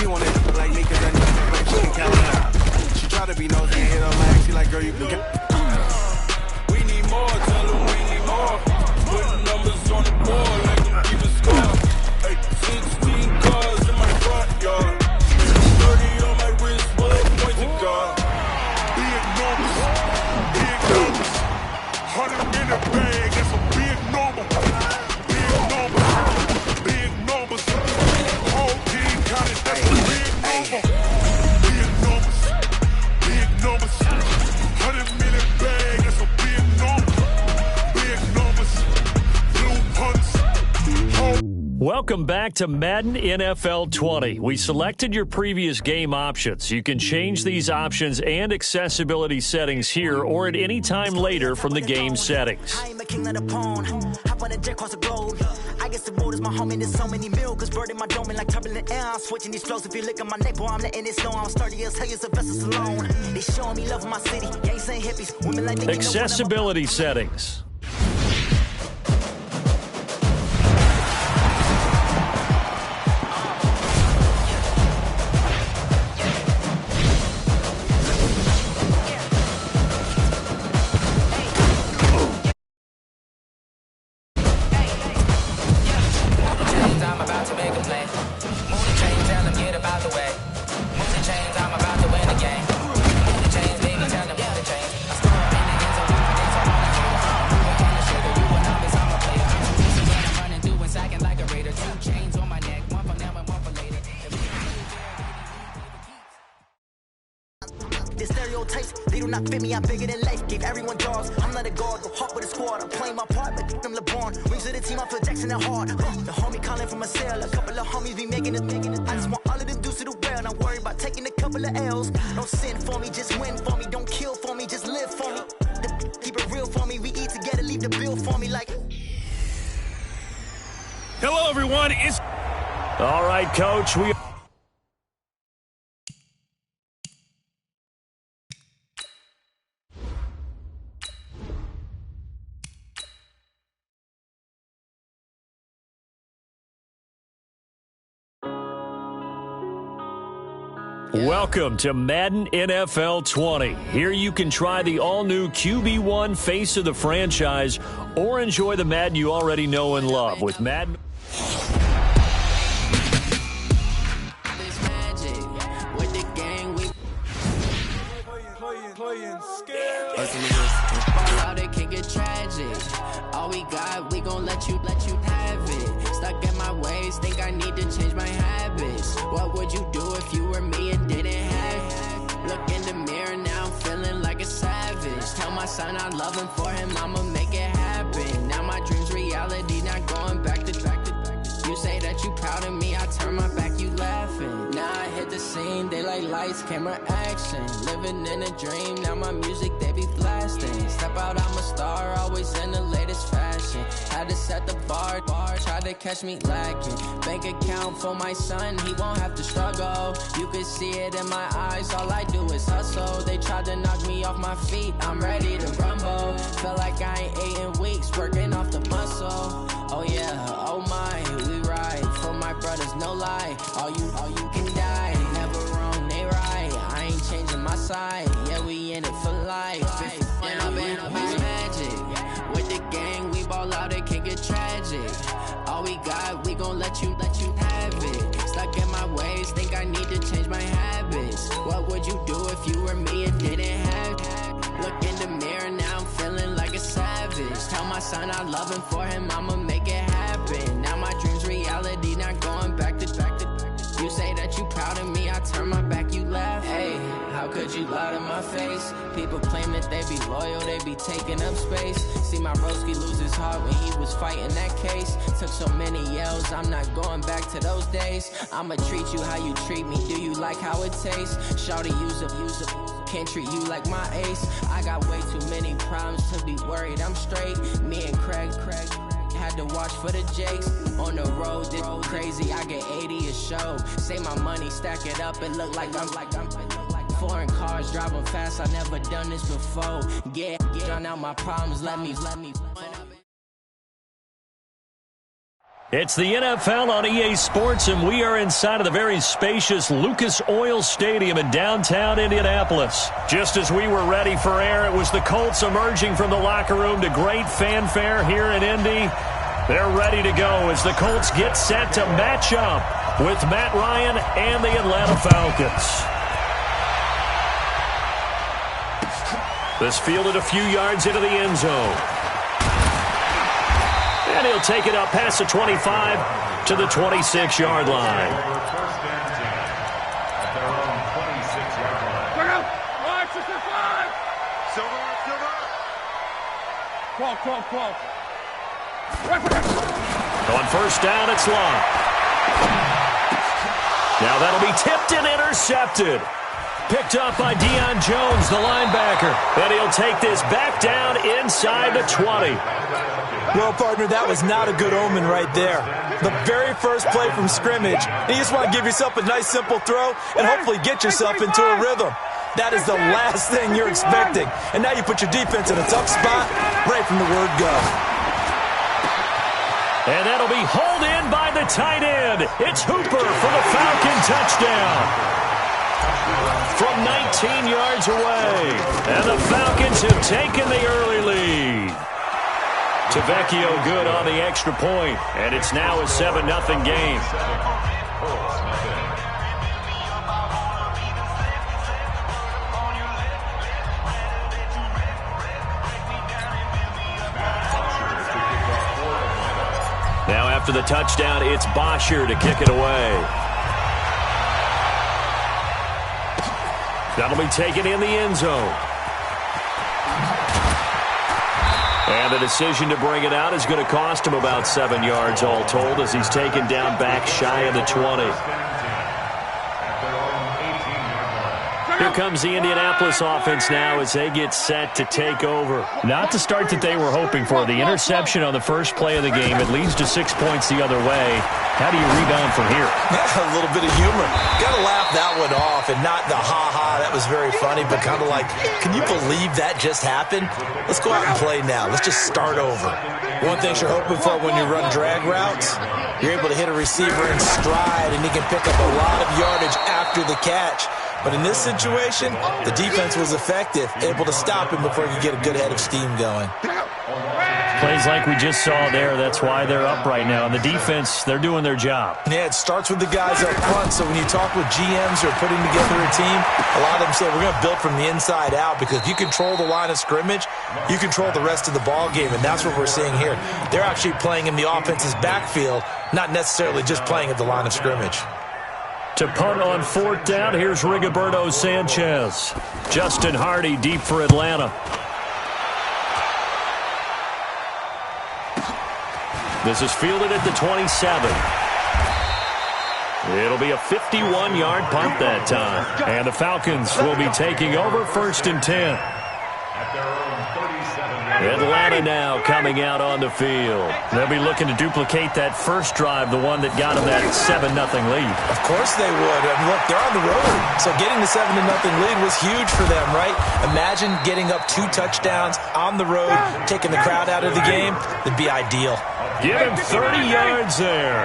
She wanted to look like me cause I know like she can count. She try to be nosy and hit her line. She like, girl, you can get. We need more, tell her we need more. Putting numbers on the board like them keep a score. Hey, 16 cars in my front yard. 30 on my wrist, what a point to guard. Big numbers, 100 in the bag, that's a big number. Big numbers, whole team counted, that's a big number. Big numbers, 100 million bag, that's a big number. Big numbers, blue punts, Welcome back to Madden NFL 20. We selected your previous game options. You can change these options and accessibility settings here or at any time later from the game settings. I am a king of the pawn. Hop on a jet across the globe. I guess the road is my home and there's so many mil. Cause bird in my dome and like turbulent air. I'm switching these flows. If you look at my neck, boy, I'm letting it snow. I'm sturdy as hell as a vessel alone. They showing me love in my city. Gangs and hippies. Women like me. Accessibility settings. The stereotypes, they do not fit me, I'm bigger than life. Gave everyone dogs, I'm not a guard, go hawk with a squad. I'm playing my part, but them LeBron. Rings to the team, I feel Jackson and hard. The homie calling from a cell, a couple of homies be making it. I just want all of them dudes to do well, not worry about taking a couple of L's. Don't sin for me, just win for me. Don't kill for me, just live for me. Keep it real for me, we eat together, leave the bill for me like. Hello, everyone. All right, Coach. Welcome to Madden NFL 20. Here you can try the all-new QB1 face of the franchise or enjoy the Madden you already know and love with Madden. It can get tragic. All we got, we gon' let you have it. Stuck in my ways, think I need to change my habits. What would you do if you were me and didn't have it? Look in the mirror now, I'm feeling like a savage. Tell my son I love him, for him I'ma make it happen. Now my dream's reality, not going back to. You say that you proud of me, I turn my back, you laughing. Now I hit the scene, they like lights, camera, action. Living in a dream, now my music, they be blasting. Step out, I'm a star, always in the latest fashion. Had to set the bar, try to catch me lacking. Bank account for my son, he won't have to struggle. You can see it in my eyes, all I do is hustle. They tried to knock me off my feet, I'm ready to rumble. Feel like I ain't ate in weeks, working off the muscle. Oh yeah, oh my, we ride for my brothers, no lie. All you can die, never wrong, they right. I ain't changing my side, yeah, we in it for life. When I've been magic, with the gang, we ball out, it can get tragic. All we got, we gon' let you have it. Stuck in my ways, think I need to change my habits. What would you do if you were me and didn't have it? Look in the mirror, now I'm feeling like a savage. Tell my son I love him, for him I'ma make it happen. Now my dream's reality, not going back to. You say that you proud of me, I turn my back, you laugh. Hey, how could you lie to my face? People claim that they be loyal, they be taking up space. See my broski lose his heart when he was fighting that case. Took so many yells, I'm not going back to those days. I'ma treat you how you treat me, do you like how it tastes? Shawty, use up, can't treat you like my ace. I got way too many problems to be worried, I'm straight. Me and Craig had to watch for the Jakes. On the road, this crazy, I get 80 a show. Say my money, stack it up, it look like I'm foreign cars, driving fast, I never done this before. Get, drown out my problems, let me. This stereotypes, they do not fit me, I'm bigger than life. Gave everyone dogs, I'm not a guard, go hawk with a squad. I'm playing my part, but them LeBron. Rings to the team, I feel Jackson and hard. The homie calling from a cell, a couple of homies be making it. I just want all of them dudes to do well, not worry about taking a couple of L's. Don't sin for me, just win for me. Don't kill for me, just live for me. It's the NFL on EA Sports, and we are inside of the very spacious Lucas Oil Stadium in downtown Indianapolis. Just as we were ready for air, it was the Colts emerging from the locker room to great fanfare here in Indy. They're ready to go as the Colts get set to match up with Matt Ryan and the Atlanta Falcons. This fielded a few yards into the end zone. And he'll take it up past the 25 to the 26-yard line. On first down, it's Long. Now that'll be tipped and intercepted. Picked up by Deion Jones, the linebacker. And he'll take this back down inside the 20. Well, partner, that was not a good omen right there. The very first play from scrimmage, you just want to give yourself a nice, simple throw and hopefully get yourself into a rhythm. That is the last thing you're expecting. And now you put your defense in a tough spot right from the word go. And that'll be hauled in by the tight end. It's Hooper for the Falcon touchdown. From 19 yards away. And the Falcons have taken the early lead. Tavecchio good on the extra point, and it's now a 7-0 game. Now after the touchdown, it's Bosher to kick it away. That'll be taken in the end zone. And the decision to bring it out is going to cost him about 7 yards all told as he's taken down back shy of the 20. Here comes the Indianapolis offense now as they get set to take over. Not the start that they were hoping for. The interception on the first play of the game. It leads to 6 points the other way. How do you rebound from here? A little bit of humor. Got to laugh that one off and not the ha-ha. That was very funny, but kind of like, can you believe that just happened? Let's go out and play now. Let's just start over. One thing you're hoping for when you run drag routes, you're able to hit a receiver in stride, and he can pick up a lot of yardage after the catch. But in this situation, the defense was effective, able to stop him before he could get a good head of steam going. Plays like we just saw there, that's why they're up right now. And the defense, they're doing their job. Yeah, it starts with the guys up front. So when you talk with GMs who are putting together a team, a lot of them say we're going to build from the inside out, because if you control the line of scrimmage, you control the rest of the ball game, and that's what we're seeing here. They're actually playing in the offense's backfield, not necessarily just playing at the line of scrimmage. To punt on fourth down, here's Rigoberto Sanchez. Justin Hardy deep for Atlanta. This is fielded at the 27. It'll be a 51-yard punt that time. And the Falcons will be taking over 1st and 10. Atlanta now coming out on the field. They'll be looking to duplicate that first drive, the one that got them that 7-0 lead. Of course they would. I mean, look, they're on the road. So getting the 7-0 lead was huge for them, right? Imagine getting up 2 touchdowns on the road, taking the crowd out of the game. It'd be ideal. Give him 30 yards there.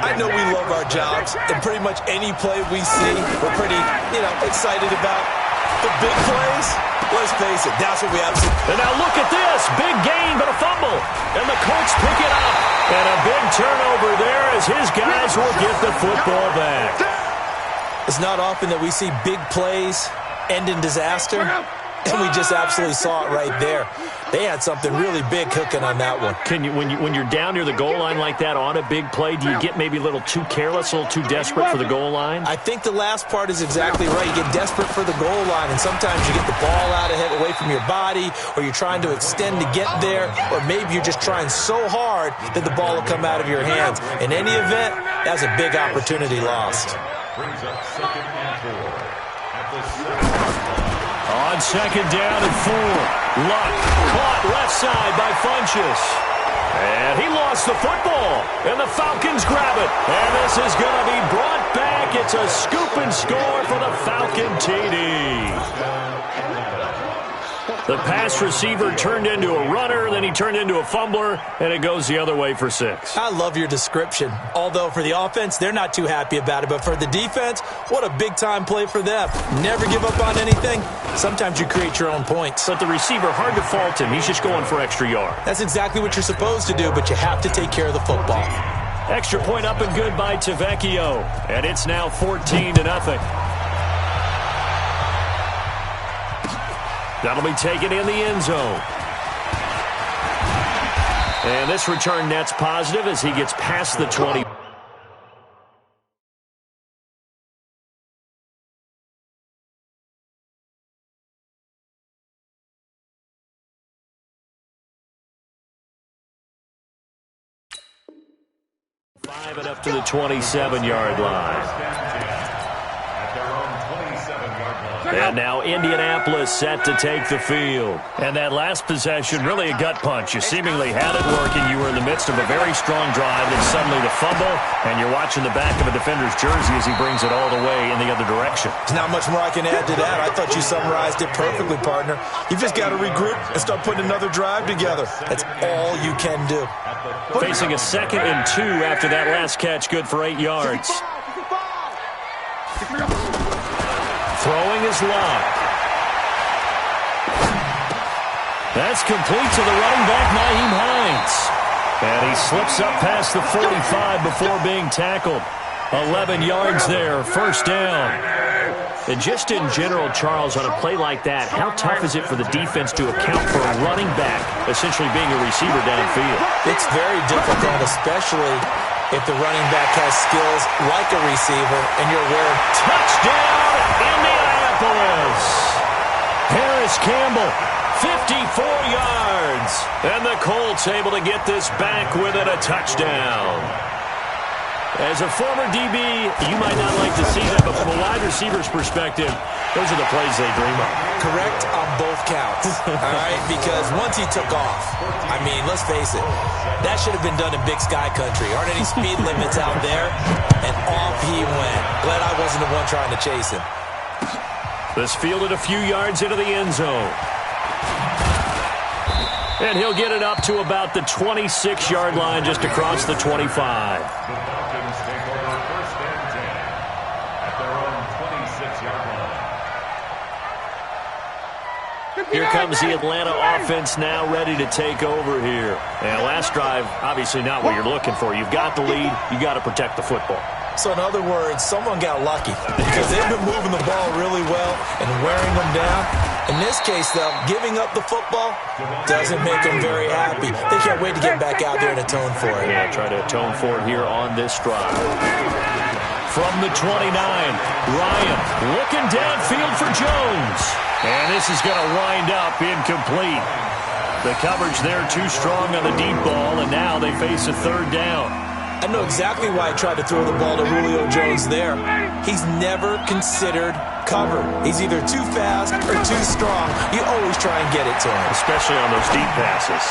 I know we love our jobs, and pretty much any play we see, we're pretty, excited about. The big plays, let's face it, that's what we have to. And now look at this. Big gain, but a fumble. And the Colts pick it up. And a big turnover there as his guys will get the football back. It's not often that we see big plays end in disaster, and we just absolutely saw it right there. They had something really big cooking on that one. Can you, when you're down near the goal line like that on a big play, do you get maybe a little too careless, a little too desperate for the goal line? I think the last part is exactly right. You get desperate for the goal line, and sometimes you get the ball out ahead, away from your body, or you're trying to extend to get there, or maybe you're just trying so hard that the ball will come out of your hands. In any event, that's a big opportunity lost. On second down and 4. Luck caught left side by Funchess. And he lost the football. And the Falcons grab it. And this is going to be brought back. It's a scoop and score for the Falcon TD. The pass receiver turned into a runner, then he turned into a fumbler, and it goes the other way for 6. I love your description. Although for the offense, they're not too happy about it. But for the defense, what a big-time play for them. Never give up on anything. Sometimes you create your own points. But the receiver, hard to fault him. He's just going for extra yard. That's exactly what you're supposed to do, but you have to take care of the football. Extra point up and good by Tavecchio. And it's now 14-0. That'll be taken in the end zone. And this return net's positive as he gets past the 20. Five and up to the 27-yard line. And now Indianapolis set to take the field. And that last possession, really a gut punch. You seemingly had it working. You were in the midst of a very strong drive, then suddenly the fumble, and you're watching the back of a defender's jersey as he brings it all the way in the other direction. There's not much more I can add to that. I thought you summarized it perfectly, partner. You've just got to regroup and start putting another drive together. That's all you can do. Facing a 2nd and 2 after that last catch, good for 8 yards. Throwing is locked. That's complete to the running back, Nyheim Hines. And he slips up past the 45 before being tackled. 11 yards there, first down. And just in general, Charles, on a play like that, how tough is it for the defense to account for a running back essentially being a receiver downfield? It's very difficult, especially if the running back has skills like a receiver and you're aware of touchdown, Indianapolis. Harris Campbell, 54 yards. And the Colts able to get this back within a touchdown. As a former DB, you might not like to see that, but from a wide receiver's perspective, those are the plays they dream of. Correct on both counts, all right? Because once he took off, I mean, let's face it, that should have been done in Big Sky Country. Aren't any speed limits out there? And off he went. Glad I wasn't the one trying to chase him. This fielded a few yards into the end zone. And he'll get it up to about the 26-yard line just across the 25. Here comes the Atlanta offense now ready to take over here. And last drive, obviously not what you're looking for. You've got the lead. You got to protect the football. So in other words, someone got lucky because they've been moving the ball really well and wearing them down. In this case, though, giving up the football doesn't make them very happy. They can't wait to get back out there and atone for it. Yeah, try to atone for it here on this drive. From the 29, Ryan looking downfield for Jones. And this is going to wind up incomplete. The coverage there too strong on the deep ball, and now they face a third down. I know exactly why I tried to throw the ball to Julio Jones there. He's never considered cover. He's either too fast or too strong. You always try and get it to him. Especially on those deep passes.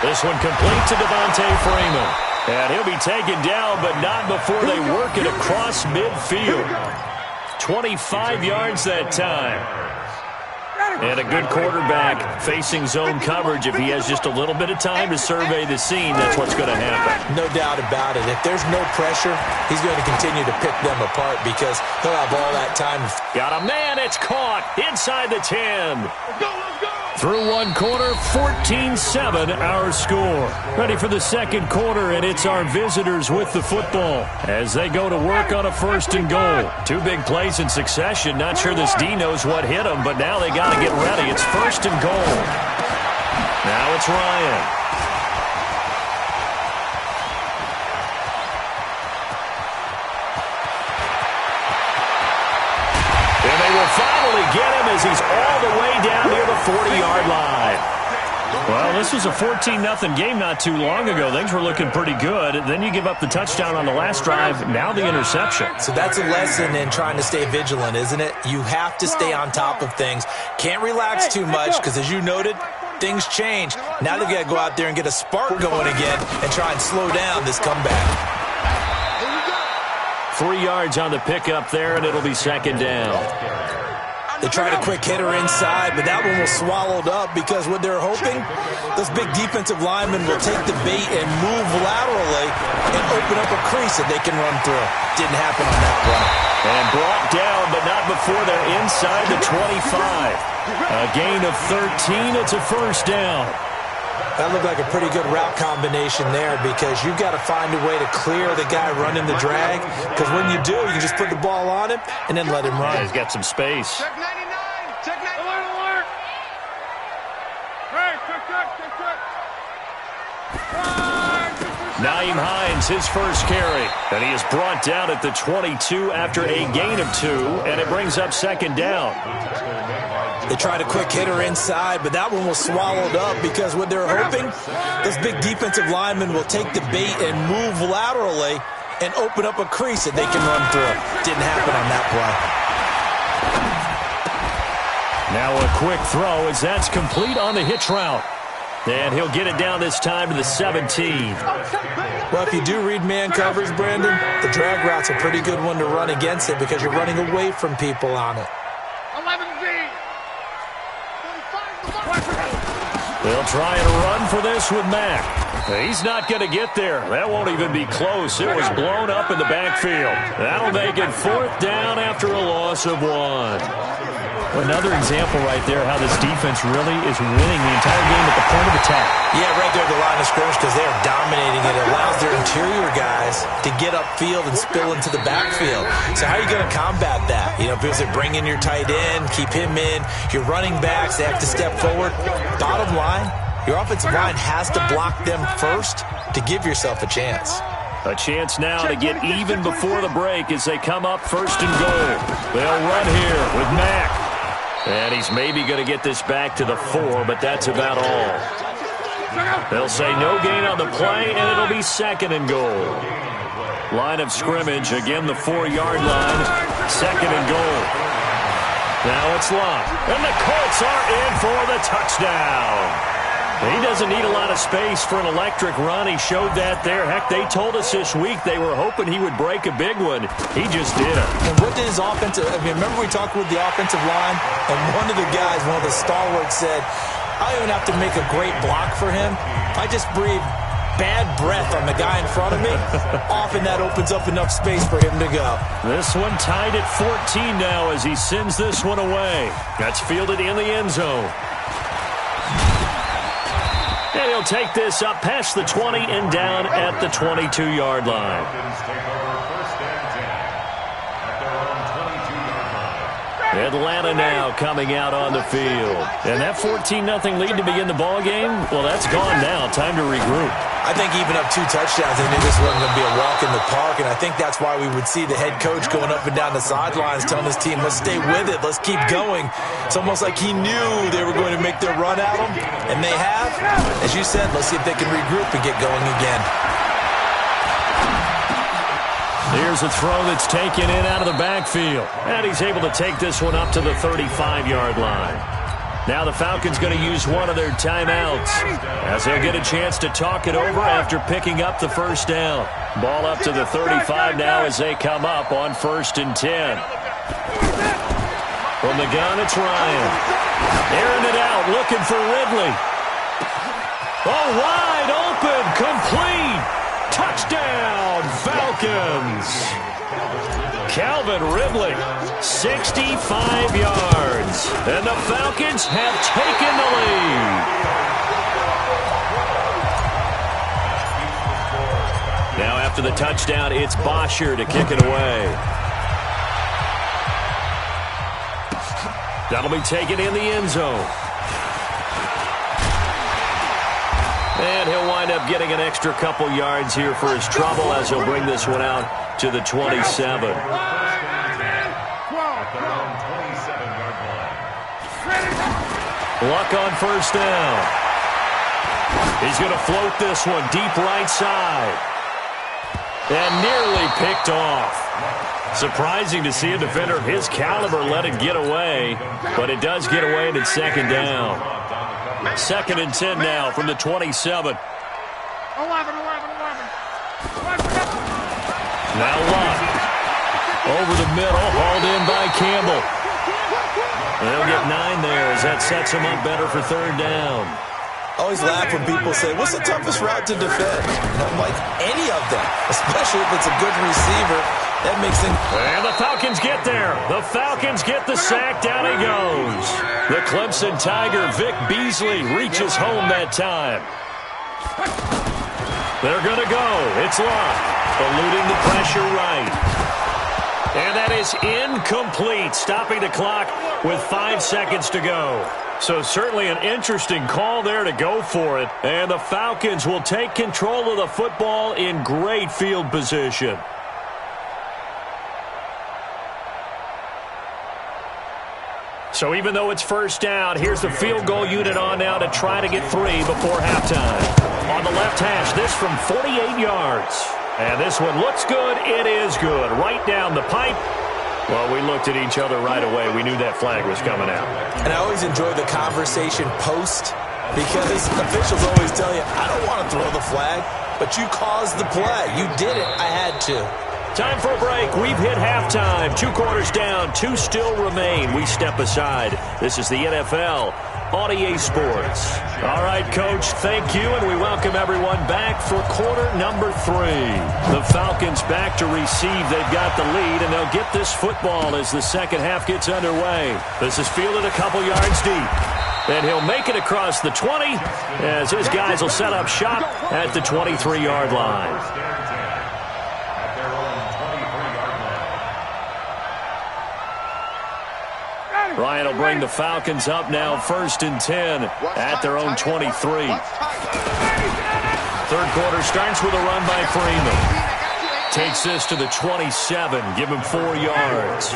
This one complete to Devontae Freeman. And he'll be taken down, but not before they work it across midfield. 25 yards that time. And a good quarterback facing zone coverage. If he has just a little bit of time to survey the scene, that's what's going to happen. No doubt about it. If there's no pressure, he's going to continue to pick them apart because he'll have all that time. Got a man. It's caught inside the 10. Through one quarter, 14-7 our score. Ready for the second quarter, and it's our visitors with the football as they go to work on a 1st and goal. Two big plays in succession. Not sure this D knows what hit them, but now they got to get ready. It's 1st and goal. Now it's Ryan. And they will finally get him as he's all the way down near the 40-yard line. Well, this was a 14-0 game not too long ago. Things were looking pretty good. Then you give up the touchdown on the last drive. Now the interception. So that's a lesson in trying to stay vigilant, isn't it? You have to stay on top of things. Can't relax too much because, as you noted, things change. Now they've got to go out there and get a spark going again and try and slow down this comeback. 3 yards on the pickup there, and it'll be 2nd down. They tried a quick hitter inside, but that one was swallowed up because what they're hoping, those big defensive linemen will take the bait and move laterally and open up a crease that they can run through. Didn't happen on that play. And brought down, but not before they're inside the 25. A gain of 13. It's a first down. That looked like a pretty good route combination there because you've got to find a way to clear the guy running the drag, because when you do, you can just put the ball on him and then let him run. Yeah, he's got some space. Check 99. Check 99. Alert, alert. Hey, check. Naeem Hines, his first carry. And he is brought down at the 22 after a gain of 2, and it brings up second down. They tried a quick hitter inside, but that one was swallowed up because what they're hoping, those big defensive linemen will take the bait and move laterally and open up a crease that they can run through. Didn't happen on that play. Now a quick throw as that's complete on the hitch route. And he'll get it down this time to the 17. Well, if you do read man coverage, Brandon, the drag route's a pretty good one to run against it because you're running away from people on it. 11Z. They'll try and run for this with Mack. He's not going to get there. That won't even be close. It was blown up in the backfield. That'll make it fourth down after a loss of 1. Another example right there how this defense really is winning the entire game at the point of attack. Yeah, right there at the line of scrimmage because they are dominating it. It allows their interior guys to get upfield and spill into the backfield. So how are you going to combat that? You know, because they bring in your tight end, keep him in. Your running backs, they have to step forward. Bottom line, your offensive line has to block them first to give yourself a chance. A chance now to get even before the break as they come up first and goal. They'll run here with Mack. And he's maybe going to get this back to the 4, but that's about all. They'll say no gain on the play, and it'll be second and goal. Line of scrimmage, again the 4-yard line, second and goal. Now it's locked, and the Colts are in for the touchdown. He doesn't need a lot of space for an electric run. He showed that there. Heck, they told us this week they were hoping he would break a big one. He just did. And what did his offensive, remember we talked with the offensive line, and one of the guys, one of the stalwarts said, I don't even have to make a great block for him. I just breathe bad breath on the guy in front of me. Often that opens up enough space for him to go. This one tied at 14 now as he sends this one away. That's fielded in the end zone. And he'll take this up past the 20 and down at the 22-yard line. Atlanta now coming out on the field. And that 14-0 lead to begin the ball game, well, that's gone now. Time to regroup. I think even up 2 touchdowns, they knew this wasn't going to be a walk in the park, and I think that's why we would see the head coach going up and down the sidelines telling his team, let's stay with it, let's keep going. It's almost like he knew they were going to make their run at him, and they have. As you said, let's see if they can regroup and get going again. Here's a throw that's taken in out of the backfield. And he's able to take this one up to the 35-yard line. Now the Falcons going to use one of their timeouts as they'll get a chance to talk it over after picking up the first down. Ball up to the 35 now as they come up on 1st and 10. From the gun, it's Ryan. Airing it out, looking for Ridley. Oh, wide open, complete. Touchdown, Falcons. Calvin Ridley, 65 yards. And the Falcons have taken the lead. Now after the touchdown, it's Bosher to kick it away. That'll be taken in the end zone. And he'll wind up getting an extra couple yards here for his trouble as he'll bring this one out to the 27. Luck on first down. He's going to float this one deep right side. And nearly picked off. Surprising to see a defender of his caliber let it get away, but it does get away and it's second down. 2nd and 10 now from the 27. 11. Now Luck. Over the middle, hauled in by Campbell. They'll get 9 there as that sets them up better for third down. I always laugh when people say, what's the toughest route to defend? And I'm like, any of them, especially if it's a good receiver. That makes things... And the Falcons get there. The Falcons get the sack. Down he goes. The Clemson Tiger, Vic Beasley, reaches home that time. They're going to go. It's locked. Eluding the pressure right. And that is incomplete. Stopping the clock with 5 seconds to go. So certainly an interesting call there to go for it. And the Falcons will take control of the football in great field position. So even though it's first down, here's the field goal unit on now to try to get 3 before halftime. On the left hash, this from 48 yards. And this one looks good. It is good. Right down the pipe. Well, we looked at each other right away. We knew that flag was coming out. And I always enjoy the conversation post because officials always tell you, I don't want to throw the flag, but you caused the play. You did it. I had to. Time for a break. We've hit halftime. 2 quarters down. 2 still remain. We step aside. This is the NFL on EA Sports. All right, Coach, thank you, and we welcome everyone back for quarter number 3. The Falcons back to receive. They've got the lead, and they'll get this football as the second half gets underway. This is fielded a couple yards deep. And he'll make it across the 20 as his guys will set up shop at the 23-yard line. Ryan will bring the Falcons up now, 1st and 10 at their own 23. Third quarter starts with a run by Freeman. Takes this to the 27, give him 4 yards.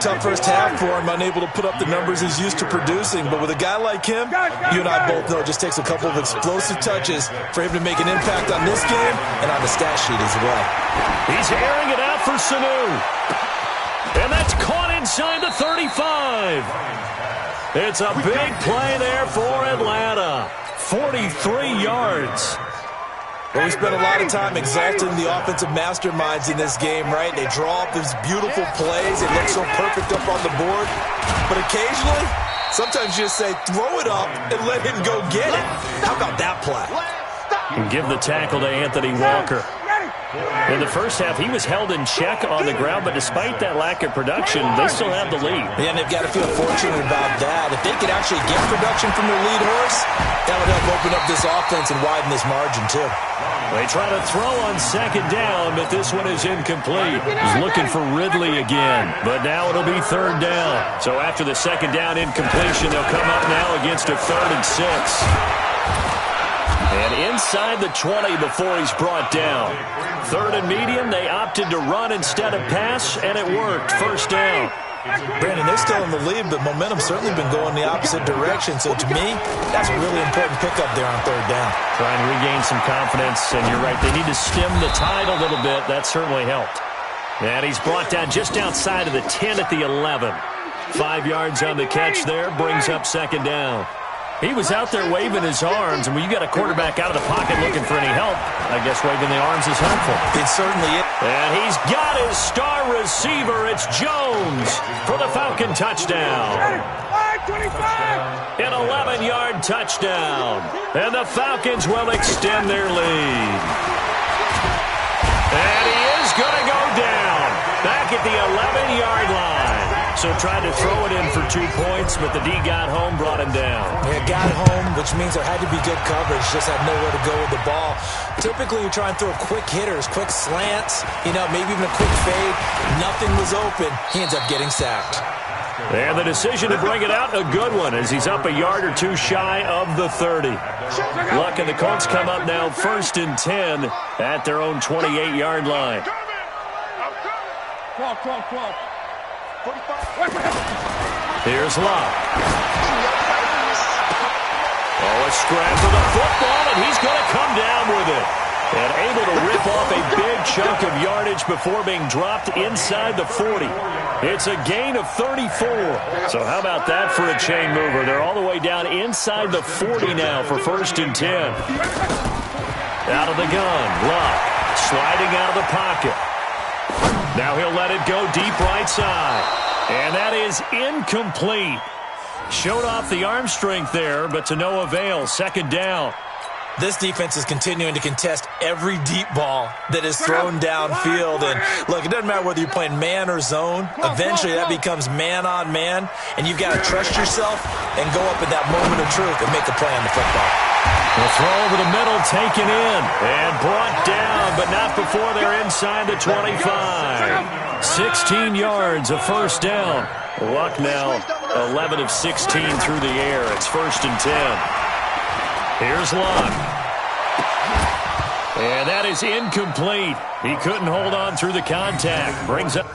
Tough first half for him, unable to put up the numbers he's used to producing. But with a guy like him, you and I both know it just takes a couple of explosive touches for him to make an impact on this game and on the stat sheet as well. He's airing it out for Sanu. And that's caught inside the 35. It's a big play there for Atlanta. 43 yards. Well, we spent a lot of time exalting the offensive masterminds in this game, right? They draw up these beautiful plays. They look so perfect up on the board. But occasionally, sometimes you just say, throw it up and let him go get it. How about that play? And give the tackle to Anthony Walker. In the first half, he was held in check on the ground, but despite that lack of production, they still have the lead. Yeah, and they've got to feel fortunate about that. If they could actually get production from their lead horse, that would help open up this offense and widen this margin, too. They try to throw on second down, but this one is incomplete. He's looking for Ridley again, but now it'll be third down. So after the second down incompletion, they'll come up now against a 3rd and 6. And inside the 20 before he's brought down. 3rd and medium, they opted to run instead of pass, and it worked. First down. Brandon, they're still in the lead, but momentum's certainly been going the opposite direction. So to me, that's a really important pickup there on 3rd down. Trying to regain some confidence, and you're right, they need to stem the tide a little bit. That certainly helped. And he's brought down just outside of the 10 at the 11. 5 yards on the catch there, brings up second down. He was out there waving his arms, and when you got a quarterback out of the pocket looking for any help, I guess waving the arms is helpful. It certainly is. And he's got his star receiver. It's Jones for the Falcon touchdown. An 11-yard touchdown. And the Falcons will extend their lead. And he is going to go down back at the 11-yard line. So tried to throw it in for 2 points, but the D got home, brought him down. Yeah, got home, which means there had to be good coverage. Just had nowhere to go with the ball. Typically, you try and throw quick hitters, quick slants, maybe even a quick fade. Nothing was open. He ends up getting sacked. And the decision to bring it out, a good one, as he's up a yard or 2 shy of the 30. Luck and the Colts come up now 1st and 10 at their own 28-yard line. Here's Luck. Oh, a scrap for the football, and he's going to come down with it. And able to rip off a big chunk of yardage before being dropped inside the 40. It's a gain of 34. So how about that for a chain mover? They're all the way down inside the 40 now for 1st and 10. Out of the gun, Luck sliding out of the pocket. Now he'll let it go deep right side. And that is incomplete. Showed off the arm strength there, but to no avail. Second down. This defense is continuing to contest every deep ball that is thrown downfield. And, look, it doesn't matter whether you're playing man or zone. Eventually, that becomes man-on-man, and you've got to trust yourself and go up at that moment of truth and make a play on the football. The throw over the middle, taken in, and brought down, but not before they're inside the 25. 16 yards, a first down. Luck now, 11 of 16 through the air. It's 1st and 10. Here's Luck. And that is incomplete. He couldn't hold on through the contact. Brings up.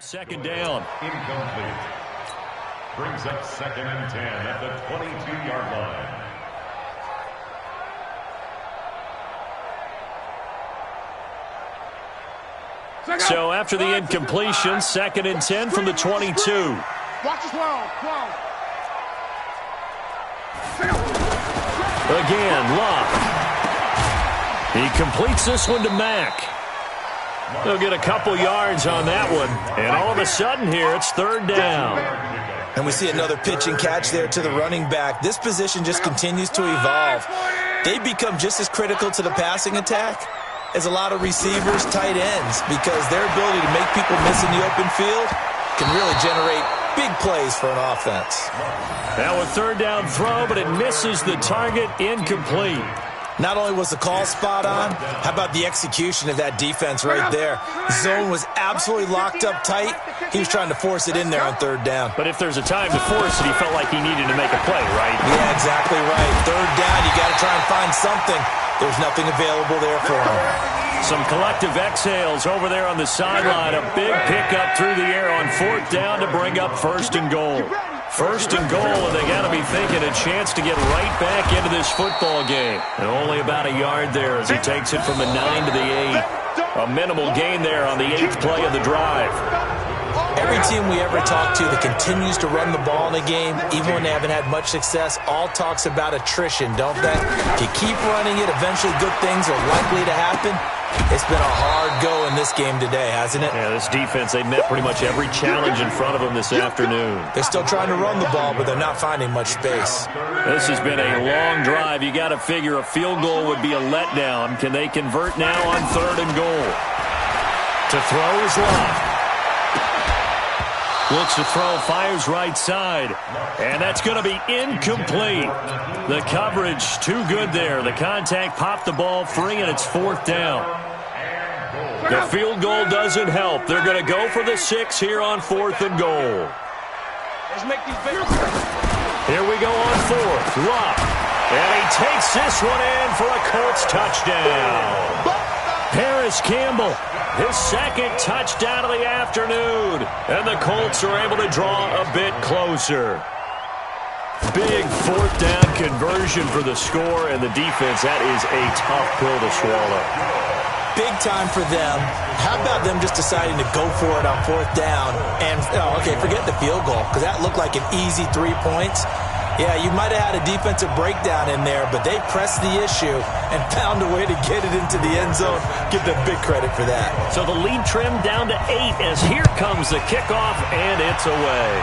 Second down. Incomplete. Brings up 2nd and 10 at the 22-yard line. So after the incompletion, 2nd and 10 from the 22. Watch this long. Again, Luck. He completes this one to Mack. They'll get a couple yards on that one. And all of a sudden here, it's 3rd down. And we see another pitch and catch there to the running back. This position just continues to evolve. They become just as critical to the passing attack as a lot of receivers, tight ends, because their ability to make people miss in the open field can really generate big plays for an offense. Now a 3rd down throw, but it misses the target, incomplete. Not only was the call spot on, how about the execution of that defense right there? Zone was absolutely locked up tight. He was trying to force it in there on 3rd down. But if there's a time to force it, he felt like he needed to make a play, right? Yeah, exactly right. 3rd down, you got to try and find something. There's nothing available there for him. Some collective exhales over there on the sideline. A big pickup through the air on 4th down to bring up 1st and goal. 1st and goal, and they got to be thinking a chance to get right back into this football game. And only about a yard there as he takes it from the 9 to the 8. A minimal gain there on the 8th play of the drive. Every team we ever talk to that continues to run the ball in a game, even when they haven't had much success, all talks about attrition, don't they? If you keep running it, eventually good things are likely to happen. It's been a hard go in this game today, hasn't it? Yeah, this defense, they met pretty much every challenge in front of them this afternoon. They're still trying to run the ball, but they're not finding much space. This has been a long drive. You got to figure a field goal would be a letdown. Can they convert now on 3rd and goal? To throw is Love. Looks to throw, fires right side. And that's going to be incomplete. The coverage too good there. The contact popped the ball free, and it's 4th down. The field goal doesn't help. They're going to go for the 6 here on 4th and goal. Here we go on 4th. Luck. And he takes this one in for a Colts touchdown. Paris Campbell, his 2nd touchdown of the afternoon. And the Colts are able to draw a bit closer. Big 4th down conversion for the score, and the defense, that is a tough pill to swallow. Big time for them. How about them just deciding to go for it on 4th down? And, okay, forget the field goal, because that looked like an easy 3 points. Yeah, you might have had a defensive breakdown in there, but they pressed the issue and found a way to get it into the end zone. Give them big credit for that. So the lead trimmed down to 8 as here comes the kickoff, and it's away.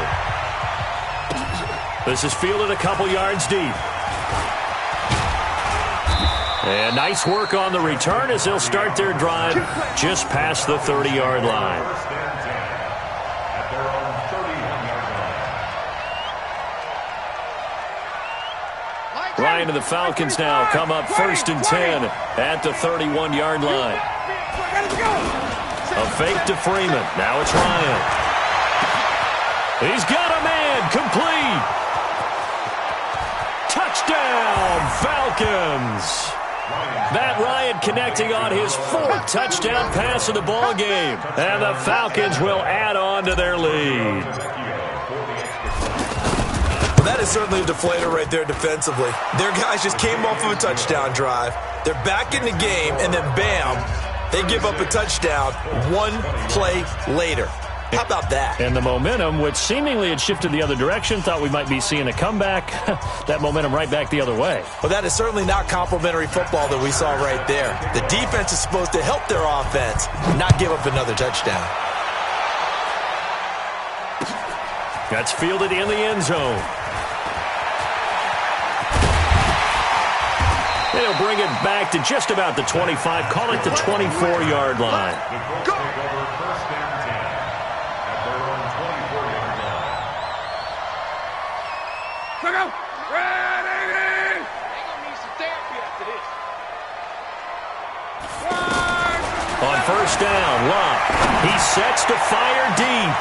This is fielded a couple yards deep. And nice work on the return as they'll start their drive just past the 30-yard line. Ryan and the Falcons now come up 1st and 10 at the 31-yard line. A fake to Freeman. Now it's Ryan. He's got a man. Complete. Touchdown, Falcons. Matt Ryan connecting on his fourth touchdown pass of the ball game. And the Falcons will add on to their lead. Well, that is certainly a deflator right there defensively. Their guys just came off of a touchdown drive. They're back in the game, and then bam, they give up a touchdown one play later. How about that? And the momentum, which seemingly had shifted the other direction, thought we might be seeing a comeback. That momentum right back the other way. Well, that is certainly not complimentary football that we saw right there. The defense is supposed to help their offense, not give up another touchdown. That's fielded in the end zone. They'll bring it back to just about the 25. Call it the 24-yard line. Go! First and 10 at their own 24-yard line. Go! Ready! They're gonna need some therapy after this. On first down, Locke. He sets to fire deep.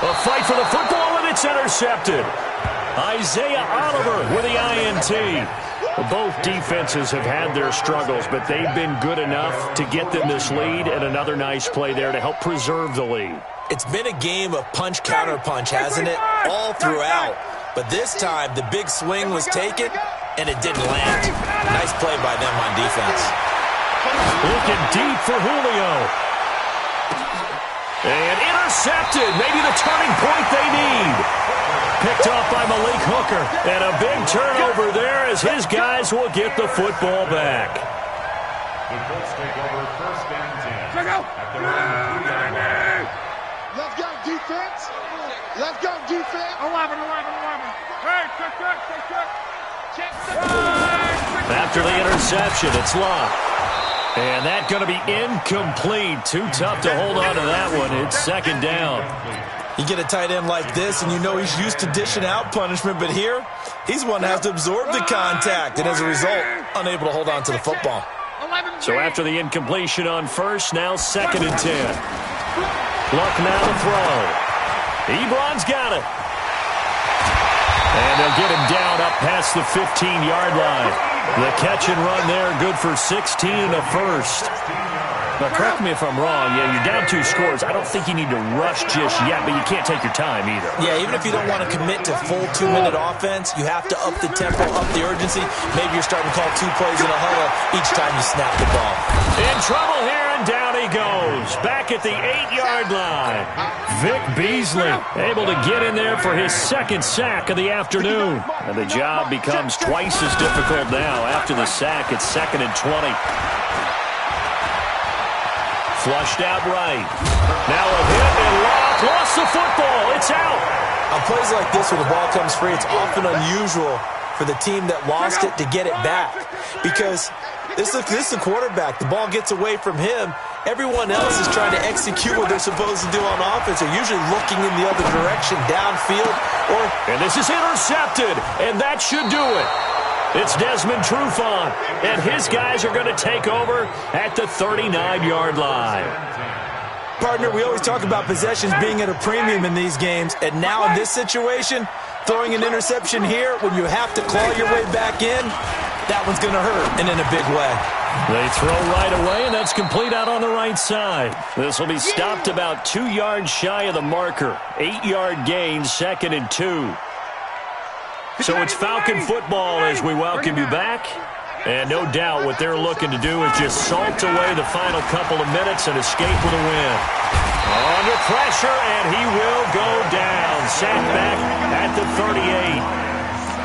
A fight for the football, and it's intercepted. Isaiah Oliver with the INT. Both defenses have had their struggles, but they've been good enough to get them this lead, and another nice play there to help preserve the lead. It's been a game of punch-counter-punch, hasn't it? All throughout. But this time, the big swing was taken, and it didn't land. Nice play by them on defense. Looking deep for Julio. And intercepted. Maybe the turning point they need. Picked off by Malik Hooker. And a big turnover there as his guys will get the football back. The Colts take over first and 10 at their own 3-yard line. Let's go, defense. Let's go, defense. 11. Hey, check. After the interception, it's Locke. And that's going to be incomplete. Too tough to hold on to that one. It's second down. You get a tight end like this, and you know he's used to dishing out punishment, but here, he's one that has to absorb the contact, and as a result, unable to hold on to the football. So after the incompletion on first, now second and 10. Luck now to throw. Ebron's got it. And they'll get him down up past the 15-yard line. The catch and run there, good for 16 and a first. Now, correct me if I'm wrong. Yeah, you're down 2 scores. I don't think you need to rush just yet, but you can't take your time either. Yeah, even if you don't want to commit to full 2-minute offense, you have to up the tempo, up the urgency. Maybe you're starting to call 2 plays in a huddle each time you snap the ball. In trouble here, and down he goes. Back at the 8-yard line. Vic Beasley able to get in there for his second sack of the afternoon. And the job becomes twice as difficult now. After the sack, it's second and 20. Flushed out right. Now a hit and Locke lost the football. It's out. On plays like this where the ball comes free, it's often unusual for the team that lost it to get it back. Because this is the quarterback. The ball gets away from him. Everyone else is trying to execute what they're supposed to do on offense. They're usually looking in the other direction, downfield. And this is intercepted, and that should do it. It's Desmond Trufant, and his guys are going to take over at the 39-yard line. Partner, we always talk about possessions being at a premium in these games, and now in this situation, throwing an interception here when you have to claw your way back in, that one's going to hurt, and in a big way. They throw right away, and that's complete out on the right side. This will be stopped about 2 yards shy of the marker. 8-yard gain, second and 2. So it's Falcon football as we welcome you back. And no doubt what they're looking to do is just salt away the final couple of minutes and escape with a win. Under pressure, and he will go down. Sacked back at the 38.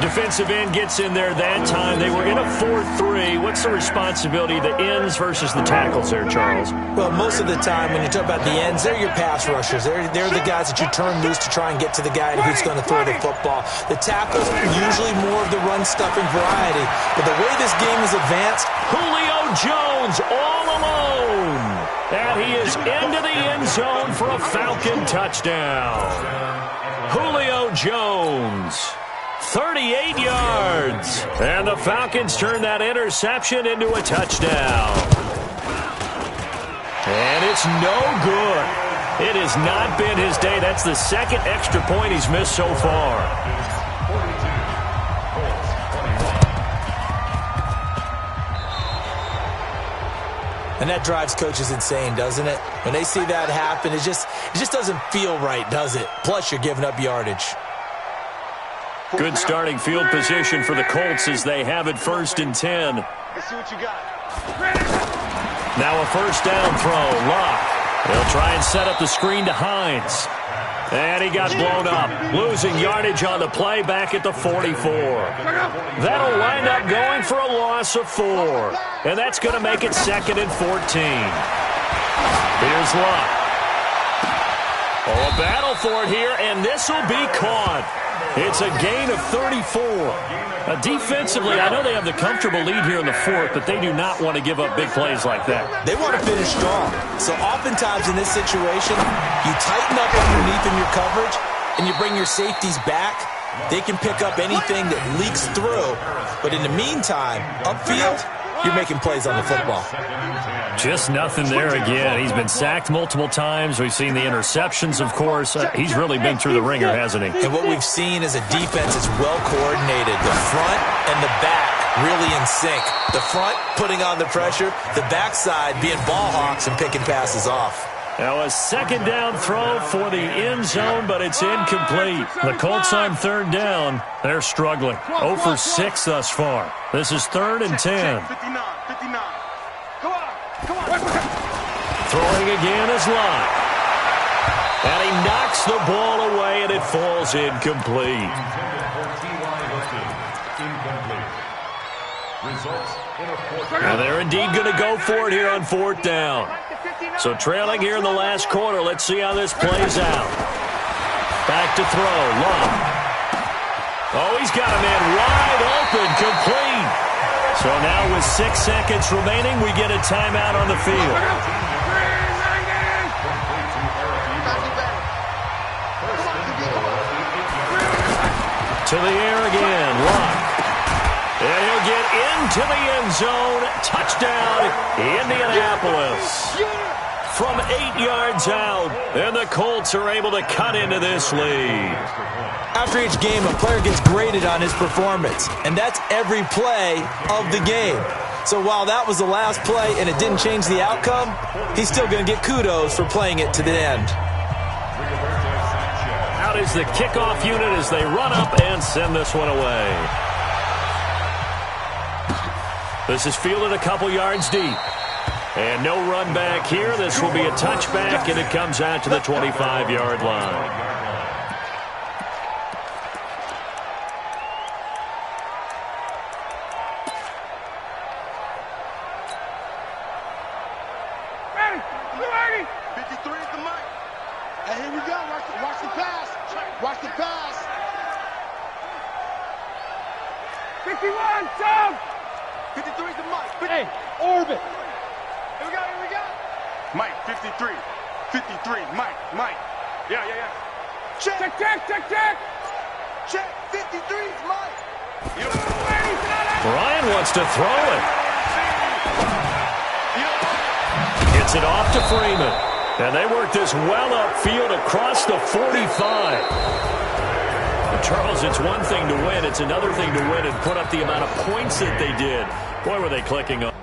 Defensive end gets in there that time. They were in a 4-3. What's the responsibility of the ends versus the tackles there, Charles? Well, most of the time when you talk about the ends, they're your pass rushers. They're the guys that you turn loose to try and get to the guy who's going to throw the football. The tackles are usually more of the run-stuffing variety. But the way this game is advanced, Julio Jones all alone. And he is into the end zone for a Falcon touchdown. Julio Jones. 38 yards. And the Falcons turn that interception into a touchdown. And it's no good. It has not been his day. That's the second extra point he's missed so far. And that drives coaches insane, doesn't it? When they see that happen, it just doesn't feel right, does it? Plus, you're giving up yardage. Good starting field position for the Colts as they have it 1st and 10. Let's see what you got. Now a first down throw. Locke. They'll try and set up the screen to Hines. And he got blown up. Losing yardage on the play back at the 44. That'll wind up going for a loss of 4. And that's going to make it 2nd and 14. Here's Locke. Oh, a battle for it here, and this will be caught. It's a gain of 34. Defensively, I know they have the comfortable lead here in the 4th, but they do not want to give up big plays like that. They want to finish strong. So oftentimes in this situation, you tighten up underneath in your coverage, and you bring your safeties back. They can pick up anything that leaks through. But in the meantime, upfield, you're making plays on the football. Just nothing there again. He's been sacked multiple times. We've seen the interceptions, of course. He's really been through the ringer, hasn't he? And what we've seen is a defense that's well coordinated. The front and the back really in sync. The front putting on the pressure, the backside being ball hawks and picking passes off. Now a 2nd down throw for the end zone, but it's incomplete. The Colts on 3rd down. They're struggling. 0 for 6 thus far. This is 3rd and 10. 59. Come on. Throwing again is Locke. And he knocks the ball away, and it falls incomplete. And they're indeed going to go for it here on 4th down. So trailing here in the last quarter. Let's see how this plays out. Back to throw. Locke. Oh, he's got a man wide open, complete. So now with 6 seconds remaining, we get a timeout on the field. To the air again, Locke. And he'll get into the end zone. Touchdown, Indianapolis. From 8 yards out, and the Colts are able to cut into this lead. After each game, a player gets graded on his performance, and that's every play of the game. So while that was the last play and it didn't change the outcome, he's still going to get kudos for playing it to the end. Out is the kickoff unit as they run up and send this one away. This is fielded a couple yards deep. And no run back here. This will be a touchback, and it comes out to the 25-yard line. Ready? 53 is the mic. And here we go. Watch the pass. Watch the pass. 51, jump. 53 is the mic. Hey, orbit. Here we go. Mike, 53. 53, Mike. Yeah. Check. Check, 53 is Mike. Ryan wants to throw it. Gets it off to Freeman. And they work this well upfield across the 45. Charles, it's one thing to win. It's another thing to win and put up the amount of points that they did. Boy, were they clicking on.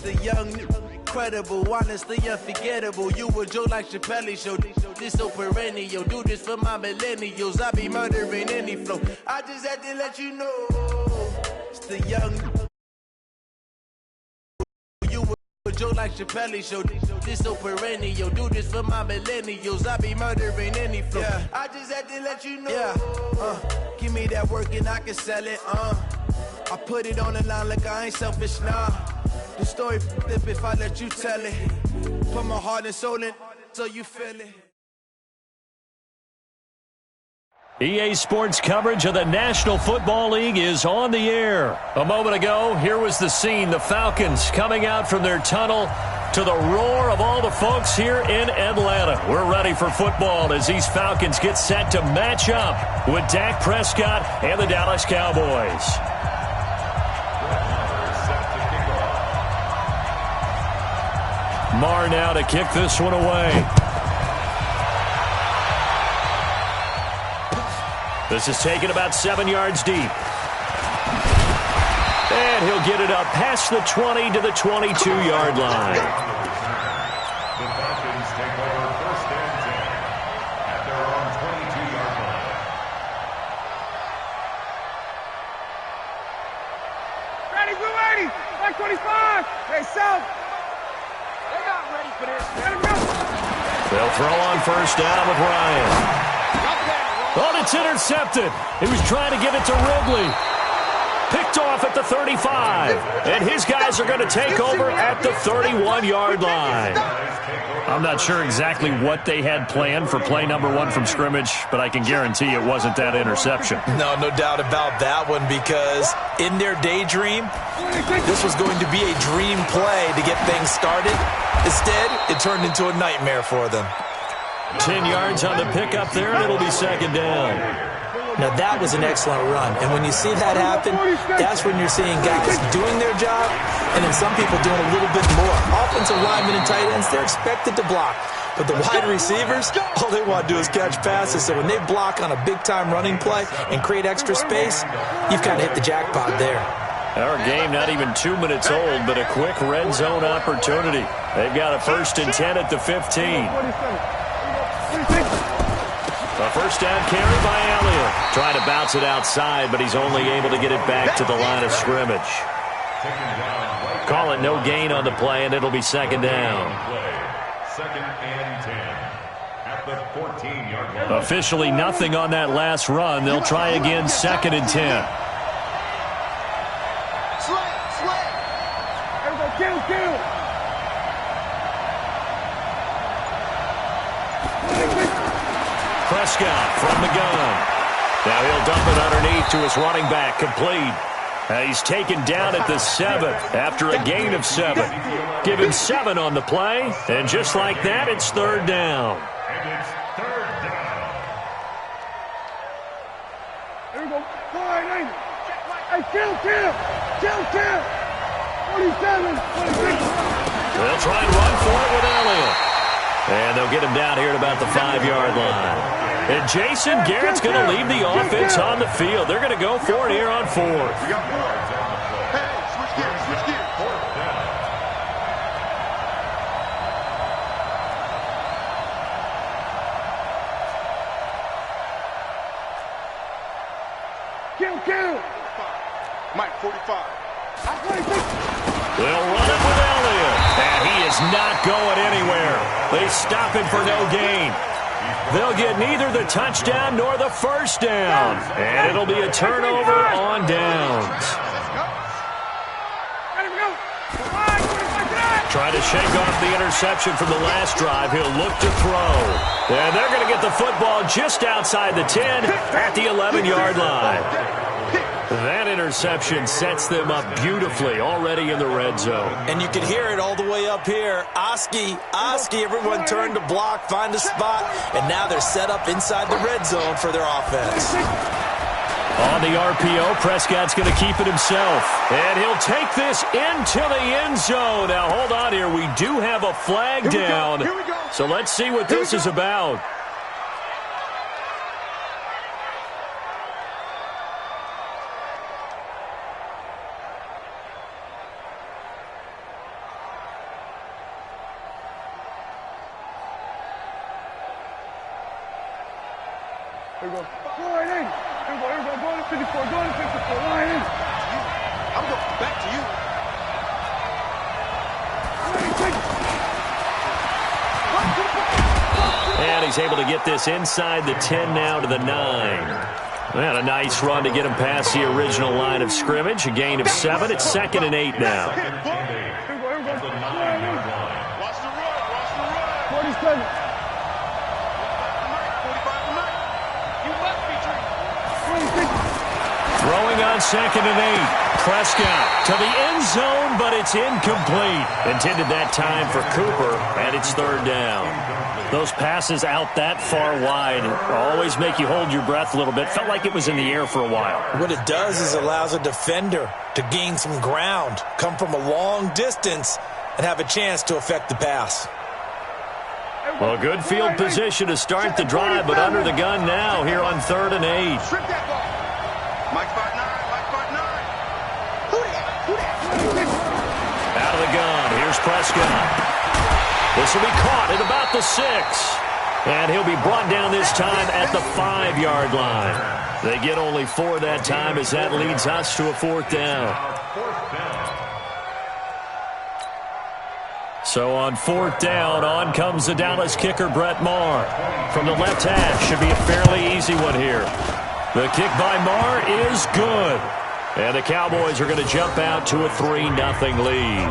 The young, incredible, honestly unforgettable. You a joke like Chappelle Show. This so perennial. Do this for my millennials. I be murdering any flow. I just had to let you know. It's the young. You a joke like Chappelle Show. This so perennial. Do this for my millennials. I be murdering any flow. Yeah. I just had to let you know. Yeah. Give me that work and I can sell it. I put it on the line like I ain't selfish, nah. The story flip if I let you tell it. Put my heart and soul in so you feel it. EA Sports coverage of the National Football League is on the air. A moment ago, here was the scene. The Falcons coming out from their tunnel to the roar of all the folks here in Atlanta. We're ready for football as these Falcons get set to match up with Dak Prescott and the Dallas Cowboys. Marr now to kick this one away. This is taken about 7 yards deep. And he'll get it up past the 20 to the 22-yard line. The Falcons take over 1st and 10 at their own 22-yard line. Ready, blue 80, like 25. Hey, South. They're not ready for this. Let him go. They'll throw on 1st down with Ryan. Oh, it's intercepted. He was trying to give it to Ridley. Picked off at the 35. And his guys are going to take over at the 31-yard line. I'm not sure exactly what they had planned for play number 1 from scrimmage, but I can guarantee it wasn't that interception. No doubt about that one, because in their daydream, this was going to be a dream play to get things started. Instead, it turned into a nightmare for them. 10 yards on the pickup there, and it'll be 2nd down. Now, that was an excellent run. And when you see that happen, that's when you're seeing guys doing their job and then some people doing a little bit more. Offensive linemen and tight ends, they're expected to block. But the wide receivers, all they want to do is catch passes. So when they block on a big-time running play and create extra space, you've kind of hit the jackpot there. Our game not even 2 minutes old, but a quick red zone opportunity. They've got a 1st and 10 at the 15. A 1st down carry by Elliott. Trying to bounce it outside, but he's only able to get it back to the line of scrimmage. Call it no gain on the play, and it'll be 2nd down. 2nd and 10 at the 14-yard line. Officially nothing on that last run. They'll try again 2nd and 10. Kill. Prescott from the gun. Now he'll dump it underneath to his running back, complete. He's taken down at the 7th after a gain of 7. Give him 7 on the play, and just like that, it's 3rd down. And it's 3rd down. Here we go. 4-8. Hey, kill. 47, 26. They'll try and run for it with Elliott. And they'll get him down here at about the 5-yard line. And Jason Garrett's going to leave the offense on the field. They're going to go for it here on 4th. We got boards on the play. Hey, switch gears. 4th down. Kill. Mike, 45. They'll run it with Elliott. And he is not going anywhere. They stop him for no gain. They'll get neither the touchdown nor the 1st down. And it'll be a turnover on downs. Trying to shake off the interception from the last drive. He'll look to throw. And they're going to get the football just outside the 10 at the 11-yard line. That interception sets them up beautifully already in the red zone. And you can hear it all the way up here. Oski, everyone turned to block, find a spot, and now they're set up inside the red zone for their offense. On the RPO, Prescott's going to keep it himself. And he'll take this into the end zone. Now, hold on here. We do have a flag down. So let's see what this is about. Here we go. Go right in. Here we go. Go to 54. Go to 54. Line in. I'm going back to you. And he's able to get this inside the 10 now to the 9. And a nice run to get him past the original line of scrimmage. A gain of 7. It's 2nd and 8 now. Here we go. At the 9-yard line. Watch the run. 47. Throwing on 2nd and 8. Prescott to the end zone, but it's incomplete. Intended that time for Cooper, and it's 3rd down. Those passes out that far wide always make you hold your breath a little bit. Felt like it was in the air for a while. What it does is allows a defender to gain some ground, come from a long distance, and have a chance to affect the pass. Well, good field position to start the drive, but under the gun now here on 3rd and 8. Out of the gun, here's Prescott. This will be caught at about the 6. And he'll be brought down this time at the 5-yard line. They get only 4 that time as that leads us to a 4th down. So on 4th down, on comes the Dallas kicker, Brett Maher. From the left hash, should be a fairly easy one here. The kick by Maher is good. And the Cowboys are going to jump out to a 3-0 lead.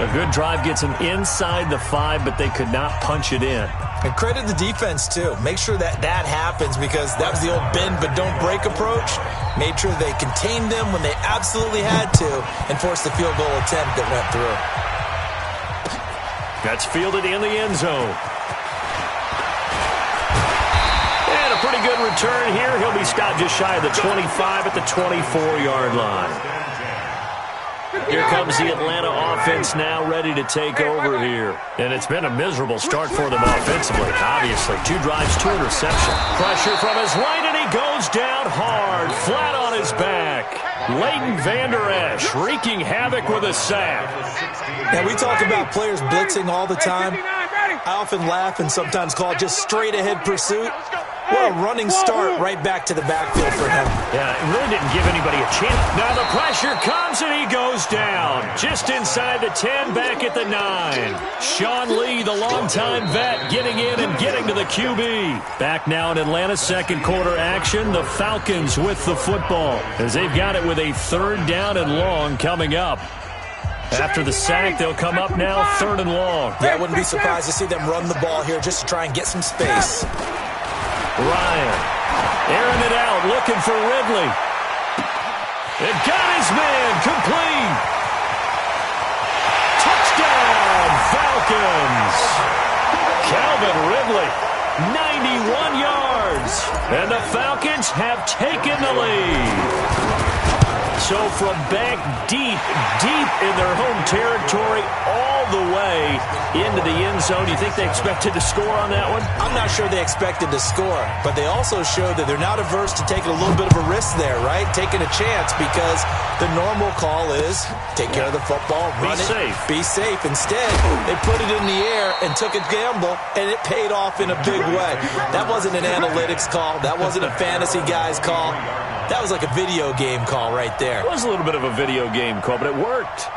A good drive gets them inside the 5, but they could not punch it in. And credit the defense, too. Make sure that happens because that was the old bend but don't break approach. Made sure they contained them when they absolutely had to and forced the field goal attempt that went through. That's fielded in the end zone. And a pretty good return here. He'll be stopped just shy of the 25 at the 24-yard line. Here comes the Atlanta offense now ready to take over here. And it's been a miserable start for them offensively, obviously. 2 drives, 2 interceptions. Pressure from his right, and he goes down hard, flat on his back. Leighton Vander Esch wreaking havoc with a sack. Yeah, we talk about players blitzing all the time. I often laugh and sometimes call it just straight-ahead pursuit. What a running start right back to the backfield for him. Yeah, it really didn't give anybody a chance. Now the pressure comes and he goes down. Just inside the 10, back at the 9. Sean Lee, the longtime vet, getting in and getting to the QB. Back now in Atlanta's second quarter action. The Falcons with the football as they've got it with a 3rd down and long coming up. After the sack, they'll come up now 3rd and long. Yeah, I wouldn't be surprised to see them run the ball here just to try and get some space. Ryan airing it out, looking for Ridley. It got his man complete. Touchdown, Falcons. Calvin Ridley, 91 yards. And the Falcons have taken the lead. So from back deep in their home territory, all the way into the end zone, you think they expected to score on that one? I'm not sure they expected to score, but they also showed that they're not averse to taking a little bit of a risk there, right? Taking a chance because the normal call is take care of the football, run it, be safe. Instead, they put it in the air and took a gamble, and it paid off in a big way. That wasn't an analytics call. That wasn't a fantasy guy's call. That was like a video game call right there. It was a little bit of a video game call, but it worked.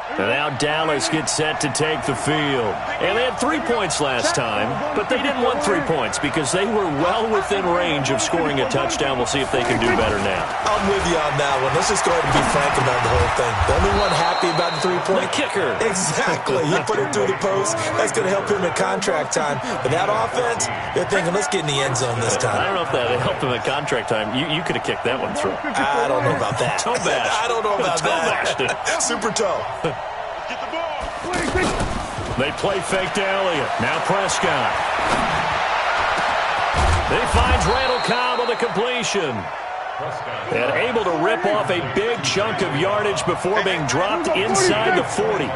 And now Dallas gets set to take the field. And they had 3 points last time, but they didn't want 3 points because they were well within range of scoring a touchdown. We'll see if they can do better now. I'm with you on that one. Let's just go ahead and be frank about the whole thing. The only one happy about the 3-point? The kicker. Exactly. He put it through the post. That's going to help him at contract time. But that offense, they're thinking, let's get in the end zone this time. I don't know if that helped him at contract time. You could have kicked that one through. I don't know about that. Toe bash. I don't know about that. Super toe. They play fake to Elliott. Now Prescott. He finds Randall Cobb on the completion. And able to rip off a big chunk of yardage before being dropped inside the 40.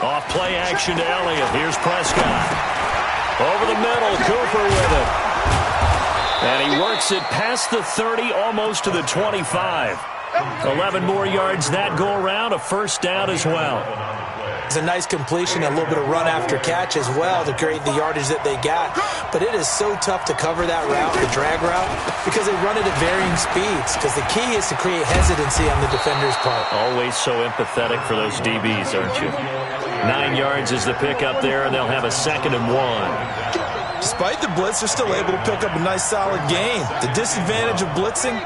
Off play action to Elliott. Here's Prescott. Over the middle, Cooper with it. And he works it past the 30, almost to the 25. 11 more yards that go around, a first down as well. It's a nice completion, a little bit of run after catch as well to create the yardage that they got. But it is so tough to cover that route, the drag route, because they run it at varying speeds. Because the key is to create hesitancy on the defender's part. Always so empathetic for those DBs, aren't you? 9 yards is the pickup there, and they'll have a 2nd and 1. Despite the blitz, they're still able to pick up a nice, solid gain. The disadvantage of blitzing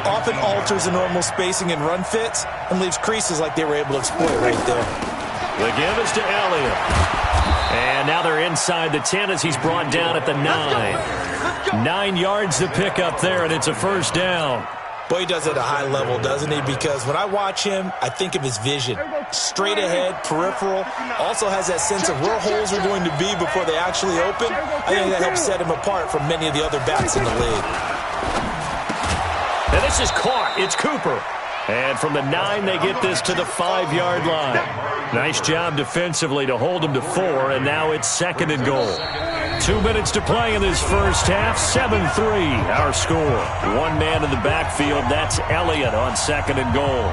often alters the normal spacing and run fits and leaves creases like they were able to exploit right there. The give is to Elliott. And now they're inside the 10 as he's brought down at the 9. 9 yards to pick up there, and it's a first down. Boy, he does it at a high level, doesn't he? Because when I watch him, I think of his vision. Straight ahead, peripheral, also has that sense of where holes are going to be before they actually open. I think that helps set him apart from many of the other backs in the league. And this is caught. It's Cooper. And from the 9, they get this to the 5-yard line. Nice job defensively to hold them to 4, and now it's 2nd and goal. 2 minutes to play in this first half. 7-3, our score. One man in the backfield. That's Elliott on 2nd and goal.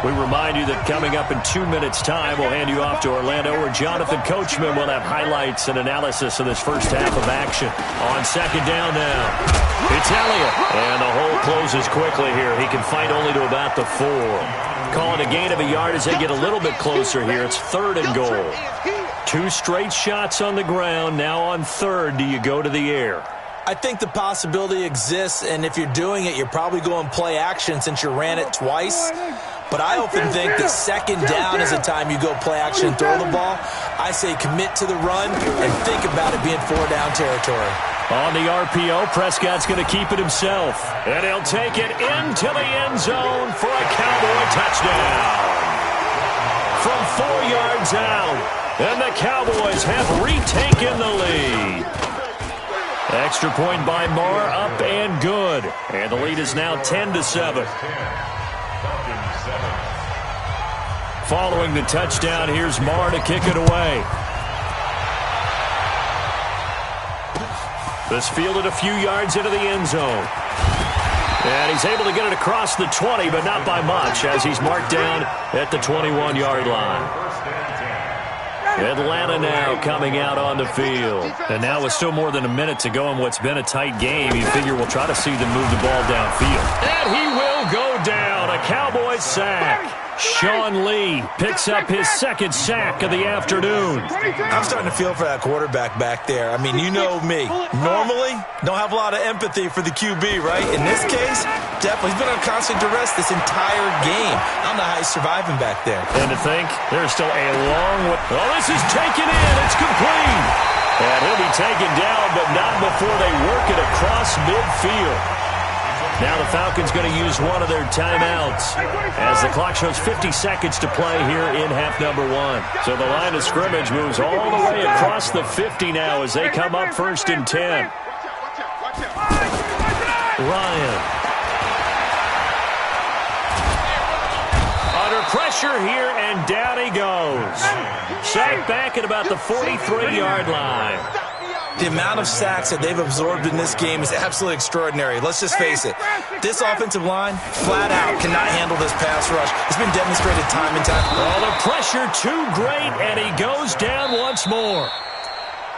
We remind you that coming up in 2 minutes' time, we'll hand you off to Orlando, where Jonathan Coachman will have highlights and analysis of this first half of action. On 2nd down now, it's Elliott. And the hole closes quickly here. He can fight only to about the 4. Calling a gain of a yard as they get a little bit closer here. It's 3rd and goal. 2 straight shots on the ground. Now on 3rd, do you go to the air? I think the possibility exists, and if you're doing it, you're probably going play action since you ran it twice. But I often think that 2nd down is the time you go play action and throw the ball. I say commit to the run and think about it being 4-down territory. On the RPO, Prescott's going to keep it himself. And he'll take it into the end zone for a Cowboy touchdown. From 4 yards out, and the Cowboys have retaken the lead. Extra point by Marr, up and good. And the lead is now 10-7. Following the touchdown, here's Marr to kick it away. This fielded a few yards into the end zone. And he's able to get it across the 20, but not by much, as he's marked down at the 21-yard line. Atlanta now coming out on the field. And now with still more than a minute to go in what's been a tight game, you figure we'll try to see them move the ball downfield. And he will go down. A Cowboys sack. Sean Lee picks up his 2nd sack of the afternoon. I'm starting to feel for that quarterback back there. I mean, you know me. Normally, don't have a lot of empathy for the QB, right? In this case, definitely. He's been on constant duress this entire game. I don't know how he's surviving back there. And to think, there's still a long way. Oh, this is taken in. It's complete. And he'll be taken down, but not before they work it across midfield. Now the Falcons going to use one of their timeouts as the clock shows 50 seconds to play here in half number 1. So the line of scrimmage moves all the way across the 50 now as they come up 1st and 10. Ryan. Under pressure here, and down he goes. Sacked back at about the 43-yard line. The amount of sacks that they've absorbed in this game is absolutely extraordinary. Let's just face it. This offensive line, flat out, cannot handle this pass rush. It's been demonstrated time and time. Oh, the pressure too great, and he goes down once more.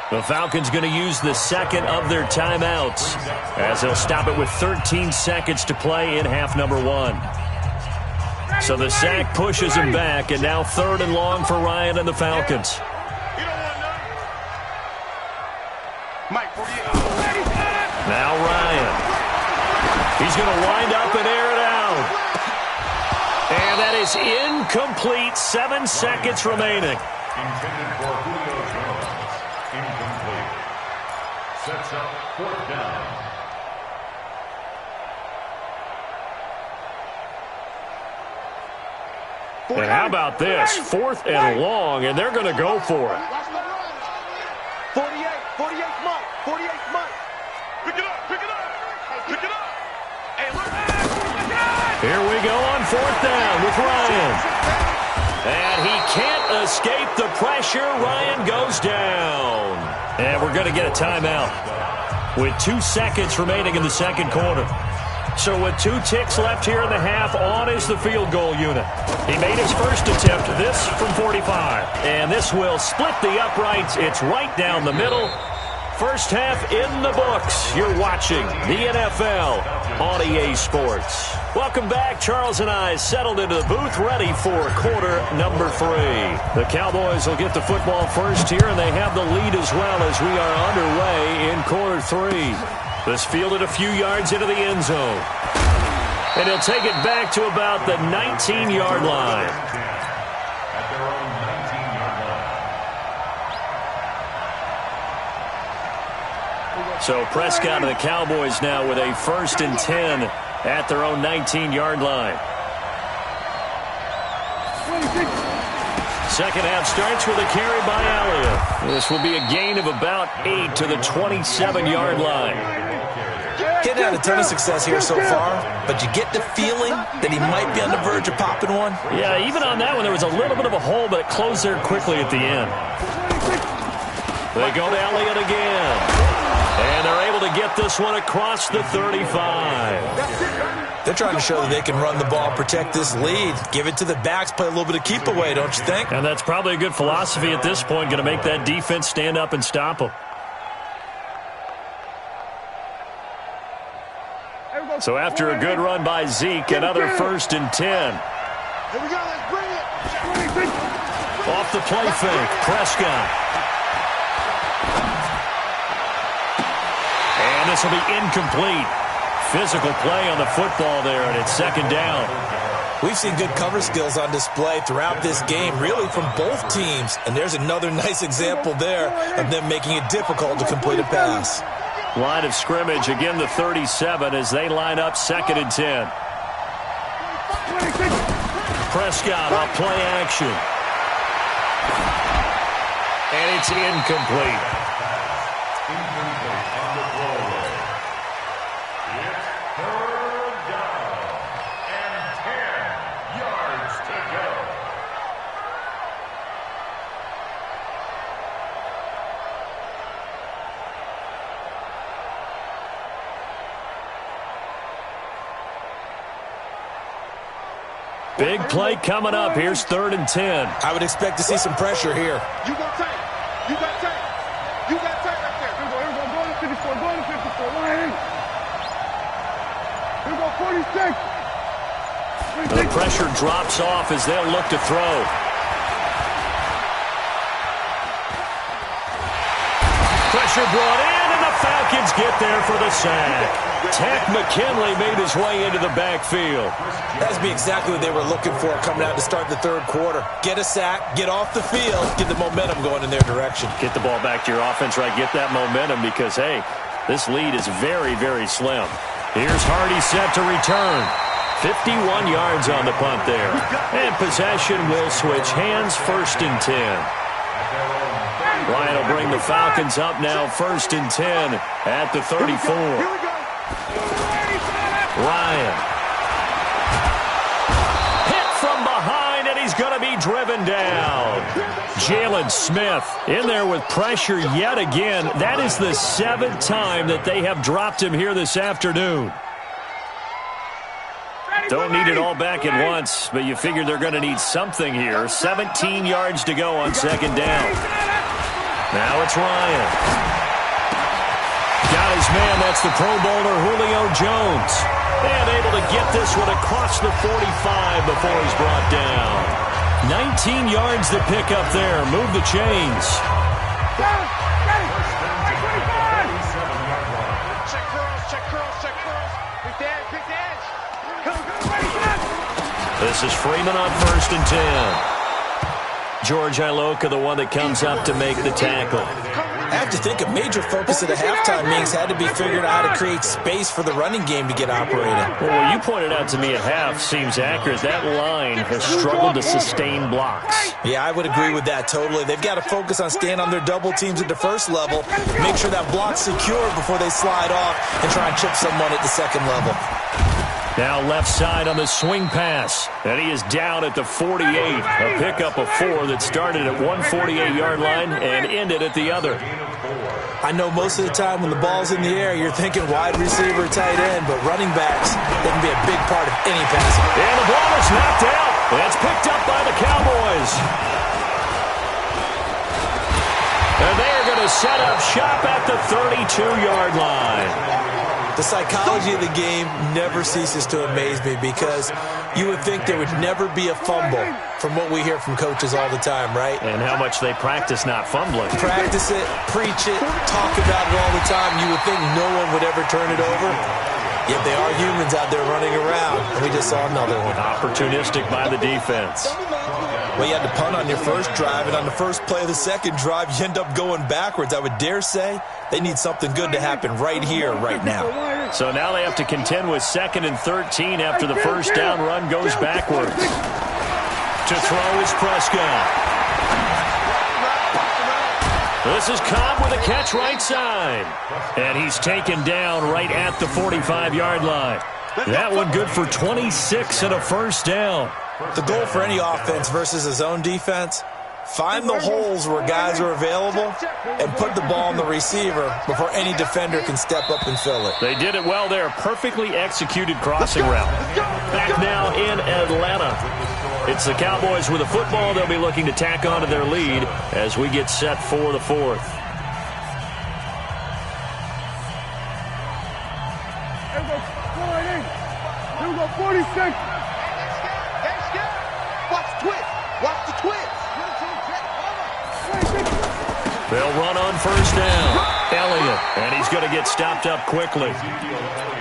The Falcons going to use the 2nd of their timeouts as they'll stop it with 13 seconds to play in half number 1. So the sack pushes him back, and now 3rd and long for Ryan and the Falcons. Now Ryan. He's going to wind up and air it out. And that is incomplete. 7 seconds remaining. Intended for Julio Jones. Incomplete. Sets up 4th down. And how about this? 4th and long, and they're going to go for it. 48 Mike. 48 Mike. Pick it up. Hey, look. Here we go on 4th down with Ryan. And he can't escape the pressure. Ryan goes down. And we're going to get a timeout with 2 seconds remaining in the 2nd quarter. So with 2 ticks left here in the half, on is the field goal unit. He made his first attempt, this from 45. And this will split the uprights. It's right down the middle. First half in the books. You're watching the NFL on EA Sports. Welcome back. Charles and I settled into the booth, ready for quarter number 3. The Cowboys will get the football first here, and they have the lead as well as we are underway in quarter 3. This fielded a few yards into the end zone. And he'll take it back to about the 19-yard line. At their own 19-yard line. So Prescott and the Cowboys now with a 1st and 10 at their own 19-yard line. Second half starts with a carry by Elliott. This will be a gain of about 8 to the 27-yard line. Getting had a ton of success here so far, but you get the feeling that he might be on the verge of popping one. Yeah, even on that one, there was a little bit of a hole, but it closed there quickly at the end. They go to Elliott again. And they're able to get this one across the 35. They're trying to show that they can run the ball, protect this lead, give it to the backs, play a little bit of keep away, don't you think? And that's probably a good philosophy at this point, going to make that defense stand up and stop them. So after a good run by Zeke, another 1st and 10. Here we go, let's bring it. Off the play fake, Prescott. And this will be incomplete. Physical play on the football there, and it's 2nd down. We've seen good cover skills on display throughout this game, really from both teams. And there's another nice example there of them making it difficult to complete a pass. Line of scrimmage, again the 37 as they line up 2nd and 10. Prescott off play action. And it's incomplete. Big play coming up. Here's 3rd and 10. I would expect to see some pressure here. You got tight. You got tight. You got tight right there. Here we go. Go to 54. Go to 54. Line in. Here we go. 46. The pressure drops off as they'll look to throw. Pressure brought in, and the Falcons get there for the sack. Tech McKinley made his way into the backfield. That's be exactly what they were looking for coming out to start the 3rd quarter. Get a sack, get off the field, get the momentum going in their direction. Get the ball back to your offense, right? Get that momentum because, hey, this lead is very, very slim. Here's Hardy set to return. 51 yards on the punt there. And possession will switch hands, 1st and 10. Ryan will bring the Falcons up now, 1st and 10 at the 34. Ryan. Hit from behind, and he's going to be driven down. Jalen Smith in there with pressure yet again. That is the 7th time that they have dropped him here this afternoon. Don't need it all back at once, but you figure they're going to need something here. 17 yards to go on 2nd down. Now it's Ryan. Got his man, that's the Pro Bowler Julio Jones. And able to get this one across the 45 before he's brought down. 19 yards to pick up there. Move the chains. Check curls, check curls, check curls. Quick the edge, quick the edge. This is Freeman on 1st and 10. George Iloka, the one that comes up to make the tackle. I have to think a major focus of the halftime meetings had to be figuring out how to create space for the running game to get operating. Well, what you pointed out to me at half seems accurate. That line has struggled to sustain blocks. Yeah, I would agree with that totally. They've got to focus on staying on their double teams at the 1st level, make sure that block's secure before they slide off and try and chip someone at the 2nd level. Now left side on the swing pass. And he is down at the 48. A pickup of 4 that started at one 48-yard line and ended at the other. I know most of the time when the ball's in the air, you're thinking wide receiver, tight end, but running backs, they can be a big part of any passing. And the ball is knocked out. That's picked up by the Cowboys. And they are going to set up shop at the 32-yard line. The psychology of the game never ceases to amaze me because you would think there would never be a fumble from what we hear from coaches all the time, right? And how much they practice not fumbling. Practice it, preach it, talk about it all the time. You would think no one would ever turn it over. Yet they are humans out there running around, and we just saw another one. Opportunistic by the defense. Well, you had to punt on your first drive, and on the first play of the second drive, you end up going backwards. I would dare say they need something good to happen right here, right now. So now they have to contend with 2nd and 13 after the first down run goes backwards. To throw is Prescott. This is Cobb with a catch right side. And he's taken down right at the 45-yard line. That one good for 26 and a first down. The goal for any offense versus his own defense, find the holes where guys are available and put the ball on the receiver before any defender can step up and fill it. They did it well there. Perfectly executed crossing route. Back now in Atlanta. It's the Cowboys with a football. They'll be looking to tack on to their lead as we get set for the fourth. Here we go, 46. Watch the twist. Watch the twist. They'll run on first down. Elliott, and he's going to get stopped up quickly.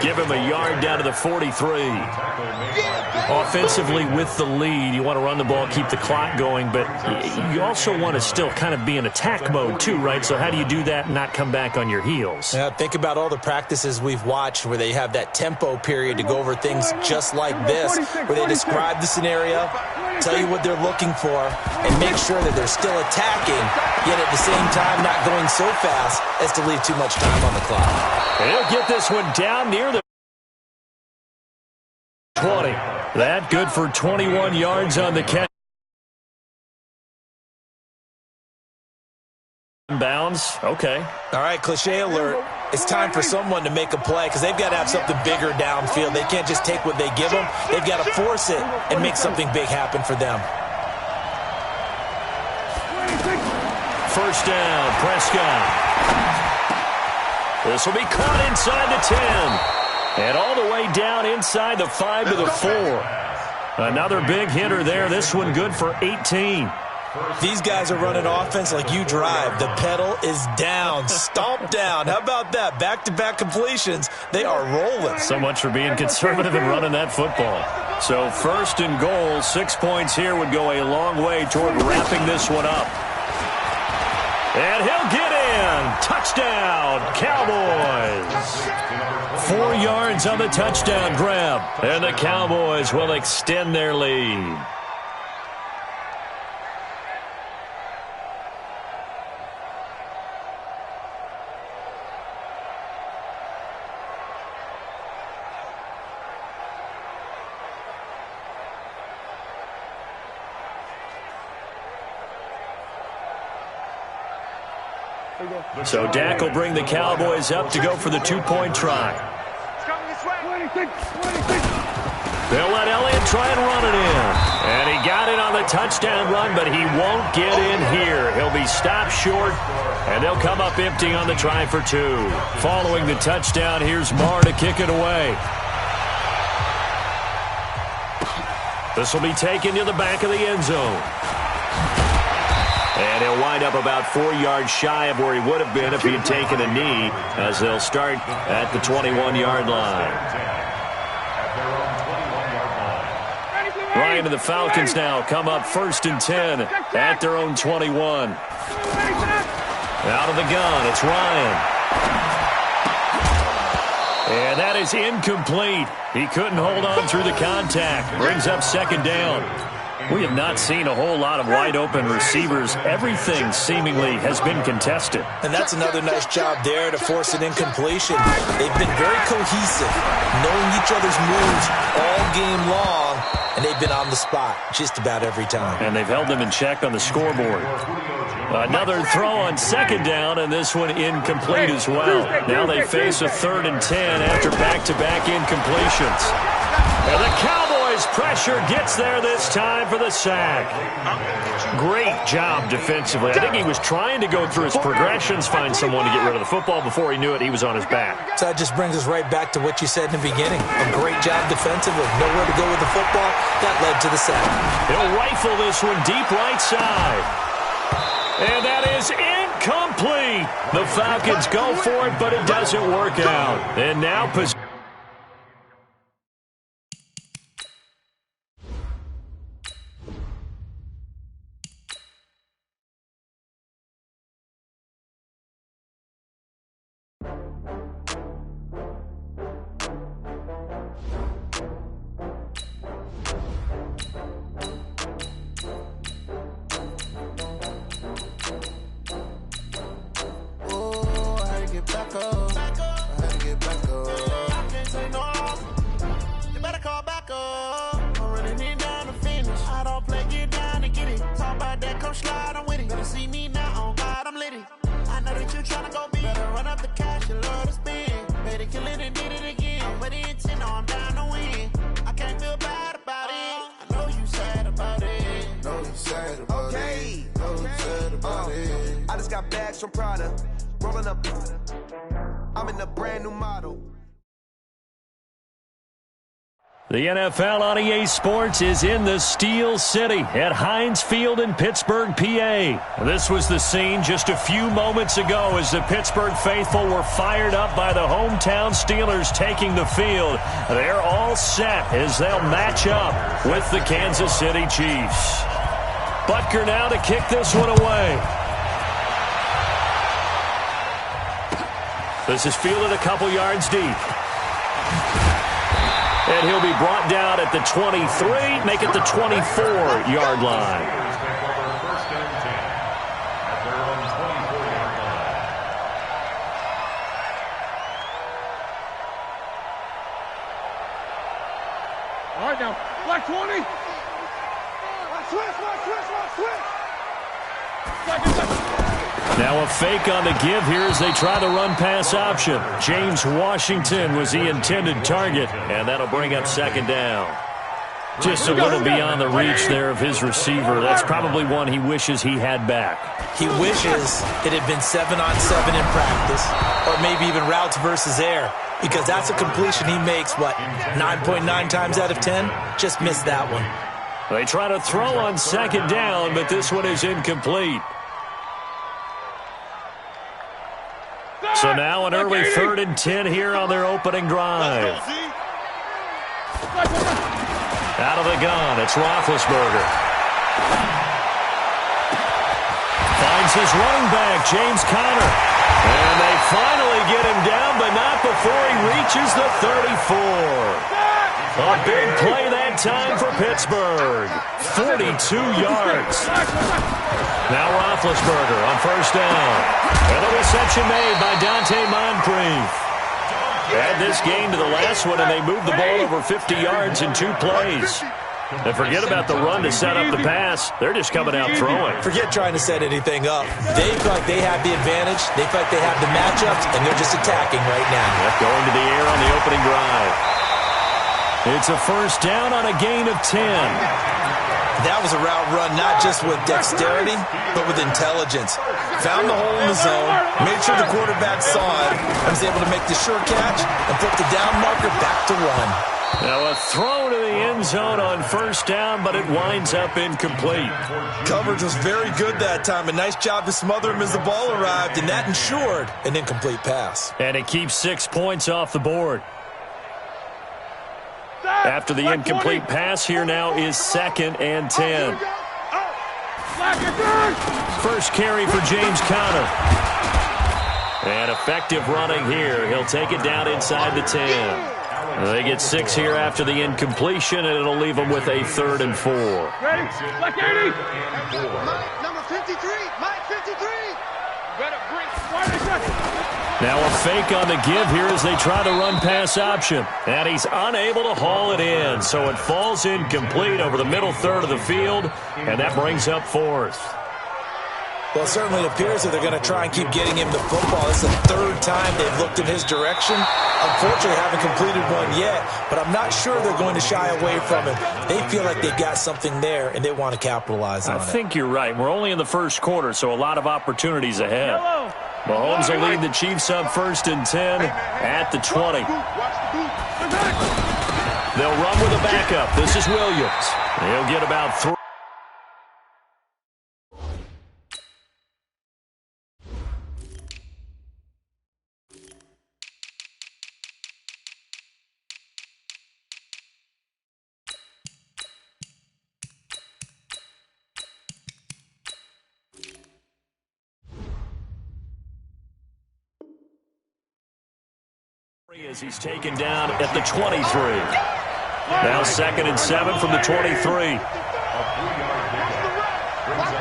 Give him a yard down to the 43. Offensively with the lead, you want to run the ball, keep the clock going, but you also want to still kind of be in attack mode too, right? So how do you do that and not come back on your heels? Yeah, think about all the practices we've watched where they have that tempo period to go over things just like this, where they describe the scenario, tell you what they're looking for, and make sure that they're still attacking, yet at the same time not going so fast as to leave too much time on the clock. And he'll get this one down near the 20. That good for 21 yards on the catch. Bounds. Okay. All right, cliche alert. It's time for someone to make a play because they've got to have something bigger downfield. They can't just take what they give them. They've got to force it and make something big happen for them. First down, Prescott. This will be caught inside the 10. And all the way down inside the 5 to the 4. Another big hitter there. This one good for 18. These guys are running offense like you drive. The pedal is down, stomped down. How about that? Back-to-back completions. They are rolling. So much for being conservative and running that football. So first and goal, 6 points here would go a long way toward wrapping this one up. And he'll get in. Touchdown, Cowboys. 4 yards on the touchdown grab. And the Cowboys will extend their lead. So Dak will bring the Cowboys up to go for the 2-point try. They'll let Elliott try and run it in. And he got it on the touchdown run, but he won't get in here. He'll be stopped short, and they'll come up empty on the try for 2. Following the touchdown, here's Marr to kick it away. This will be taken to the back of the end zone. And he'll wind up about 4 yards shy of where he would have been if he had taken a knee, as they'll start at the 21-yard line. Ryan and the Falcons now come up 1st and 10 at their own 21. Out of the gun, it's Ryan. And that is incomplete. He couldn't hold on through the contact. Brings up 2nd down. We have not seen a whole lot of wide-open receivers. Everything seemingly has been contested. And that's another nice job there to force an incompletion. They've been very cohesive, knowing each other's moves all game long, and they've been on the spot just about every time. And they've held them in check on the scoreboard. Another throw on 2nd down, and this one incomplete as well. Now they face a 3rd and 10 after back-to-back incompletions. And the Cowboys' pressure gets there this time for the sack. Great job defensively. I think he was trying to go through his progressions, find someone to get rid of the football. Before he knew it, he was on his back. So that just brings us right back to what you said in the beginning. A great job defensively. Nowhere to go with the football. That led to the sack. He'll rifle this one deep right side. And that is incomplete. The Falcons go for it, but it doesn't work out. And now I'm sliding with it. Better see me now, oh God, I'm litty. I know that you tryna go big. Better run up the cash, you love to spend. Better kill it and did it again. I'm with the intent, no, I'm down to win. I can't feel bad about it. I know you sad about it. Know you sad about it. Know you sad about it. I just got bags from Prada. Rolling up. I'm in a brand new model. The NFL on EA Sports is in the Steel City at Heinz Field in Pittsburgh, PA. This was the scene just a few moments ago as the Pittsburgh faithful were fired up by the hometown Steelers taking the field. They're all set as they'll match up with the Kansas City Chiefs. Butker now to kick this one away. This is fielded a couple yards deep. And he'll be brought down at the 23, make it the 24-yard line. All right, now, black 20. Switch. Now a fake on the give here as they try the run-pass option. James Washington was the intended target, and that'll bring up second down. Just a little beyond the reach there of his receiver. That's probably one he wishes he had back. He wishes it had been 7-on-7 in practice, or maybe even routes versus air, because that's a completion he makes, 9.9 times out of 10? Just missed that one. They try to throw on second down, but this one is incomplete. So now an early 3rd and 10 here on their opening drive. Out of the gun, it's Roethlisberger. Finds his running back, James Conner. And they finally get him down, but not before he reaches the 34. A big play that time for Pittsburgh. 42 yards. Now Roethlisberger on first down. And a reception made by Dante Moncrief. Add this game to the last one, and they moved the ball over 50 yards in 2 plays. And forget about the run to set up the pass. They're just coming out throwing. Forget trying to set anything up. They feel like they have the advantage. They feel like they have the matchups, and they're just attacking right now. Going to the air on the opening drive. It's a first down on a gain of 10. That was a route run not just with dexterity, but with intelligence. Found the hole in the zone, made sure the quarterback saw it, and was able to make the sure catch and put the down marker back to run. Now a throw to the end zone on first down, but it winds up incomplete. Coverage was very good that time. A nice job to smother him as the ball arrived, and that ensured an incomplete pass. And it keeps 6 points off the board. After the incomplete pass, here now is 2nd and 10. First carry for James Conner. And effective running here. He'll take it down inside the 10. They get 6 here after the incompletion, and it'll leave them with a 3rd and 4. Ready? Black 80. Number 53. Mike 53. Better bring. Now a fake on the give here as they try the run-pass option. And he's unable to haul it in, so it falls incomplete over the middle third of the field, and that brings up 4th. Well, it certainly appears that they're going to try and keep getting him the football. This is the 3rd time they've looked in his direction. Unfortunately, haven't completed one yet, but I'm not sure they're going to shy away from it. They feel like they've got something there, and they want to capitalize on it. I think you're right. We're only in the first quarter, so a lot of opportunities ahead. Mahomes will lead the Chiefs up 1st and 10 at the 20. They'll run with a backup. This is Williams. He'll get about 3. As he's taken down at the 23. Now 2nd and 7 from the 23. Brings up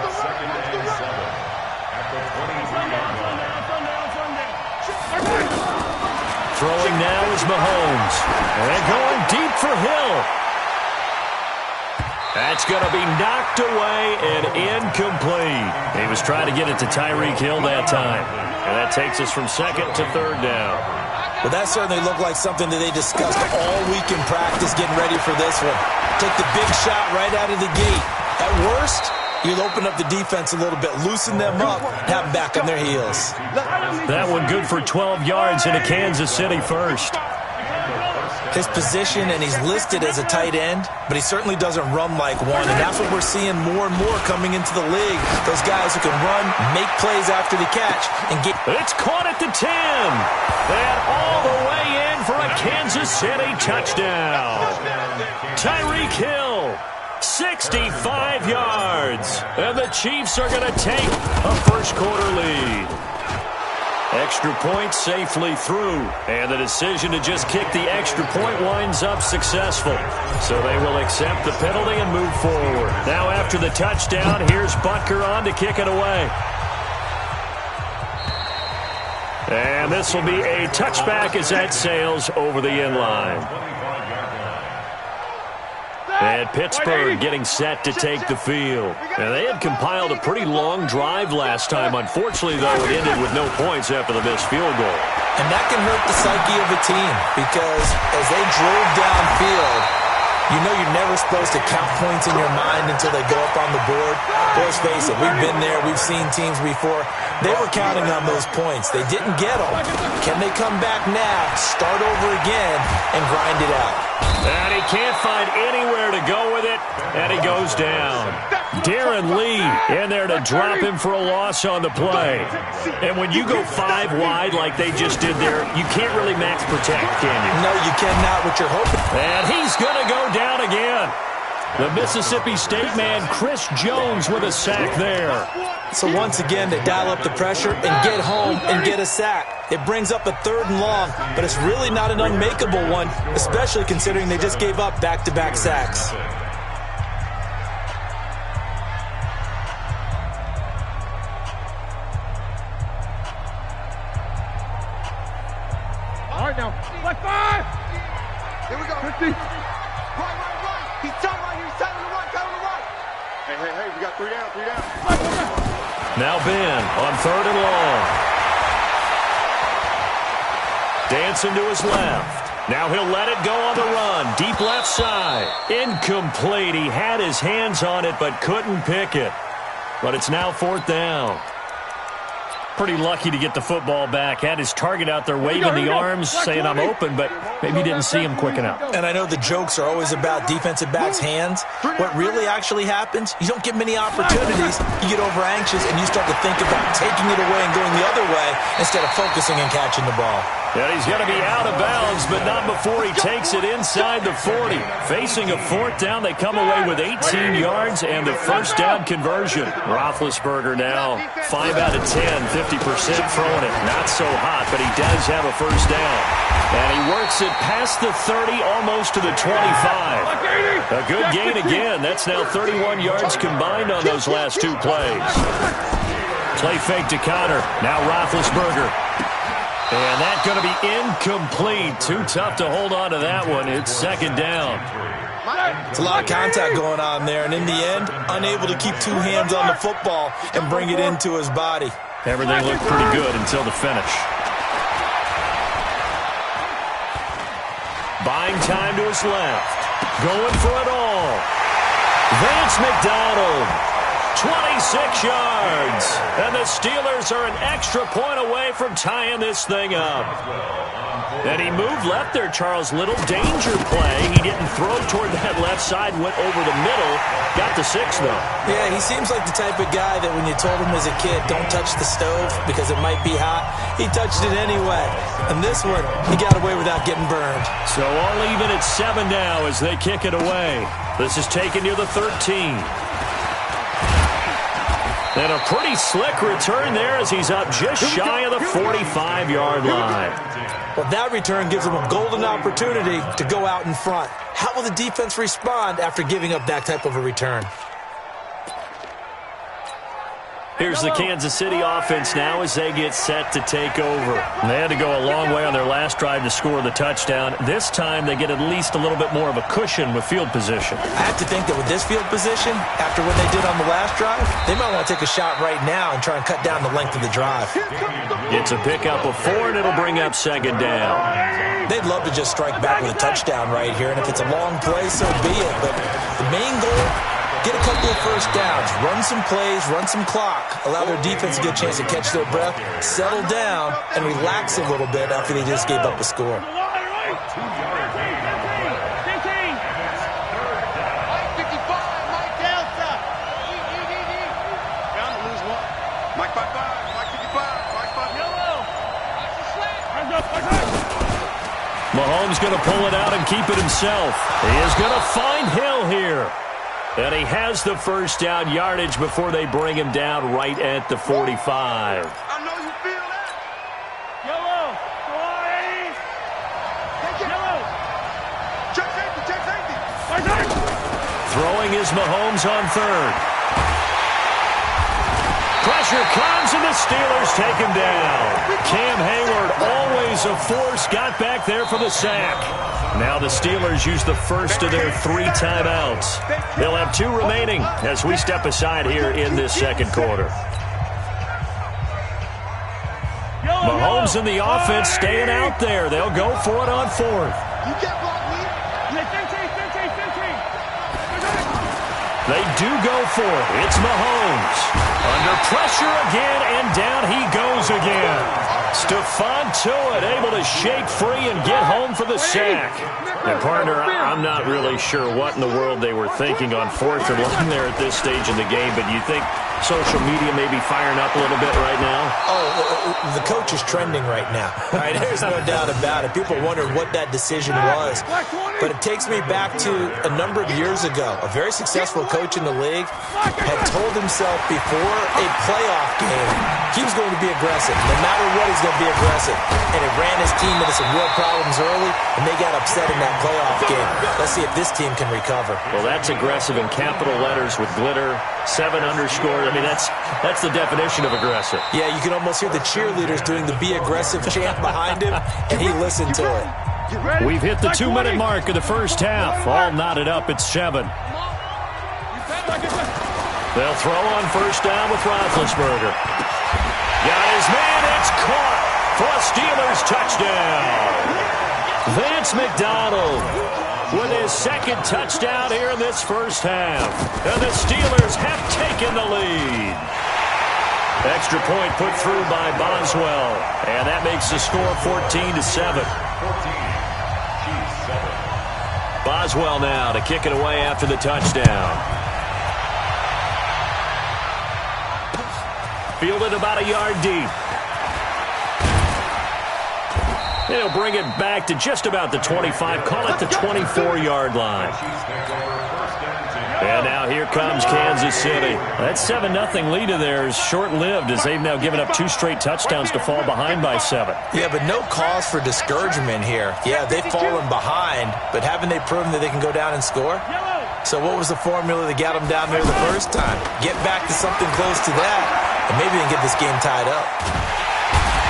2nd and 7 at the 23-yard line. Throwing now is Mahomes. And going deep for Hill. That's going to be knocked away and incomplete. He was trying to get it to Tyreek Hill that time. And that takes us from second to third down. Well, that certainly looked like something that they discussed all week in practice, getting ready for this one. Take the big shot right out of the gate. At worst, you'll open up the defense a little bit, loosen them up, have them back on their heels. That one good for 12 yards into Kansas City first. His position, and he's listed as a tight end, but he certainly doesn't run like one, and that's what we're seeing more and more coming into the league. Those guys who can run, make plays after the catch, and get... It's caught at the 10, and all the way in for a Kansas City touchdown. Tyreek Hill, 65 yards, and the Chiefs are going to take a first-quarter lead. Extra point safely through, and the decision to just kick the extra point winds up successful. So they will accept the penalty and move forward. Now after the touchdown, here's Butker on to kick it away. And this will be a touchback as that sails over the end line. And Pittsburgh getting set to take the field. And they had compiled a pretty long drive last time. Unfortunately, though, it ended with no points after the missed field goal. And that can hurt the psyche of a team because as they drove downfield, you know you're never supposed to count points in your mind until they go up on the board. But let's face it, we've been there. We've seen teams before. They were counting on those points. They didn't get them. Can they come back now, start over again, and grind it out? And he can't find anywhere to go with it, and he goes down. Darren Lee in there to drop him for a loss on the play. And when you go 5 wide like they just did there, you can't really max protect, can you? No, you cannot, what you're hoping. And he's going to go down again. The Mississippi State man, Chris Jones, with a sack there. So once again, they dial up the pressure and get home and get a sack. It brings up a 3rd and long, but it's really not an unmakeable one, especially considering they just gave up back-to-back sacks. All right, now. Left 5. Here we go. 50. Right. He's tight right here. He's tight on the right. Tight on the right. Hey. We got 3 down. 3 down. Now Ben on 3rd and long. Dancing to his left. Now he'll let it go on the run. Deep left side. Incomplete. He had his hands on it but couldn't pick it. But it's now 4th down. Pretty lucky to get the football back. Had his target out there waving the arms, saying I'm open, but maybe didn't see him quick enough. And I know the jokes are always about defensive backs' hands. What really actually happens, you don't get many opportunities. You get over anxious and you start to think about taking it away and going the other way instead of focusing and catching the ball. And he's going to be out of bounds, but not before he takes it inside the 40. Facing a 4th down, they come away with 18 yards and the first down conversion. Roethlisberger now 5 out of 10, 50% throwing it. Not so hot, but he does have a first down. And he works it past the 30, almost to the 25. A good gain again. That's now 31 yards combined on those last 2 plays. Play fake to Connor. Now Roethlisberger. And that's going to be incomplete. Too tough to hold on to that one. It's 2nd down. It's a lot of contact going on there, and in the end, unable to keep 2 hands on the football and bring it into his body. Everything looked pretty good until the finish. Buying time to his left. Going for it all. Vance McDonald. 26 yards. And the Steelers are an extra point away from tying this thing up. And he moved left there, Charles. Little danger play. He didn't throw toward that left side, went over the middle. Got the 6, though. Yeah, he seems like the type of guy that when you told him as a kid, don't touch the stove because it might be hot, he touched it anyway. And this one, he got away without getting burned. So all even at 7 now as they kick it away. This is taken near the 13. And a pretty slick return there as he's up just shy of the 45-yard line. Well, that return gives him a golden opportunity to go out in front. How will the defense respond after giving up that type of a return? Here's the Kansas City offense now as they get set to take over. They had to go a long way on their last drive to score the touchdown. This time they get at least a little bit more of a cushion with field position. I have to think that with this field position, after what they did on the last drive, they might want to take a shot right now and try and cut down the length of the drive. It's a pickup of 4, and it'll bring up second down. They'd love to just strike back with a touchdown right here, and if it's a long play, so be it. But the main goal, get a couple of first downs, run some plays, run some clock, allow their defense to get a chance to catch their breath, settle down, and relax a little bit after they just gave up a score. Mahomes going to pull it out and keep it himself. He is going to find Hill here. And he has the first down yardage before they bring him down right at the 45. I know you feel that. Yellow. Go on, Eddie. Take it. Yellow. Check safety. Check safety. Throwing is Mahomes on third. Pressure comes, and the Steelers take him down. Cam Hayward, always a force, got back there for the sack. Now the Steelers use the first of their 3 timeouts. They'll have 2 remaining as we step aside here in this second quarter. Mahomes and the offense staying out there. They'll go for it on 4th. They do go for it. It's Mahomes. Under pressure again, and down he goes again. Stephon Tuitt able to shake free and get home for the sack. And, partner, I'm not really sure what in the world they were thinking on 4th and long there at this stage in the game, but you think social media may be firing up a little bit right now? Oh, the coach is trending right now. Right? There's no doubt about it. People wondered what that decision was. But it takes me back to a number of years ago. A very successful coach in the league had told himself before a playoff game he was going to be aggressive. No matter what, he's going to be aggressive. And it ran his team into some real problems early, and they got upset in that playoff game. Let's see if this team can recover. Well, that's aggressive in capital letters with glitter, 7 underscore. I mean, that's the definition of aggressive. Yeah, you can almost hear the cheerleaders doing the be aggressive chant behind him, and he listened to it. We've hit the 2-minute mark of the first half. All knotted up at 7. They'll throw on first down with Roethlisberger. Got his man. It's caught for a Steelers touchdown. Vance McDonald with his 2nd touchdown here in this first half. And the Steelers have taken the lead. Extra point put through by Boswell. And that makes the score 14-7. Boswell now to kick it away after the touchdown. Fielded about a yard deep. They'll bring it back to just about the 25. Call it the 24-yard line. And now here comes Kansas City. That 7-0 lead of theirs short-lived as they've now given up 2 straight touchdowns to fall behind by 7. Yeah, but no cause for discouragement here. Yeah, they've fallen behind, but haven't they proven that they can go down and score? So what was the formula that got them down there the first time? Get back to something close to that, and maybe they can get this game tied up.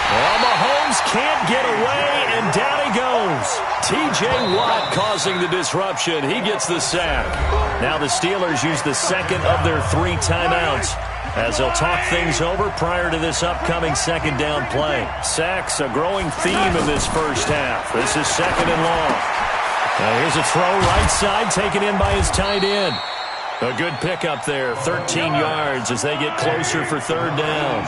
Well, Mahomes can't get away, and down he goes. T.J. Watt causing the disruption. He gets the sack. Now the Steelers use the 2nd of their 3 timeouts as they'll talk things over prior to this upcoming 2nd down play. Sacks, a growing theme in this first half. This is 2nd and long. Now here's a throw right side taken in by his tight end. A good pickup there, 13 yards as they get closer for 3rd down.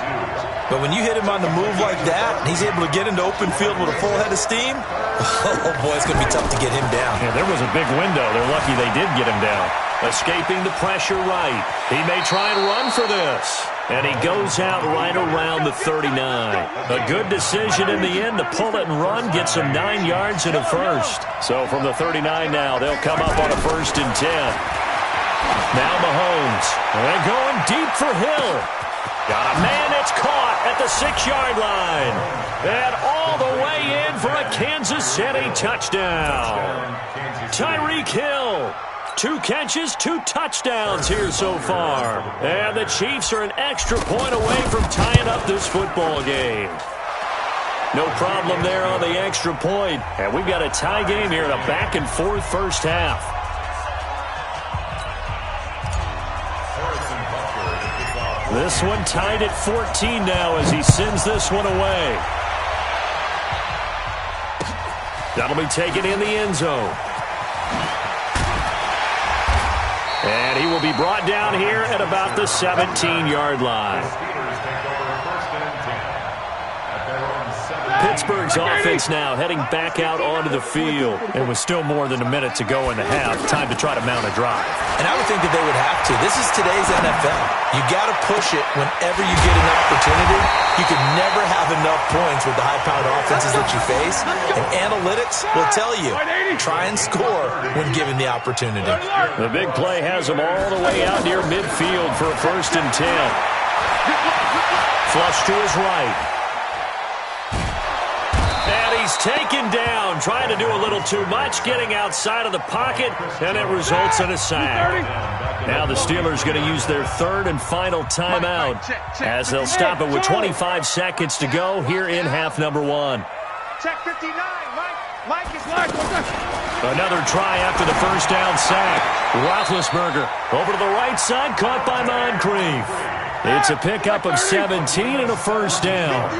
But when you hit him on the move like that, and he's able to get into open field with a full head of steam, oh boy, it's going to be tough to get him down. Yeah, there was a big window. They're lucky they did get him down. Escaping the pressure right. He may try and run for this. And he goes out right around the 39. A good decision in the end to pull it and run, get some 9 yards and a first. So from the 39 now, they'll come up on a 1st and 10. Now Mahomes. They're going deep for Hill. Got a man that's caught at the 6-yard line. And all the way in for a Kansas City touchdown. Tyreek Hill 2 catches, 2 touchdowns here so far. And the Chiefs are an extra point away from tying up this football game. No problem there on the extra point. And we've got a tie game here in a back-and-forth first half. This one tied at 14 now as he sends this one away. That'll be taken in the end zone. And he will be brought down here at about the 17-yard line. Pittsburgh's offense now heading back out onto the field. And with still more than a minute to go in the half, time to try to mount a drive. And I would think that they would have to. This is today's NFL. You got to push it whenever you get an opportunity. You can never have enough points with the high-powered offenses that you face. And analytics will tell you, try and score when given the opportunity. The big play has him all the way out near midfield for a 1st and 10. Flush to his right. And he's taken down, trying to do a little too much, getting outside of the pocket, and it results in a sack. Now the Steelers going to use their 3rd and final timeout as they'll stop it with 25 seconds to go here in half number 1. Check 59, Mike is live. Another try after the 1st down sack. Roethlisberger over to the right side, caught by Moncrief. It's a pickup of 17 and a 1st down.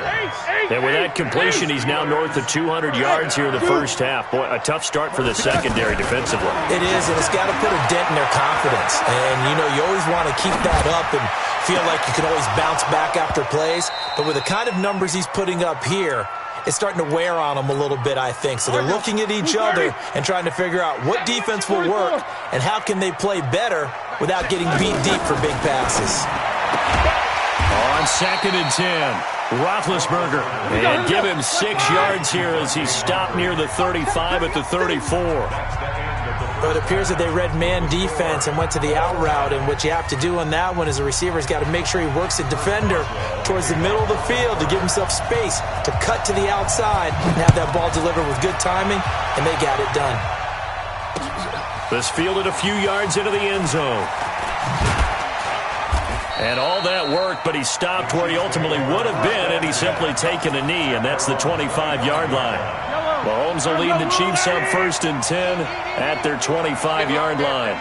And with that completion, he's now north of 200 yards here in the first half. Boy, a tough start for the secondary defensively. It is, and it's got to put a dent in their confidence. And, you know, you always want to keep that up and feel like you can always bounce back after plays. But with the kind of numbers he's putting up here, it's starting to wear on them a little bit, I think. So they're looking at each other and trying to figure out what defense will work and how can they play better without getting beat deep for big passes. On 2nd and 10, Roethlisberger. And give him 6 yards here as he stopped near the 35 at the 34. But it appears that they read man defense and went to the out route, and what you have to do on that one is the receiver's got to make sure he works the defender towards the middle of the field to give himself space to cut to the outside and have that ball delivered with good timing, and they got it done. This fielded a few yards into the end zone. And all that work, but he stopped where he ultimately would have been, and he's simply taken a knee, and that's the 25-yard line. Mahomes will lead the Chiefs up 1st and 10 at their 25-yard line.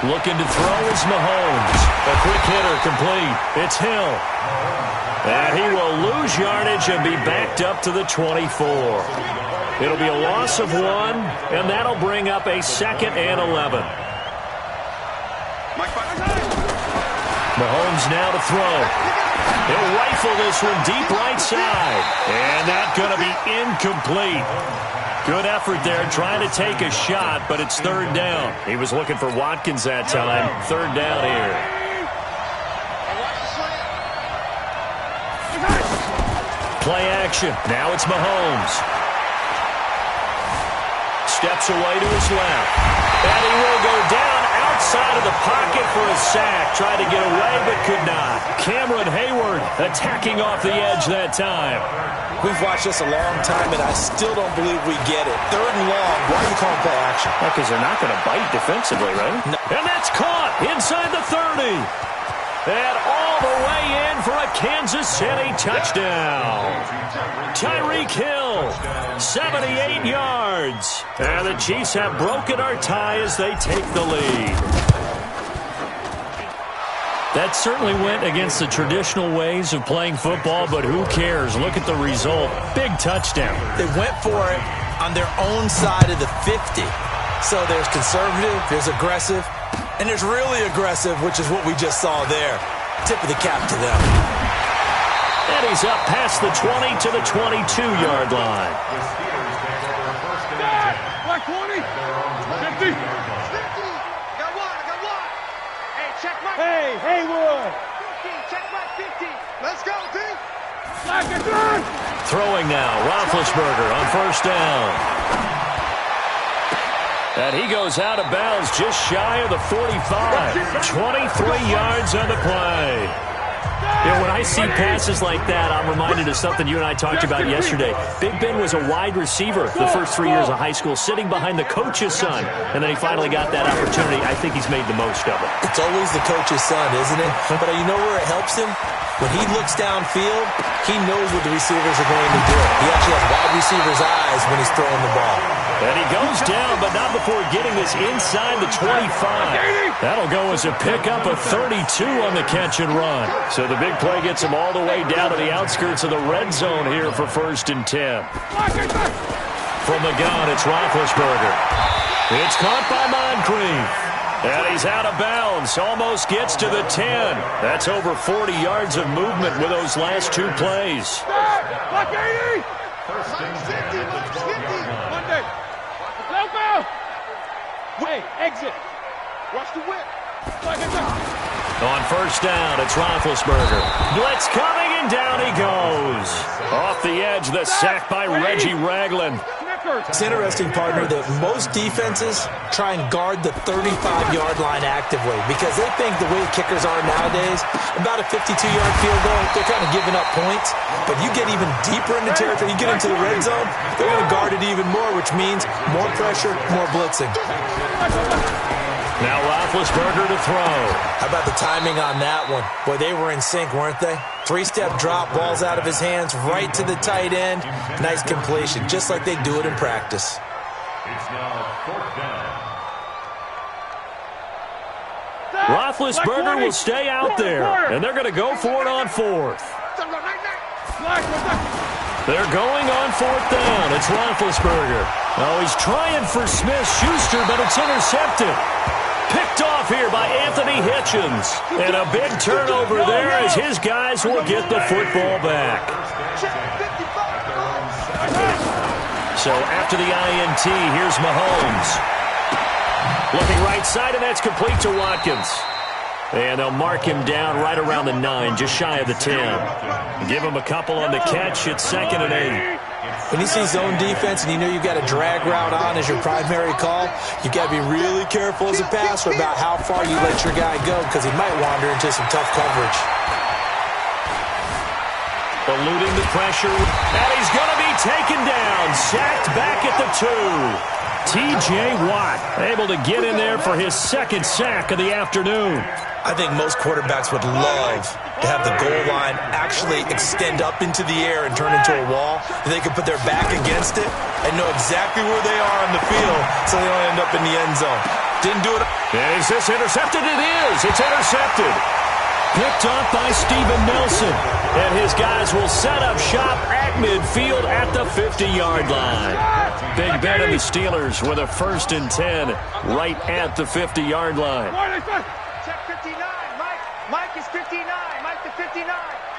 Looking to throw is Mahomes. A quick hitter complete. It's Hill. And he will lose yardage and be backed up to the 24. It'll be a loss of 1, and that'll bring up a 2nd and 11. Mahomes now to throw. He'll rifle this one deep right side. And that's going to be incomplete. Good effort there trying to take a shot, but it's 3rd down. He was looking for Watkins that time. 3rd down here. Play action. Now it's Mahomes. Steps away to his left. And he will go down outside of the pocket for a sack. Tried to get away, but could not. Cameron Hayward attacking off the edge that time. We've watched this a long time, and I still don't believe we get it. 3rd and long. Why are you calling play action? Because they're not going to bite defensively, right? No. And that's caught inside the 30. And all the way in for a Kansas City touchdown. Tyreek Hill, 78 yards. And the Chiefs have broken our tie as they take the lead. That certainly went against the traditional ways of playing football, but who cares? Look at the result. Big touchdown. They went for it on their own side of the 50. So there's conservative, there's aggressive, and there's really aggressive, which is what we just saw there. Tip of the cap to them. And he's up past the 20 to the 22-yard line. Black 20. 50. I got one. Hey, check my. Hey, Haywood. 50. Check my 50. Let's go, D. Black is on. Throwing now, Roethlisberger on 1st down. And he goes out of bounds just shy of the 45. 23 yards on the play. Yeah, when I I see passes like that, I'm reminded of something you and I talked about yesterday. Big Ben was a wide receiver the first 3 years of high school, sitting behind the coach's son, and then he finally got that opportunity. I think he's made the most of it. It's always the coach's son, isn't it? But you know where it helps him? When he looks downfield, he knows what the receivers are going to do. He actually has wide receiver's eyes when he's throwing the ball. And he goes down, but not before getting this inside the 25. That'll go as a pickup of 32 on the catch and run. So the big play gets him all the way down to the outskirts of the red zone here for 1st and 10. From the gun, it's Roethlisberger. It's caught by Moncrief. And he's out of bounds. Almost gets to the 10. That's over 40 yards of movement with those last 2 plays. Block 80! 50, Mark 50! Monday! Low ball! Wait, exit! Watch the whip! On 1st down, it's Roethlisberger. Blitz coming, and down he goes. Off the edge, the sack by Reggie Ragland. It's interesting, partner, that most defenses try and guard the 35-yard line actively because they think the way kickers are nowadays, about a 52-yard field goal, they're kind of giving up points. But you get even deeper into territory, you get into the red zone, they're going to guard it even more, which means more pressure, more blitzing. Now Roethlisberger to throw. How about the timing on that one? Boy, they were in sync, weren't they? 3-step drop, balls out of his hands, right to the tight end. Nice completion, just like they do it in practice. It's now 4th down. Roethlisberger will stay out there, and they're going to go for it on 4th. They're going on 4th down. It's Roethlisberger. Oh, he's trying for Smith-Schuster, but it's intercepted. Picked off here by Anthony Hitchens. And a big turnover there as his guys will get the football back. So after the INT, here's Mahomes. Looking right side, and that's complete to Watkins. And they'll mark him down right around the 9, just shy of the 10. Give him a couple on the catch. It's 2nd and 8. When you see zone defense and you know you've got a drag route on as your primary call, you've got to be really careful as a passer about how far you let your guy go because he might wander into some tough coverage. Eluding the pressure, and he's going to be taken down. Sacked back at the 2. T.J. Watt able to get in there for his 2nd sack of the afternoon. I think most quarterbacks would love to have the goal line actually extend up into the air and turn into a wall. They could put their back against it and know exactly where they are on the field so they don't end up in the end zone. Didn't do it. Is this intercepted? It is. It's intercepted. Picked off by Steven Nelson. And his guys will set up shop at midfield at the 50-yard line. Big Ben and the Steelers with a 1st and 10 right at the 50-yard line. Check 59, Mike. Mike is 59. Mike to 59.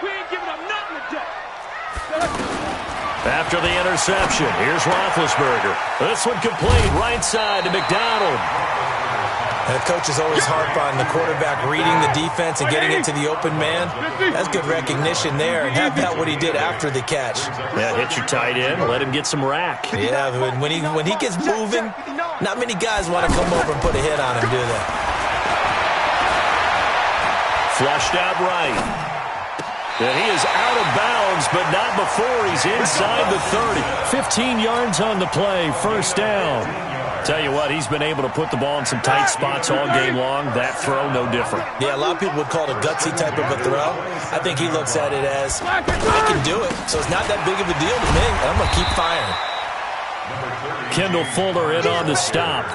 We ain't giving up nothing today. After the interception, here's Roethlisberger. This one complete, right side to McDonald. And the coaches always harp on the quarterback reading the defense and getting into the open man. That's good recognition there. And how about what he did after the catch? Yeah, hit your tight end, let him get some rack. Yeah, when he gets moving, not many guys want to come over and put a hit on him, do they? Flushed out right. And he is out of bounds, but not before he's inside the 30. 15 yards on the play, 1st down. Tell you what, he's been able to put the ball in some tight spots all game long. That throw, no different. Yeah, a lot of people would call it a gutsy type of a throw. I think he looks at it as, I can do it, so it's not that big of a deal to me. I'm going to keep firing. Kendall Fuller in on the stop.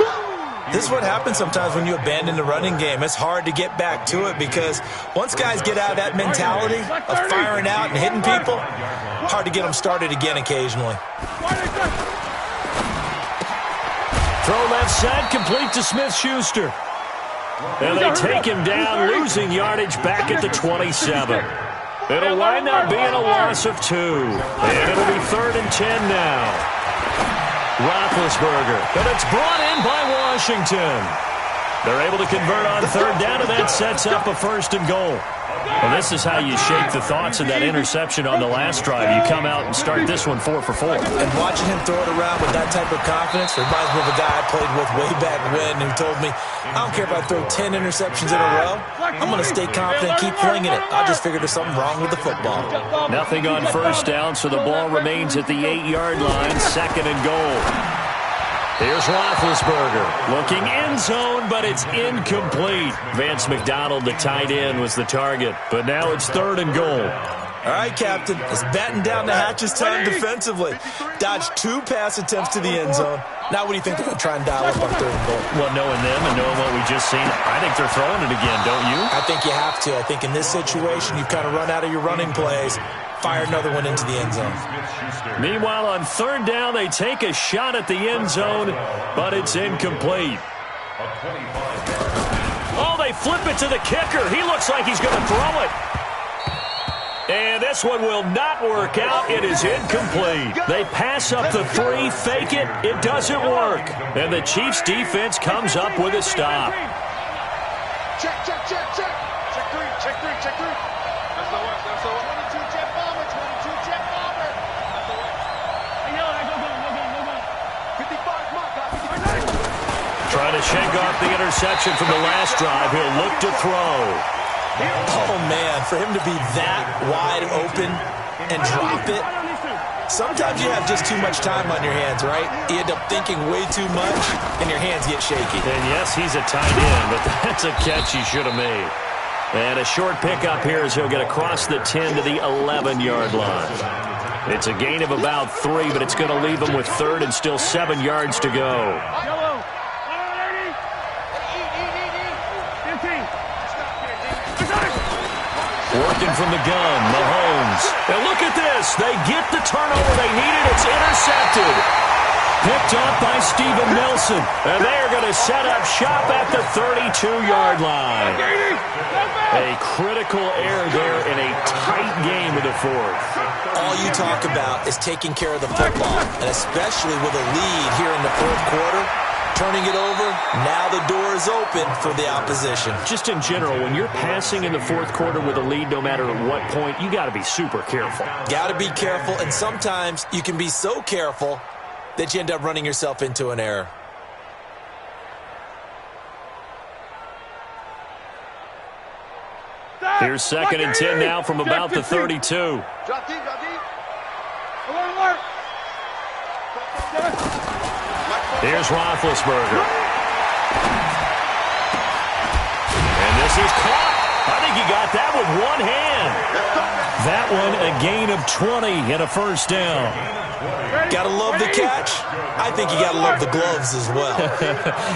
This is what happens sometimes when you abandon the running game. It's hard to get back to it because once guys get out of that mentality of firing out and hitting people, hard to get them started again occasionally. Throw left side, complete to Smith-Schuster. And they take him down, losing yardage back at the 27. It'll wind up being a loss of 2. And it'll be 3rd and 10 now. Roethlisberger, but it's brought in by Washington. They're able to convert on third down, and that sets up a 1st and goal. Well, this is how you shake the thoughts of that interception on the last drive. You come out and start this one 4 for 4. And watching him throw it around with that type of confidence reminds me of a guy I played with way back when who told me, I don't care if I throw 10 interceptions in a row. I'm going to stay confident, keep flinging it. I just figured there's something wrong with the football. Nothing on 1st down, so the ball remains at the 8-yard line, 2nd and goal. Here's Roethlisberger looking end zone, but it's incomplete. Vance McDonald, the tight end, was the target, but now it's 3rd and goal. All right, Captain, it's batten down the hatches time defensively. Dodged 2 pass attempts to the end zone. Now what do you think they're going to try and dial up on 3rd and goal? Well, knowing them and knowing what we just seen, I think they're throwing it again, don't you? I think you have to. I think in this situation, you've kind of run out of your running plays. Fire another one into the end zone. Meanwhile, on 3rd down, they take a shot at the end zone, but it's incomplete. Oh, they flip it to the kicker. He looks like he's going to throw it. And this one will not work out. It is incomplete. They pass up the 3, fake it. It doesn't work. And the Chiefs' defense comes up with a stop. Check, check, check, check. Check 3, check 3, check 3. That's the worst, that's the worst. 22 jet bomber, 22 jet bomber. That's the worst. Hey, yo, go. 55, mark, 55. Trying to shake off the interception from the last drive. He'll look to throw. Oh, man, for him to be that wide open and drop it. Sometimes you have just too much time on your hands, right? You end up thinking way too much, and your hands get shaky. And yes, he's a tight end, but that's a catch he should have made. And a short pickup here as he'll get across the 10 to the 11-yard line. It's a gain of about 3, but it's going to leave him with 3rd and still 7 yards to go. Working from the gun, Mahomes. And look at this. They get the turnover they needed. It's intercepted. Picked off by Steven Nelson. And they are going to set up shop at the 32-yard line. A critical error there in a tight game of the 4th. All you talk about is taking care of the football, and especially with a lead here in the 4th quarter. Turning it over, now the door is open for the opposition. Just in general, when you're passing in the 4th quarter with a lead, no matter at what point, you got to be super careful. Got to be careful, and sometimes you can be so careful that you end up running yourself into an error. Here's 2nd and 10 now from about the 32. Drop deep, drop deep. Here's Roethlisberger. And this is caught. I think he got that with one hand. That one a gain of 20 and a 1st down. Gotta love the catch. I think you gotta love the gloves as well.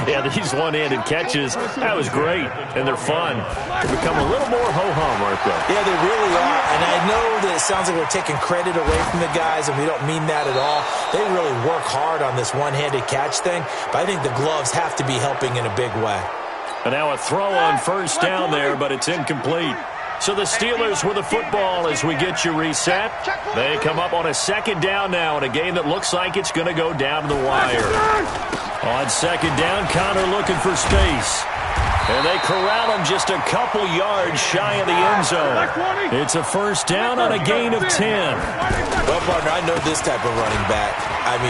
Yeah, these one-handed catches, that was great, and they're fun. They become a little more ho-hum, aren't they? Yeah, they really are, and I know that it sounds like we're taking credit away from the guys, and we don't mean that at all. They really work hard on this one-handed catch thing, but I think the gloves have to be helping in a big way. And now a throw on 1st down there, but it's incomplete. So the Steelers with the football as we get you reset. They come up on a 2nd down now in a game that looks like it's going to go down to the wire. On 2nd down, Connor looking for space. And they corral him just a couple yards shy of the end zone. It's a 1st down on a gain of 10. Well, partner, I know this type of running back. And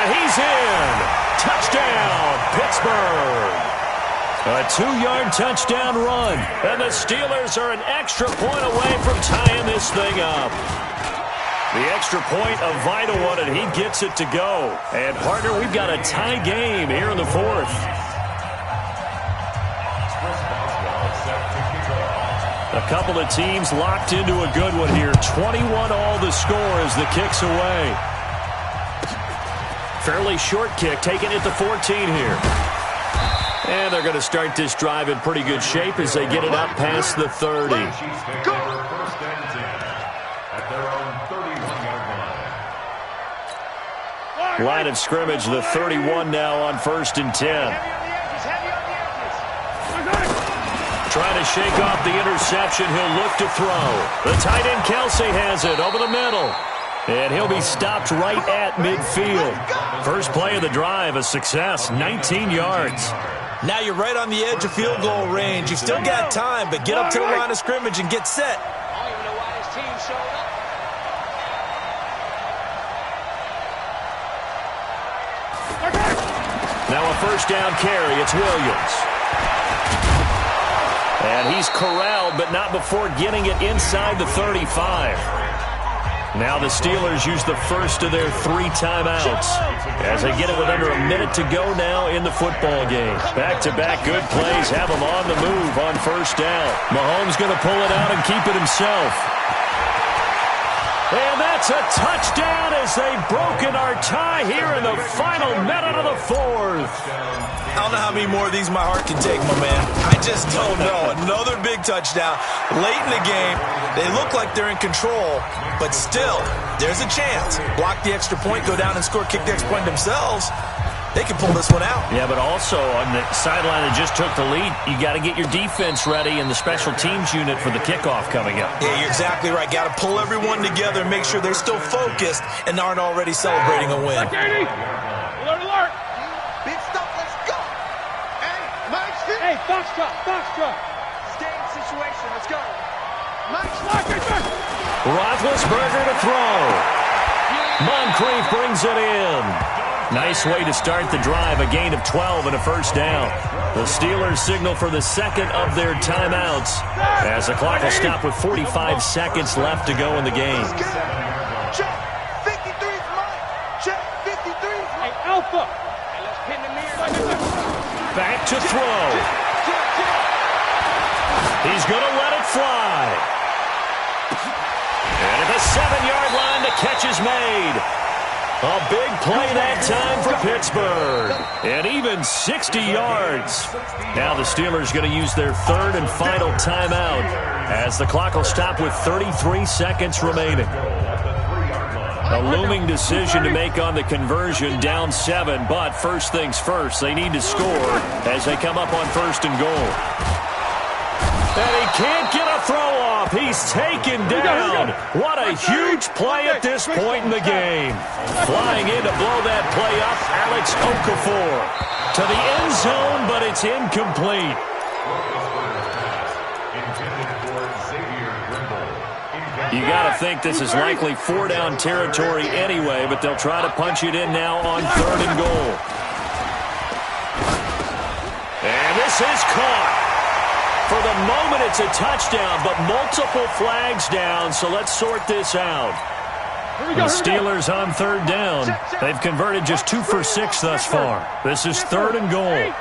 he's in. Touchdown, Pittsburgh. A 2-yard touchdown run, and the Steelers are an extra point away from tying this thing up. The extra point, a vital one, and he gets it to go. And, partner, we've got a tie game here in the 4th. A couple of teams locked into a good one here. 21 all the score as the kick's away. Fairly short kick, taken at the 14 here. And they're going to start this drive in pretty good shape as they get it up past the 30. Line of scrimmage, the 31 now on 1st and 10. Trying to shake off the interception. He'll look to throw. The tight end Kelsey has it over the middle. And he'll be stopped right at midfield. First play of the drive, a success, 19 yards. Now you're right on the edge of field goal range. You've still got time, but get up to the line of scrimmage and get set. I don't even know why this team showed up. Now a first down carry. It's Williams. And he's corralled, but not before getting it inside the 35. Now the Steelers use the first of their 3 timeouts as they get it with under a minute to go now in the football game. Back-to-back good plays have them on the move on first down. Mahomes going to pull it out and keep it himself. And that's a touchdown as they've broken our tie here in the final minute of the 4th. I don't know how many more of these my heart can take, my man. I just don't know. Another big touchdown late in the game. They look like they're in control, but still, there's a chance. Block the extra point, go down and score, kick the extra point themselves. They can pull this one out. Yeah, but also on the sideline that just took the lead, you got to get your defense ready and the special teams unit for the kickoff coming up. Yeah, you're exactly right. Got to pull everyone together and make sure they're still focused and aren't already celebrating a win. Alert! Big stuff, let's go! Hey, Mike, hey, foxtrot. Game situation, let's go. Roethlisberger to throw. Moncrief brings it in. Nice way to start the drive, a gain of 12 and a first down. The Steelers signal for the second of their timeouts as the clock will stop with 45 seconds left to go in the game. Check, 53's Mike. Check, 53's Mike. Hey, Alpha. Hey, let's pin the mirror. Back to throw. He's going to let it fly. And at the 7-yard line, the catch is made. A big play that time for Pittsburgh. And even 60 yards. Now the Steelers going to use their 3rd and final timeout as the clock will stop with 33 seconds remaining. A looming decision to make on the conversion, down 7, but first things first, they need to score as they come up on 1st and goal. And he can't get a throw off. He's taken down. What a huge play at this point in the game. Flying in to blow that play up, Alex Okafor. To the end zone, but it's incomplete. You got to think this is likely 4-down territory anyway, but they'll try to punch it in now on 3rd and goal. And this is caught. For the moment, it's a touchdown, but multiple flags down, so let's sort this out. The Steelers on 3rd down. They've converted just 2 for 6 thus far. This is 3rd and goal.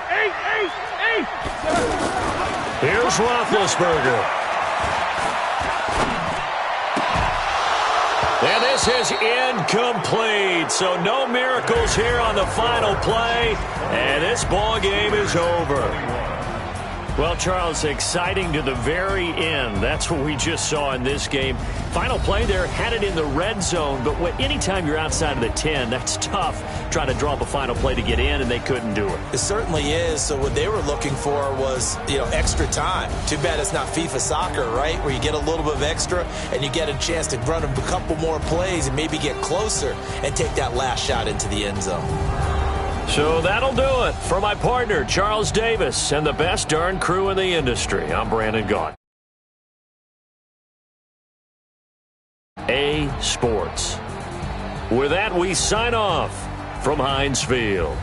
Here's Roethlisberger. And this is incomplete, so no miracles here on the final play, and this ball game is over. Well, Charles, exciting to the very end. That's what we just saw in this game. Final play there, had it in the red zone, but anytime you're outside of the 10, that's tough trying to draw up a final play to get in, and they couldn't do it. It certainly is. So what they were looking for was, extra time. Too bad it's not FIFA soccer, right, where you get a little bit of extra and you get a chance to run a couple more plays and maybe get closer and take that last shot into the end zone. So that'll do it for my partner, Charles Davis, and the best darn crew in the industry. I'm Brandon Gault. A Sports. With that, we sign off from Heinz Field.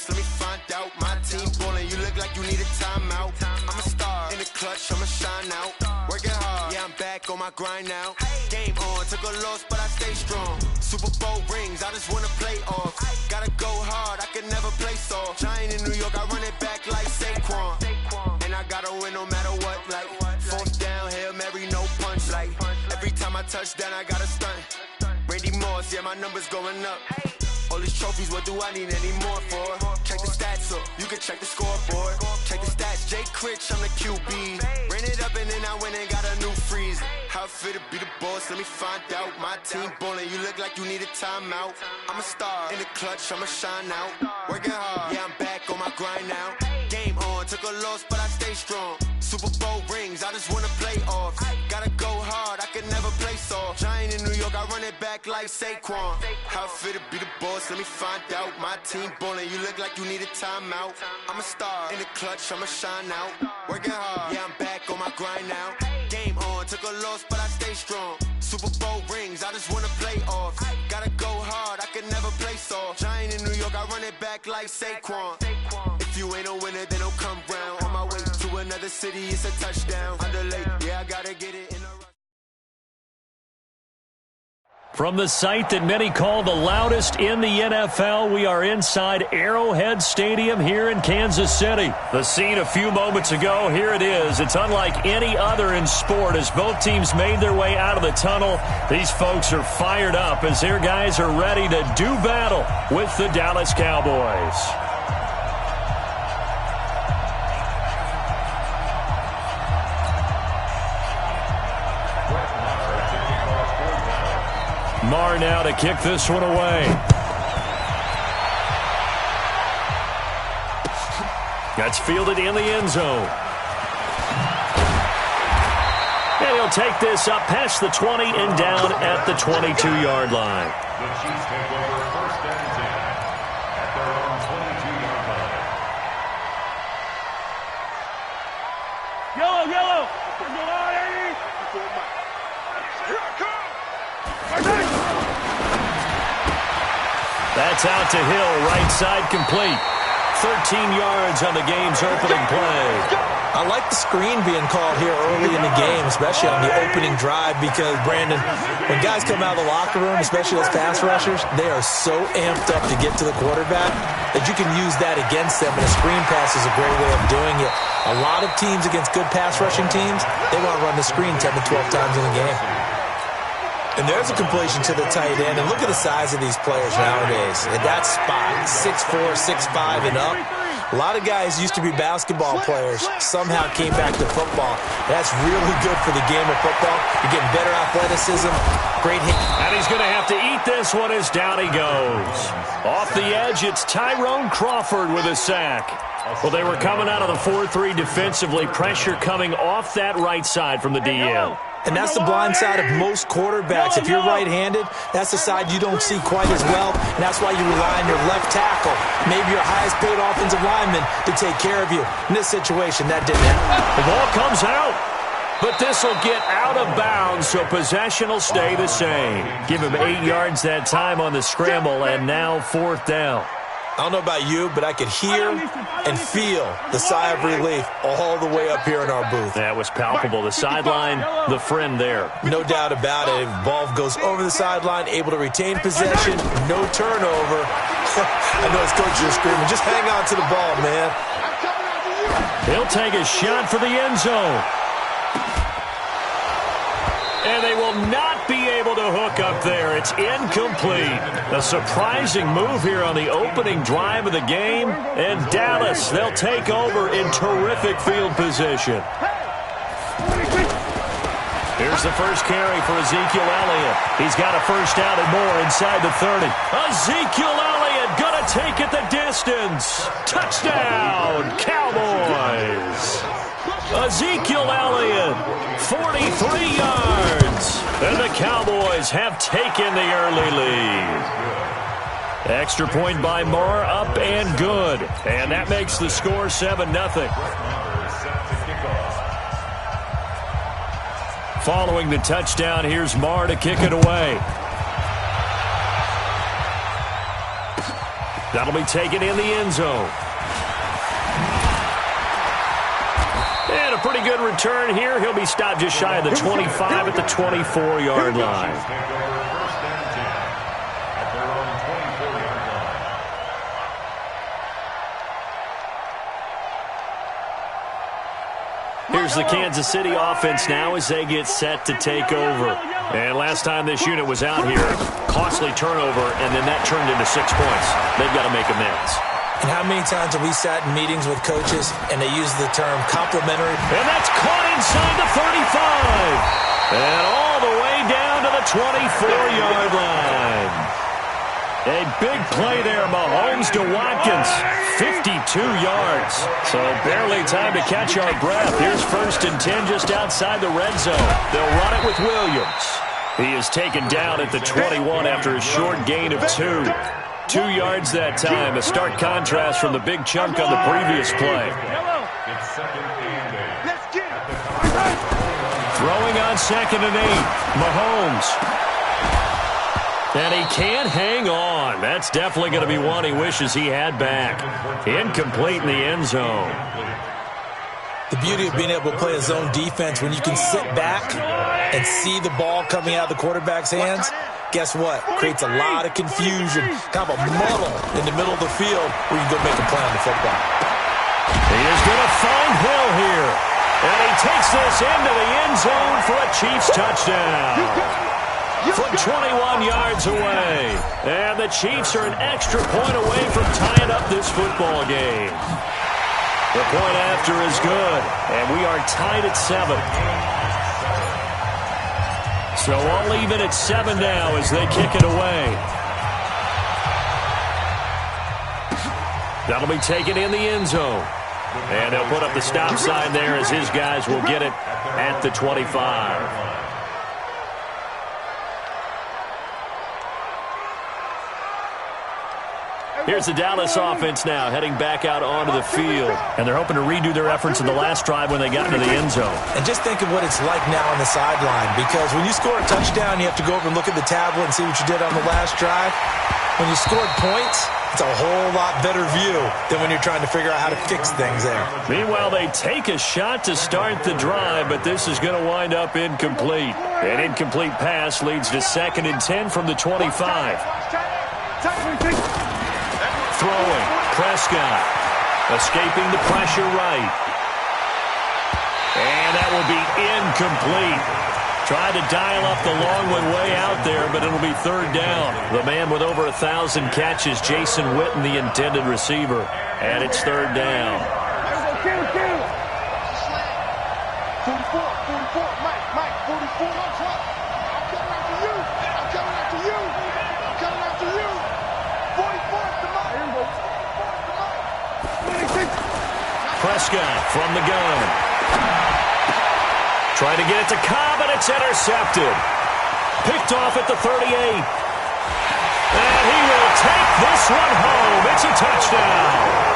Let me find out. My team ballin', you look like you need a timeout. I'm a star in the clutch, I'ma shine out. Working hard, yeah, I'm back on my grind now. Game on, took a loss, but I stay strong. Super Bowl rings, I just wanna play off. Gotta go hard, I can never play soft. Giant in New York, I run it back like Saquon. And I gotta win no matter what, like 4th down, Hail Mary, no punch. Like every time I touch down, I gotta stunt. Randy Moss, yeah, my number's going up. All these trophies, what do I need any more for? Check the stats up, you can check the scoreboard. Check the stats, Jay Critch, I'm the QB. Ran it up and then I went and got a new freeze. How How it feel to be the boss, let me find out. My team ballin', you look like you need a timeout. I'm a star in the clutch, I'ma shine out. Working hard, yeah, I'm back on my grind now. Game on, took a loss, but I stay strong. Super Bowl rings, I just wanna play off. Gotta go hard, I can never play soft. Giant in New York, I run it back like Saquon. How it feel to be the boss, let me find out. My team ballin', you look like you need a timeout. I'm a star in the clutch, I'ma shine out. Working hard, yeah, I'm back on my grind now. Game on, took a loss, but I stay strong. Super Bowl rings, I just wanna play off. Gotta go hard, I can never play soft. Giant in New York, I run it back like Saquon. If you ain't a winner, then don't come round. On my way to another city, it's a touchdown. Underlay, yeah, I gotta get it in a rush. From the site that many call the loudest in the NFL, we are inside Arrowhead Stadium here in Kansas City. The scene a few moments ago, here it is. It's unlike any other in sport as both teams made their way out of the tunnel. These folks are fired up as their guys are ready to do battle with the Dallas Cowboys. Marr now to kick this one away. That's fielded in the end zone. And he'll take this up past the 20 and down at the 22-yard line. The Chiefs take over first and 10 at their own 22-yard line. Yellow, yellow. Get out, Eddie. Here I come. That's out to Hill, right side complete. 13 yards on the game's opening play. I like the screen being called here early in the game, especially on the opening drive, because, Brandon, when guys come out of the locker room, especially those pass rushers, they are so amped up to get to the quarterback that you can use that against them, and a screen pass is a great way of doing it. A lot of teams against good pass rushing teams, they want to run the screen 10 to 12 times in a game. And there's a completion to the tight end. And look at the size of these players nowadays. At that spot, 6'4", 6'5", and up. A lot of guys used to be basketball players, somehow came back to football. That's really good for the game of football. You're getting better athleticism, great hit. And he's going to have to eat this one as down he goes. Off the edge, it's Tyrone Crawford with a sack. Well, they were coming out of the 4-3 defensively. Pressure coming off that right side from the DN. And that's the blind side of most quarterbacks. If you're right-handed, that's the side you don't see quite as well, and that's why you rely on your left tackle, maybe your highest-paid offensive lineman, to take care of you. In this situation, that didn't happen. The ball comes out, but this will get out of bounds, so possession will stay the same. Give him 8 yards that time on the scramble, and now 4th down. I don't know about you, but I could hear and feel the sigh of relief all the way up here in our booth. That was palpable. The sideline, the friend there. No doubt about it. Ball goes over the sideline, able to retain possession, no turnover. I know his coaches are screaming, just hang on to the ball, man. He'll take a shot for the end zone. And they will not be able to hook up there. It's incomplete. A surprising move here on the opening drive of the game. And Dallas, they'll take over in terrific field position. Here's the first carry for Ezekiel Elliott. He's got a first down and more inside the 30. Ezekiel Elliott gonna take it the distance. Touchdown, Cowboys. Ezekiel Elliott, 43 yards. And the Cowboys have taken the early lead. Extra point by Marr, up and good. And that makes the score 7-0. Following the touchdown, here's Marr to kick it away. That'll be taken in the end zone. And a pretty good return here. He'll be stopped just shy of the 25 at the 24-yard line. Here's the Kansas City offense now as they get set to take over. And last time this unit was out here, costly turnover, and then that turned into 6 points. They've got to make amends. And how many times have we sat in meetings with coaches and they use the term complimentary? And that's caught inside the 35. And all 24-yard line. A big play there, Mahomes to Watkins, 52 yards. So barely time to catch our breath. Here's 1st and 10 just outside the red zone. They'll run it with Williams. He is taken down at the 21 after a short gain of 2. 2 yards that time, a stark contrast from the big chunk on the previous play. It's 2nd and 8. Let's get it. Throwing on 2nd and 8, Mahomes. And he can't hang on. That's definitely going to be one he wishes he had back. Incomplete in the end zone. The beauty of being able to play a zone defense when you can sit back and see the ball coming out of the quarterback's hands, guess what? Creates a lot of confusion, kind of a muddle in the middle of the field where you can go make a play on the football. He is going to find Hill here. And he takes this into the end zone for a Chiefs touchdown. From 21 yards away. And the Chiefs are an extra point away from tying up this football game. The point after is good. And we are tied at 7. So all even at 7 now as they kick it away. That'll be taken in the end zone. And they'll put up the stop sign there as his guys will get it at the 25. Here's the Dallas offense now, heading back out onto the field. And they're hoping to redo their efforts in the last drive when they got into the end zone. And just think of what it's like now on the sideline, because when you score a touchdown, you have to go over and look at the tablet and see what you did on the last drive. When you scored points, it's a whole lot better view than when you're trying to figure out how to fix things there. Meanwhile, they take a shot to start the drive, but this is going to wind up incomplete. An incomplete pass leads to 2nd and 10 from the 25. Throwing, Prescott, escaping the pressure right. And that will be incomplete. Tried to dial up the long one way out there, but it'll be 3rd down. The man with over 1,000 catches, Jason Witten, the intended receiver. And it's 3rd down. 44, Mike, 44. I'm coming after you. I'm coming after you. I'm coming after you. 44 to Mike. 26. Prescott from the gun. Trying to get it to Cobb, and it's intercepted. Picked off at the 38. And he will take this one home. It's a touchdown.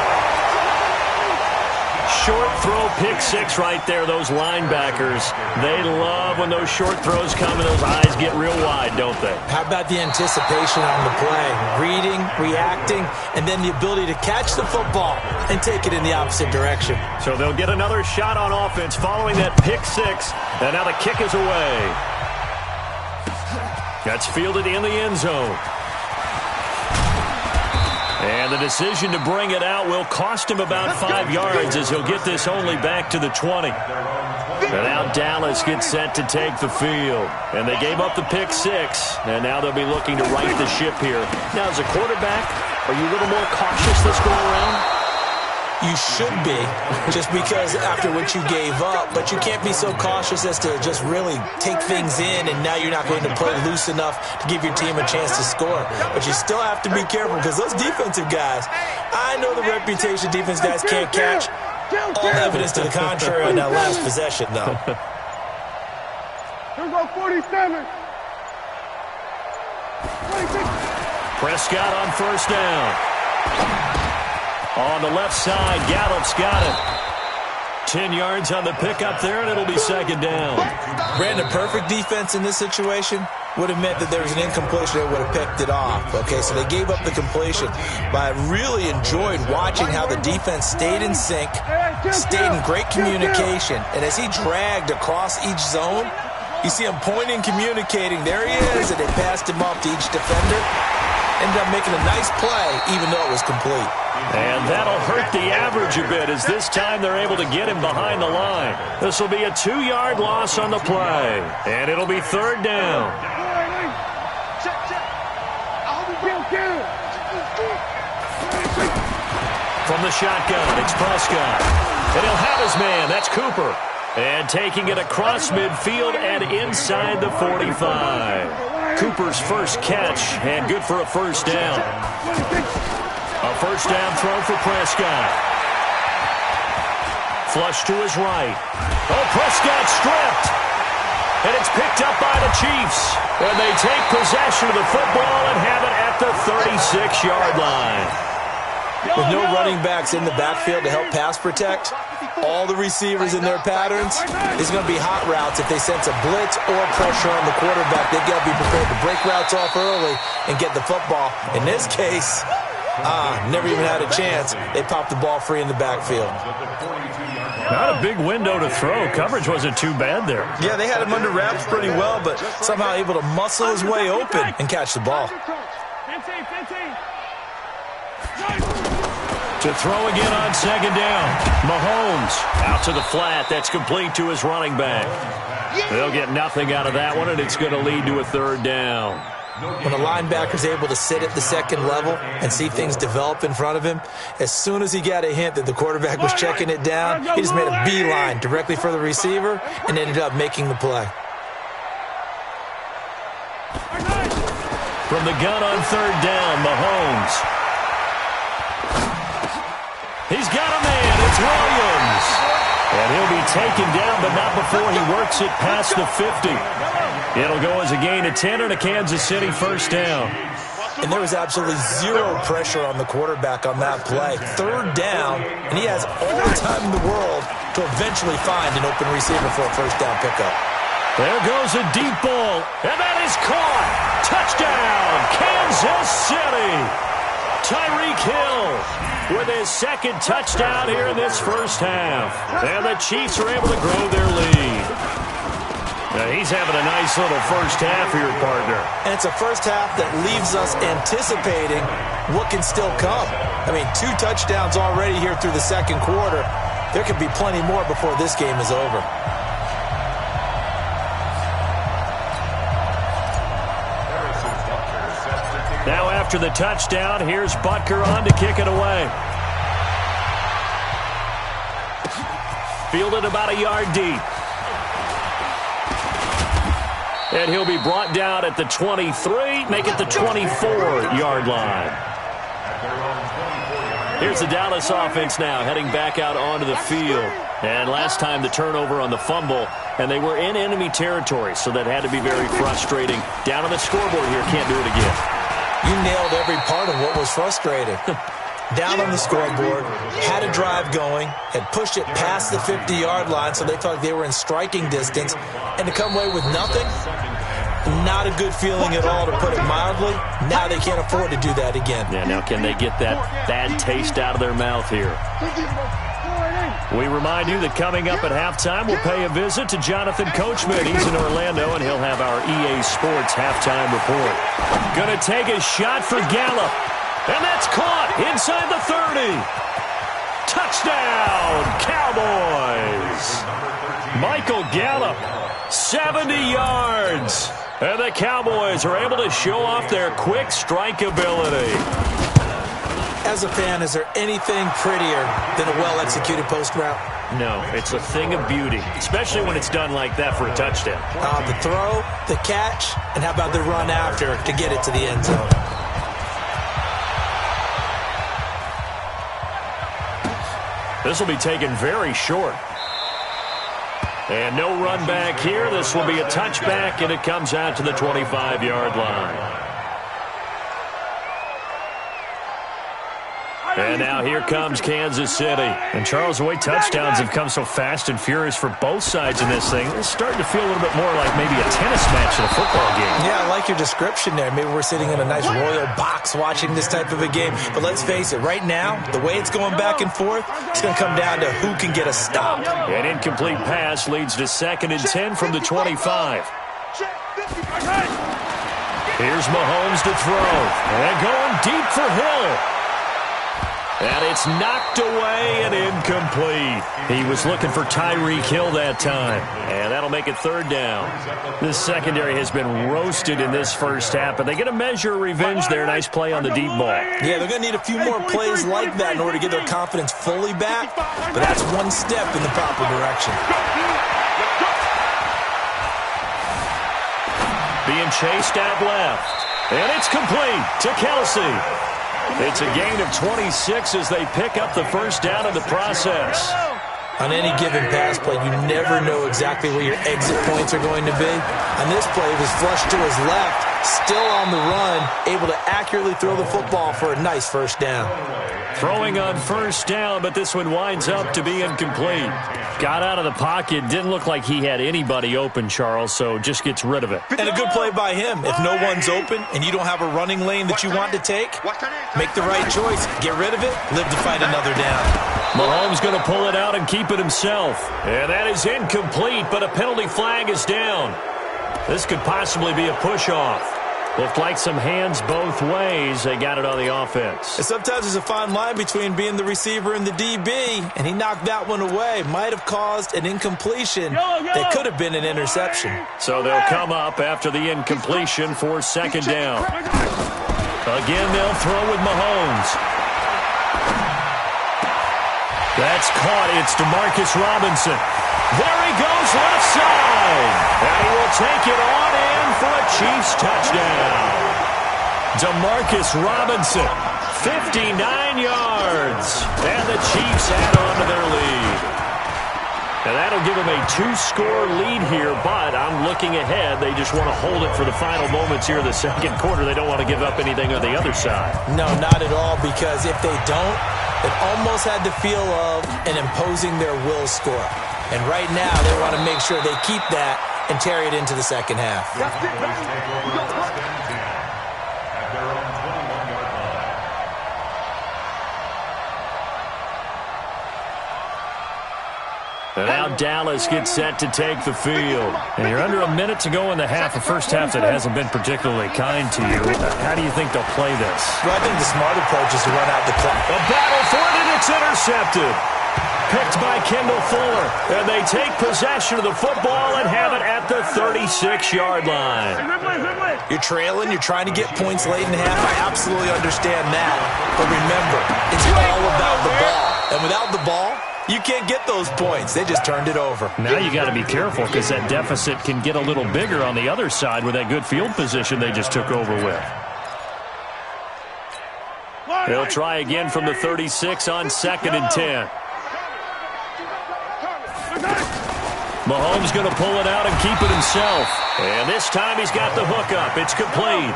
Short throw, pick 6 right there. Those linebackers, they love when those short throws come and those eyes get real wide, don't they? How about the anticipation on the play? Reading, reacting, and then the ability to catch the football and take it in the opposite direction. So they'll get another shot on offense following that pick 6. And now the kick is away. That's fielded in the end zone. And the decision to bring it out will cost him about 5 yards as he'll get this only back to the 20. And now Dallas gets set to take the field. And they gave up the pick 6. And now they'll be looking to right the ship here. Now, as a quarterback, are you a little more cautious this go around? You should be, just because after what you gave up, but you can't be so cautious as to just really take things in, and now you're not going to play loose enough to give your team a chance to score. But you still have to be careful, because those defensive guys, I know the reputation defense guys can't catch. All evidence to the contrary on that last possession, though. Here go 47. 26. Prescott on 1st down. On the left side, Gallup's got it. 10 yards on the pickup there, and it'll be 2nd down. Brandon, perfect defense in this situation would have meant that there was an incompletion that would have picked it off. Okay, so they gave up the completion. But I really enjoyed watching how the defense stayed in sync, stayed in great communication. And as he dragged across each zone, you see him pointing, communicating. There he is, and they passed him off to each defender. Ended up making a nice play, even though it was complete. And that'll hurt the average a bit, as this time they're able to get him behind the line. This will be a 2-yard loss on the play. And it'll be 3rd down. From the shotgun, it's Prescott. And he'll have his man. That's Cooper. And taking it across midfield and inside the 45. Cooper's first catch, and good for a first down. A first down throw for Prescott. Flush to his right. Oh, Prescott stripped. And it's picked up by the Chiefs. And they take possession of the football and have it at the 36-yard line. With no running backs in the backfield to help pass protect, all the receivers in their patterns, it's going to be hot routes if they sense a blitz or pressure on the quarterback. They've got to be prepared to break routes off early and get the football. In this case, never even had a chance. They popped the ball free in the backfield. Not a big window to throw. Coverage wasn't too bad there. Yeah, they had him under wraps pretty well, but somehow able to muscle his way open and catch the ball. To throw again on second down. Mahomes out to the flat. That's complete to his running back. They'll get nothing out of that one, and it's going to lead to a third down. When a linebacker's able to sit at the second level and see things develop in front of him, as soon as he got a hint that the quarterback was checking it down, he just made a beeline directly for the receiver and ended up making the play. From the gun on third down, Mahomes. He's got a man. It's Williams. And he'll be taken down, but not before he works it past the 50. It'll go as a gain of 10 and a Kansas City first down. And there was absolutely zero pressure on the quarterback on that play. Third down, and he has all the time in the world to eventually find an open receiver for a first down pickup. There goes a deep ball, and that is caught. Touchdown, Kansas City. Tyreek Hill with his second touchdown here in this first half. And the Chiefs are able to grow their lead. Now he's having a nice little first half here, partner. And it's a first half that leaves us anticipating what can still come. I mean, 2 touchdowns already here through the second quarter. There could be plenty more before this game is over. Now after the touchdown, here's Butker on to kick it away. Fielded about a yard deep. And he'll be brought down at the 23, make it the 24-yard line. Here's the Dallas offense now heading back out onto the field. And last time the turnover on the fumble, and they were in enemy territory, so that had to be very frustrating. Down on the scoreboard here, can't do it again. You nailed every part of what was frustrating. Down on the scoreboard, had a drive going, had pushed it past the 50-yard line, so they felt like they were in striking distance, and to come away with nothing, not a good feeling at all, to put it mildly. Now they can't afford to do that again. Yeah, now can they get that bad taste out of their mouth here? We remind you that coming up at halftime, we'll pay a visit to Jonathan Coachman. He's in Orlando, and he'll have our EA Sports halftime report. Going to take a shot for Gallup. And that's caught inside the 30. Touchdown, Cowboys. Michael Gallup, 70 yards. And the Cowboys are able to show off their quick strike ability. As a fan, is there anything prettier than a well-executed post route? No, it's a thing of beauty, especially when it's done like that for a touchdown. The throw, the catch, and how about the run after to get it to the end zone? This will be taken very short. And no run back here. This will be a touchback, and it comes out to the 25-yard line. And now here comes Kansas City. And Charles, the way touchdowns have come so fast and furious for both sides in this thing, it's starting to feel a little bit more like maybe a tennis match in a football game. Yeah, I like your description there. Maybe we're sitting in a nice royal box watching this type of a game. But let's face it, right now, the way it's going back and forth, it's going to come down to who can get a stop. An incomplete pass leads to 2nd and 10 from the 25. Here's Mahomes to throw. And going deep for Hill. And it's knocked away and incomplete. He was looking for Tyreek Hill that time. And that'll make it 3rd down. This secondary has been roasted in this first half, but they get a measure of revenge there. Nice play on the deep ball. Yeah, they're going to need a few more plays like that in order to get their confidence fully back. But that's one step in the proper direction. being chased out left. And it's complete to Kelsey. It's a gain of 26 as they pick up the first down in the process. On any given pass play, you never know exactly where your exit points are going to be. On this play, it was flushed to his left, still on the run, able to accurately throw the football for a nice first down. Throwing on first down, but this one winds up to be incomplete. Got out of the pocket. Didn't look like he had anybody open, Charles, so just gets rid of it. And a good play by him. If no one's open and you don't have a running lane that you want to take, make the right choice. Get rid of it. Live to fight another down. Mahomes going to pull it out and keep it himself. And that is incomplete, but a penalty flag is down. This could possibly be a push-off. Looked like some hands both ways. They got it on the offense. And sometimes there's a fine line between being the receiver and the DB, and he knocked that one away. Might have caused an incompletion that could have been an interception. So they'll come up after the incompletion for second down. Again, they'll throw with Mahomes. That's caught. It's DeMarcus Robinson. There he goes, left side. And he will take it on in for a Chiefs touchdown. DeMarcus Robinson, 59 yards. And the Chiefs add on to their lead. And that'll give them a 2-score lead here, but I'm looking ahead. They just want to hold it for the final moments here in the second quarter. They don't want to give up anything on the other side. No, not at all, because if they don't, it almost had the feel of an imposing their will score. And right now, they want to make sure they keep that and carry it into the second half. And now Dallas gets set to take the field. And you're under a minute to go in the half, a first half that hasn't been particularly kind to you. How do you think they'll play this? Well, I think the smart approach is to run out the clock. A battle for it, and it's intercepted. Picked by Kendall Fuller. And they take possession of the football and have it at the 36-yard line. You're trailing. You're trying to get points late in the half. I absolutely understand that. But remember, it's all about the ball. And without the ball, you can't get those points. They just turned it over. Now you got to be careful because that deficit can get a little bigger on the other side with that good field position they just took over with. They'll try again from the 36 on 2nd and 10. Mahomes going to pull it out and keep it himself. And this time he's got the hook up. It's complete.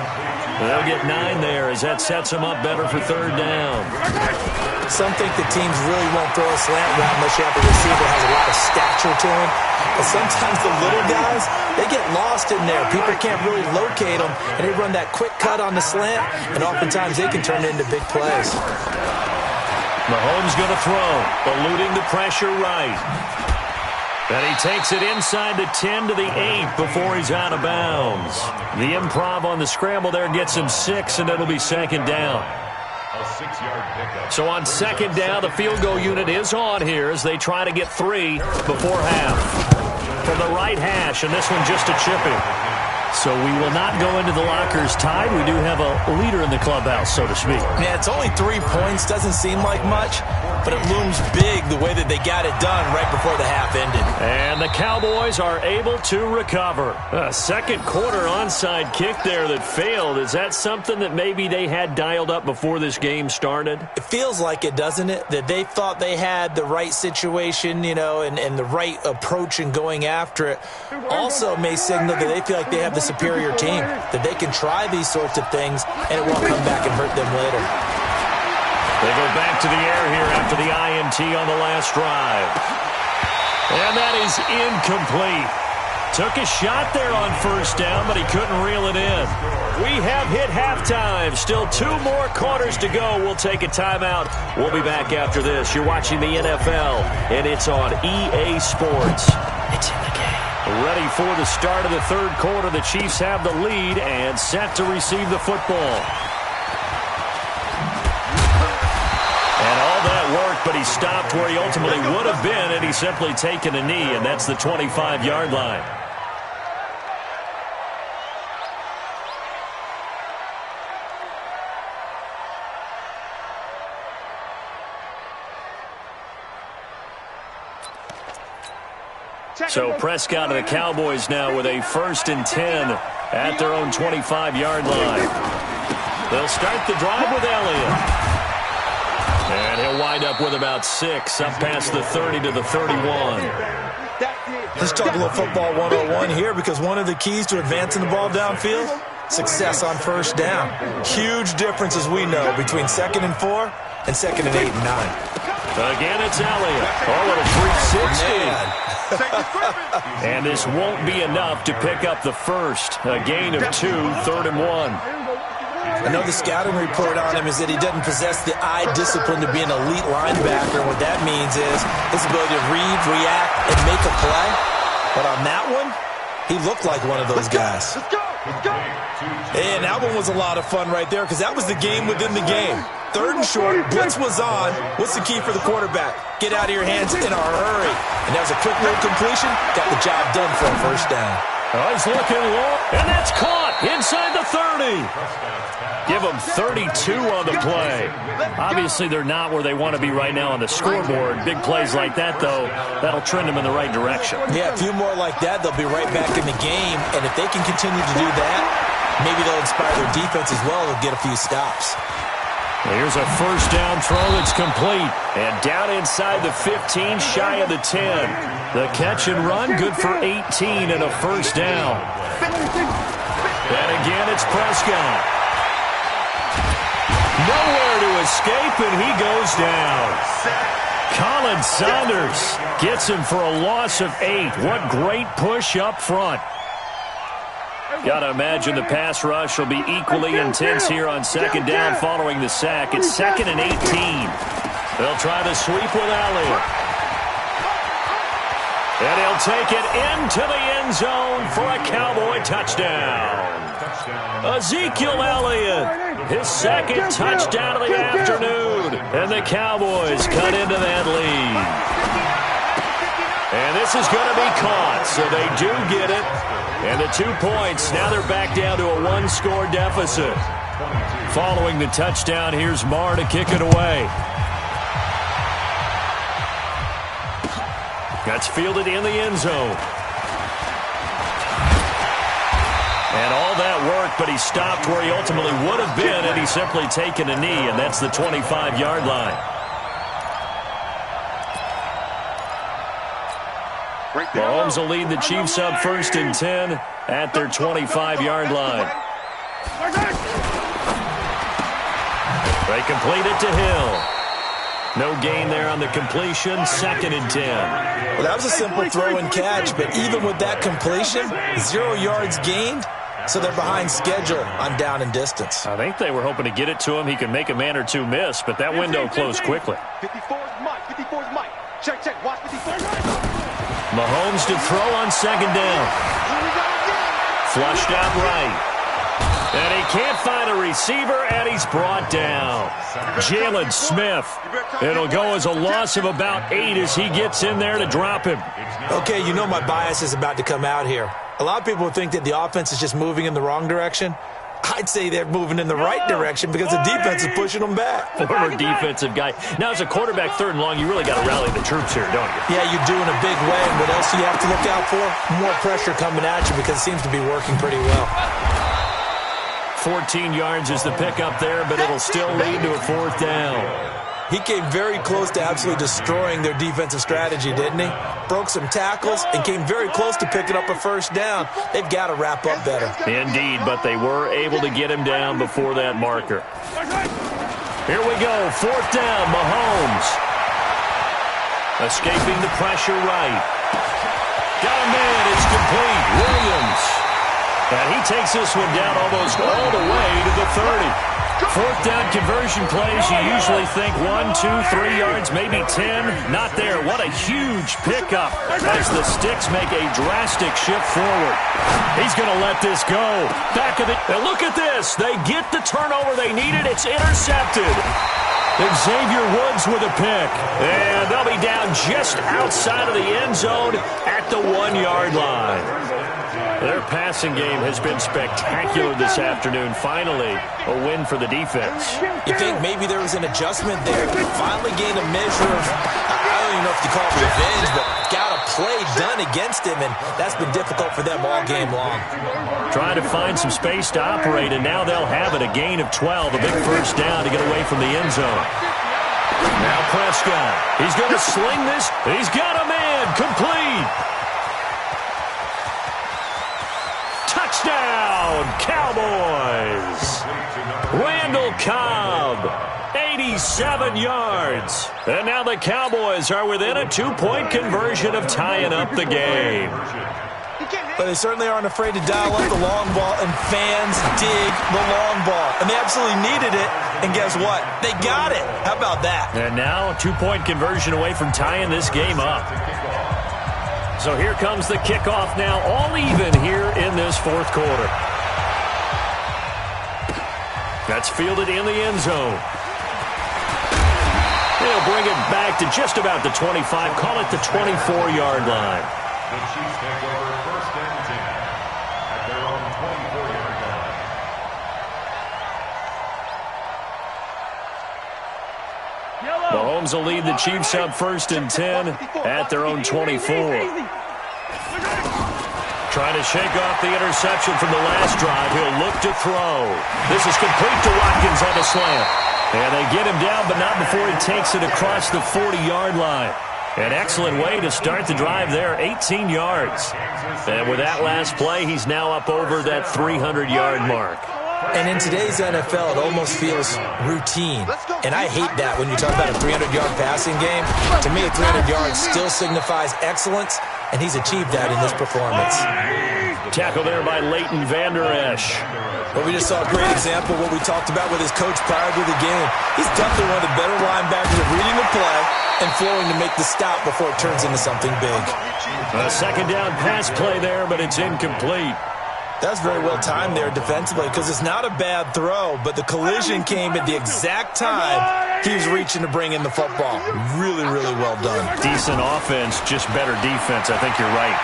They'll get 9 there as that sets them up better for third down. Some think the teams really won't throw a slant route unless you have a receiver that has a lot of stature to him. But sometimes the little guys, they get lost in there. People can't really locate them, and they run that quick cut on the slant, and oftentimes they can turn it into big plays. Mahomes going to throw, eluding the pressure right. And he takes it inside the 10 to the 8 before he's out of bounds. The improv on the scramble there gets him 6, and it'll be second down. So on second down, the field goal unit is on here as they try to get 3 before half. From the right hash, and this one just a chipping. So we will not go into the lockers tied. We do have a leader in the clubhouse, so to speak. Yeah, it's only 3 points. Doesn't seem like much, but it looms big the way that they got it done right before the half ended. And the Cowboys are able to recover. A second quarter onside kick there that failed. Is that something that maybe they had dialed up before this game started? It feels like it, doesn't it? That they thought they had the right situation, you know, and the right approach in going after it. Also may signal that they feel like they have the superior team, that they can try these sorts of things and it won't come back and hurt them later. They go back to the air here after the INT on the last drive. And that is incomplete. Took a shot there on first down, but he couldn't reel it in. We have hit halftime. Still 2 more quarters to go. We'll take a timeout. We'll be back after this. You're watching the NFL, and it's on EA Sports. It's in the game. Ready for the start of the third quarter. The Chiefs have the lead and set to receive the football. And all that worked, but he stopped where he ultimately would have been, and he's simply taken a knee, and that's the 25-yard line. So Prescott and the Cowboys now with a 1st and 10 at their own 25-yard line. They'll start the drive with Elliott. And he'll wind up with about 6, up past the 30 to the 31. Let's talk a little football 101 here, because one of the keys to advancing the ball downfield, success on 1st down. Huge difference, as we know, between 2nd and 4 and 2nd and 8 and 9. Again, it's Elliott. Oh, what a 360. And this won't be enough to pick up the first. A gain of 2, 3rd and 1. I know the scouting report on him is that he doesn't possess the eye discipline to be an elite linebacker. What that means is his ability to read, react, and make a play. But on that one, he looked like one of those guys. Let's go! And that one was a lot of fun right there, because that was the game within the game. 3rd and short, blitz was on. What's the key for the quarterback? Get out of your hands in a hurry. And that was a quick little completion. Got the job done for a 1st down. Oh, he's looking low, and that's caught inside the 30. Give them 32 on the play. Obviously, they're not where they want to be right now on the scoreboard. Big plays like that, though, that'll trend them in the right direction. Yeah, a few more like that, they'll be right back in the game. And if they can continue to do that, maybe they'll inspire their defense as well. They'll get a few stops. Here's a 1st down throw that's complete. And down inside the 15, shy of the 10. The catch and run, good for 18 and a 1st down. And again, it's Prescott. Nowhere to escape, and he goes down. Colin Saunders gets him for a loss of 8. What great push up front. Got to imagine the pass rush will be equally intense here on 2nd down following the sack. It's 2nd and 18. They'll try the sweep with Elliott. And he'll take it into the end zone for a Cowboy touchdown. Ezekiel Elliott, his 2nd touchdown of the afternoon. And the Cowboys cut into that lead. And this is going to be caught, so they do get it. And the 2 points, now they're back down to a 1-score deficit. Following the touchdown, here's Marr to kick it away. That's fielded in the end zone. And all that work, but he stopped where he ultimately would have been had he simply taken a knee, and that's the 25-yard line. Mahomes will lead the Chiefs up 1st and 10 at their 25-yard line. They complete it to Hill. No gain there on the completion, 2nd and 10. Well, that was a simple throw and catch, but even with that completion, 0 yards gained, so they're behind schedule on down and distance. I think they were hoping to get it to him. He could make a man or two miss, but that window closed quickly. 54's Mike. 54's Mike. Check. Watch 54's Mike. Mahomes to throw on 2nd down. Flushed out right. And he can't find a receiver, and he's brought down. Jalen Smith. It'll go as a loss of about 8 as he gets in there to drop him. Okay, you know my bias is about to come out here. A lot of people think that the offense is just moving in the wrong direction. I'd say they're moving in the right direction because the defense is pushing them back. Former defensive guy. Now, as a quarterback 3rd and long, you really got to rally the troops here, don't you? Yeah, you do in a big way. And what else do you have to look out for? More pressure coming at you because it seems to be working pretty well. 14 yards is the pickup there, but it'll still lead to a 4th down. He came very close to absolutely destroying their defensive strategy, didn't he? Broke some tackles and came very close to picking up a 1st down. They've got to wrap up better. Indeed, but they were able to get him down before that marker. Here we go, 4th down, Mahomes. Escaping the pressure right. Got a man, it's complete. Williams. And he takes this one down almost all the way to the 30. 4th down conversion plays, you usually think 1, 2, 3 yards, maybe 10. Not there. What a huge pickup as the Sticks make a drastic shift forward. He's going to let this go. Back of it. And look at this. They get the turnover they needed. It's intercepted. Xavier Woods with a pick. And they'll be down just outside of the end zone at the 1-yard line. Their passing game has been spectacular this afternoon. Finally, a win for the defense. You think maybe there was an adjustment there? Finally gained a measure of, I don't even know if you call it revenge, but got a play done against him, and that's been difficult for them all game long. Trying to find some space to operate, and now they'll have it. A gain of 12, a big first down to get away from the end zone. Now Prescott. He's going to sling this. He's got a man. Complete. Touchdown, Cowboys. Randall Cobb, 87 yards. And now the Cowboys are within a 2-point conversion of tying up the game. But they certainly aren't afraid to dial up the long ball, and fans dig the long ball. And they absolutely needed it, and guess what? They got it. How about that? And now a 2-point conversion away from tying this game up. So here comes the kickoff now, all even here in this fourth quarter. That's fielded in the end zone. They'll bring it back to just about the 25, call it the 24-yard line. The Chiefs take over first and 10 at their own 24-yard line. Mahomes will lead the Chiefs up first and 10 at their own 24. Trying to shake off the interception from the last drive. He'll look to throw. This is complete to Watkins on the slant. And they get him down, but not before he takes it across the 40-yard line. An excellent way to start the drive there, 18 yards. And with that last play, he's now up over that 300-yard mark. And in today's NFL, it almost feels routine. And I hate that when you talk about a 300-yard passing game. To me, 300 yards still signifies excellence, and he's achieved that in this performance. Tackle there by Leighton Vander Esch. Well, we just saw a great example of what we talked about with his coach prior to the game. He's definitely one of the better linebackers at reading the play and flowing to make the stop before it turns into something big. A second down pass play there, but it's incomplete. That's very well timed there defensively because it's not a bad throw, but the collision came at the exact time he was reaching to bring in the football. Really, really well done. Decent offense, just better defense. I think you're right.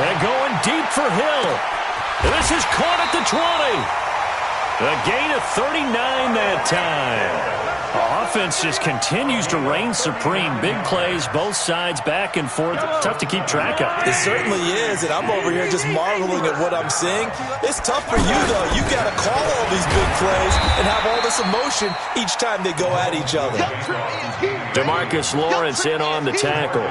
And going deep for Hill. This is caught at the 20. A gain of 39 that time. Offense just continues to reign supreme. Big plays, both sides, back and forth. Tough to keep track of. It certainly is, and I'm over here just marveling at what I'm seeing. It's tough for you, though. You got to call all these big plays and have all this emotion each time they go at each other. DeMarcus Lawrence in on the tackle.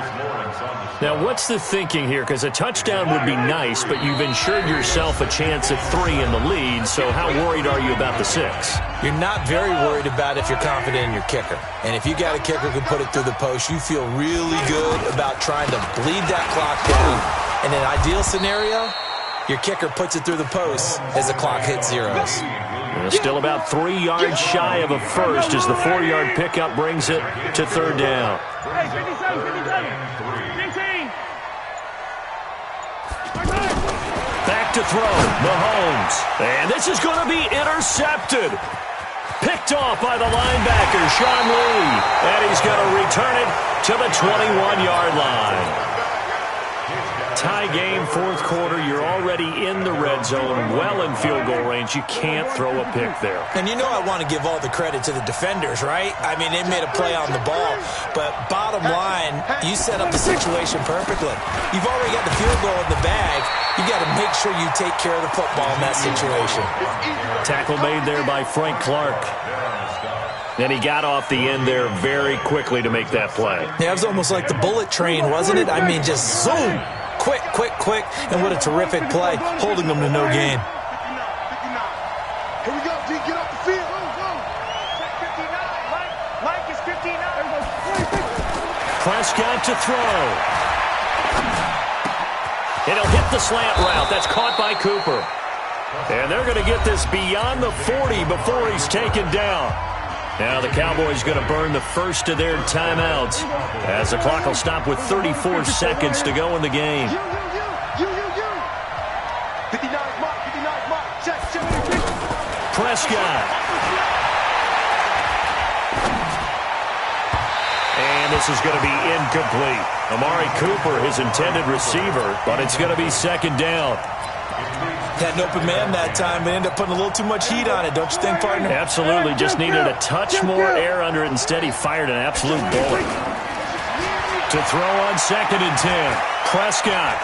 Now, what's the thinking here? Because a touchdown would be nice, but you've ensured yourself a chance at 3 in the lead, so how worried are you about the 6? You're not very worried about if you're confident in your kicker. And if you got a kicker who can put it through the post, you feel really good about trying to bleed that clock down. In an ideal scenario, your kicker puts it through the post as the clock hits zeros. Still about 3 yards shy of a first as the 4-yard pickup brings it to third down. Back to throw, Mahomes. And this is going to be intercepted. Picked off by the linebacker, Sean Lee. And he's going to return it to the 21-yard line. Tie game, fourth quarter. You're already in the red zone, well in field goal range. You can't throw a pick there. And you know I want to give all the credit to the defenders, right? I mean, they made a play on the ball. But bottom line, you set up the situation perfectly. You've already got the field goal in the bag. You got to make sure you take care of the football in that situation. Tackle made there by Frank Clark. And he got off the end there very quickly to make that play. Yeah, it was almost like the bullet train, wasn't it? I mean, just zoom. Quick, quick, quick. And what a terrific play, holding them to no gain. Here we go, D. Get off the field. Check 59. Mike is 59. Prescott to throw. And he'll hit the slant route. That's caught by Cooper. And they're going to get this beyond the 40 before he's taken down. Now the Cowboys going to burn the first of their timeouts as the clock will stop with 34 seconds to go in the game. 59 Mike. Check. Prescott. And And this is going to be incomplete. Amari Cooper, his intended receiver, but it's going to be second down. Had an open man that time, but ended up putting a little too much heat on it, don't you think, partner? Absolutely. Just needed a touch more air under it. Instead, he fired an absolute bullet. To throw on 2nd and 10. Prescott.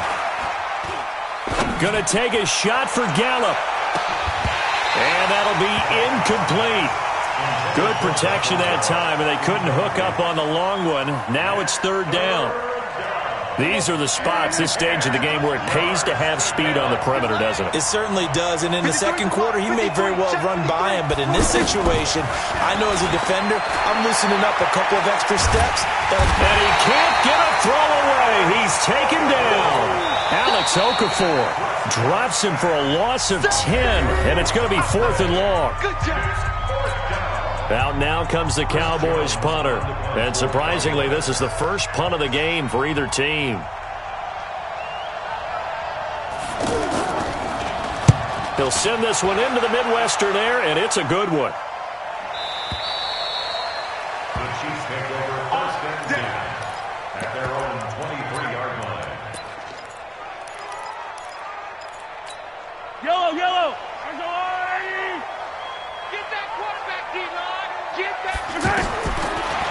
Going to take a shot for Gallup. And that'll be incomplete. Good protection that time, and they couldn't hook up on the long one. Now it's 3rd down. These are the spots, this stage of the game, where it pays to have speed on the perimeter, doesn't it? It certainly does, and in the second quarter, he may very well run by him, but in this situation, I know as a defender, I'm loosening up a couple of extra steps. And he can't get a throw away. He's taken down. Alex Okafor drops him for a loss of 10, and it's going to be 4th and long. Out now comes the Cowboys punter. And surprisingly, this is the first punt of the game for either team. He'll send this one into the Midwestern air, and it's a good one. The Chiefs take over 1st and 10 at their own 23-yard line. Yellow, yellow. Get that quarterback, D-line. Get that.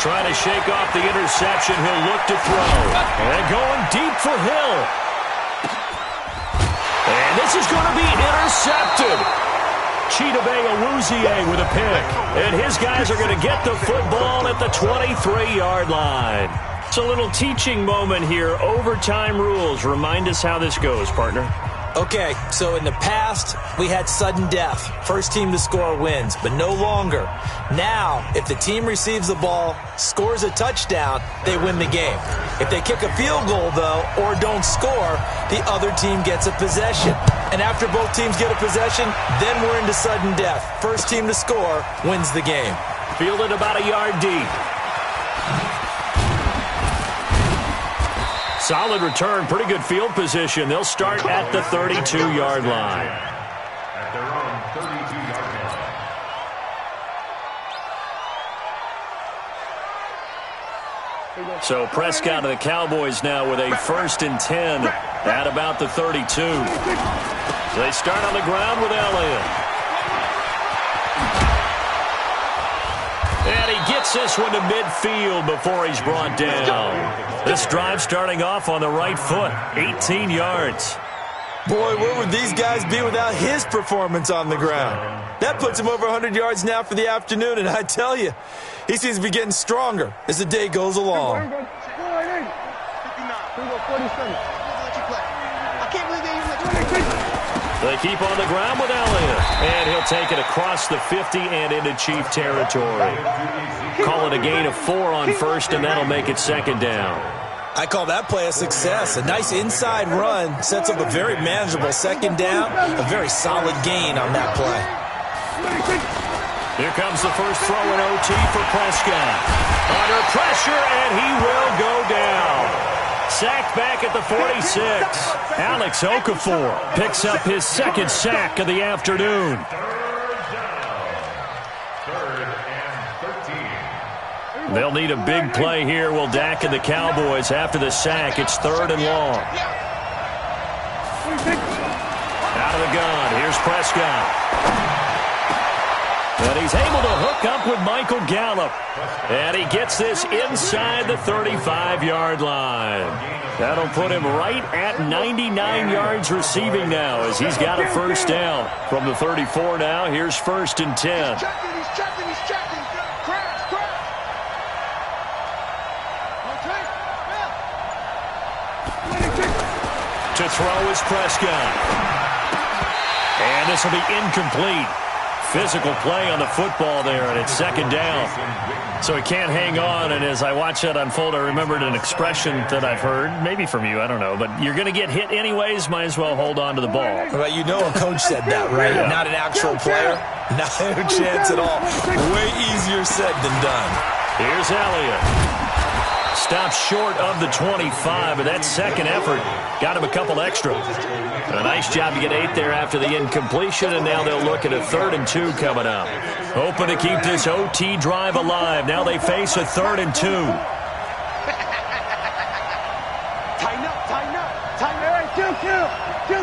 Trying to shake off the interception. He'll look to throw. And going deep for Hill. And this is going to be intercepted. Chidobe Awuzie with a pick. And his guys are going to get the football at the 23-yard line. It's a little teaching moment here. Overtime rules. Remind us how this goes, partner. Okay, so in the past, we had sudden death. First team to score wins, but no longer. Now, if the team receives the ball, scores a touchdown, they win the game. If they kick a field goal, though, or don't score, the other team gets a possession. And after both teams get a possession, then we're into sudden death. First team to score wins the game. Fielded about a yard deep. Solid return, pretty good field position. They'll start at the 32-yard line. At their own 32-yard line. So Prescott of the Cowboys now with a 1st and 10 at about the 32. They start on the ground with Elliott. And he gets this one to midfield before he's brought down. This drive starting off on the right foot, 18 yards. Boy, where would these guys be without his performance on the ground? That puts him over 100 yards now for the afternoon, and I tell you, he seems to be getting stronger as the day goes along. They keep on the ground with Elliott, and he'll take it across the 50 and into Chief territory. Call it a gain of 4 on 1st, and that'll make it 2nd down. I call that play a success. A nice inside run sets up a very manageable 2nd down, a very solid gain on that play. Here comes the first throw in OT for Prescott. Under pressure, and he will go down. Sacked back at the 46. Alex Okafor picks up his 2nd sack of the afternoon. 3rd and 13. They'll need a big play here, will Dak and the Cowboys. After the sack, it's 3rd and long. Out of the gun, here's Prescott. And he's able to hook up with Michael Gallup. And he gets this inside the 35-yard line. That'll put him right at 99 yards receiving now as he's got a 1st down. From the 34 now, here's 1st and 10. He's checking. Crash. To throw is Prescott. And this will be incomplete. Physical play on the football there, and it's 2nd down. So he can't hang on, and as I watch that unfold, I remembered an expression that I've heard, maybe from you, I don't know, but you're going to get hit anyways, might as well hold on to the ball. Well, you know a coach said that, right? Yeah. Not an actual player. Not a chance at all. Way easier said than done. Here's Elliott. Stops short of the 25, but that second effort got him a couple extra. A nice job to get 8 there after the incompletion, and now they'll look at a 3rd and 2 coming up. Hoping to keep this OT drive alive. Now they face a 3rd and 2.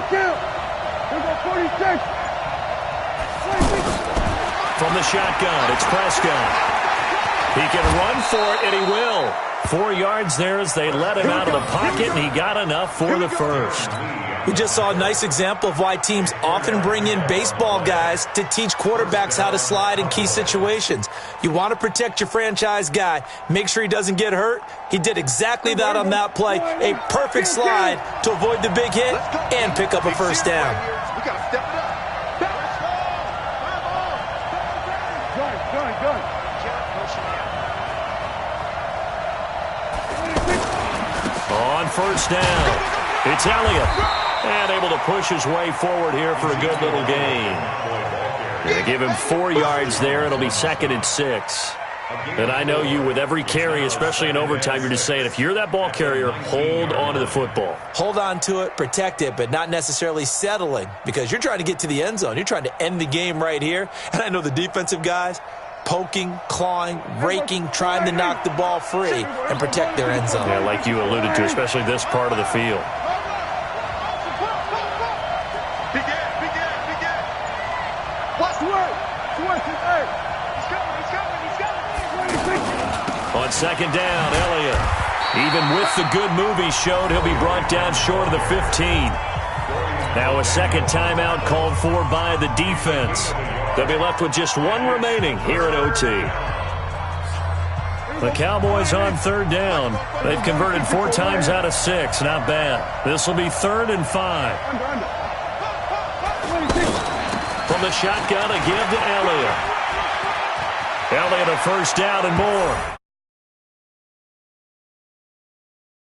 Kill. Here go 46. From the shotgun, it's Prescott. He can run for it, and he will. 4 yards there as they let him out of the pocket, and he got enough for the first. We just saw a nice example of why teams often bring in baseball guys to teach quarterbacks how to slide in key situations. You want to protect your franchise guy. Make sure he doesn't get hurt. He did exactly that on that play. A perfect slide to avoid the big hit and pick up a first down. We got to step it up. Good. On first down, it's Elliott. And able to push his way forward here for a good little gain. They give him 4 yards there. It'll be 2nd and 6. And I know you, with every carry, especially in overtime, you're just saying, if you're that ball carrier, hold on to the football. Hold on to it, protect it, but not necessarily settling, because you're trying to get to the end zone. You're trying to end the game right here. And I know the defensive guys, poking, clawing, raking, trying to knock the ball free and protect their end zone. Yeah, like you alluded to, especially this part of the field. On second down, Elliott. Even with the good move he showed, he'll be brought down short of the 15. Now a second timeout called for by the defense. They'll be left with just 1 remaining here at OT. The Cowboys on third down. They've converted 4 times out of 6. Not bad. This will be 3rd and 5. From the shotgun, a give to Elliott. Elliott a first down and more.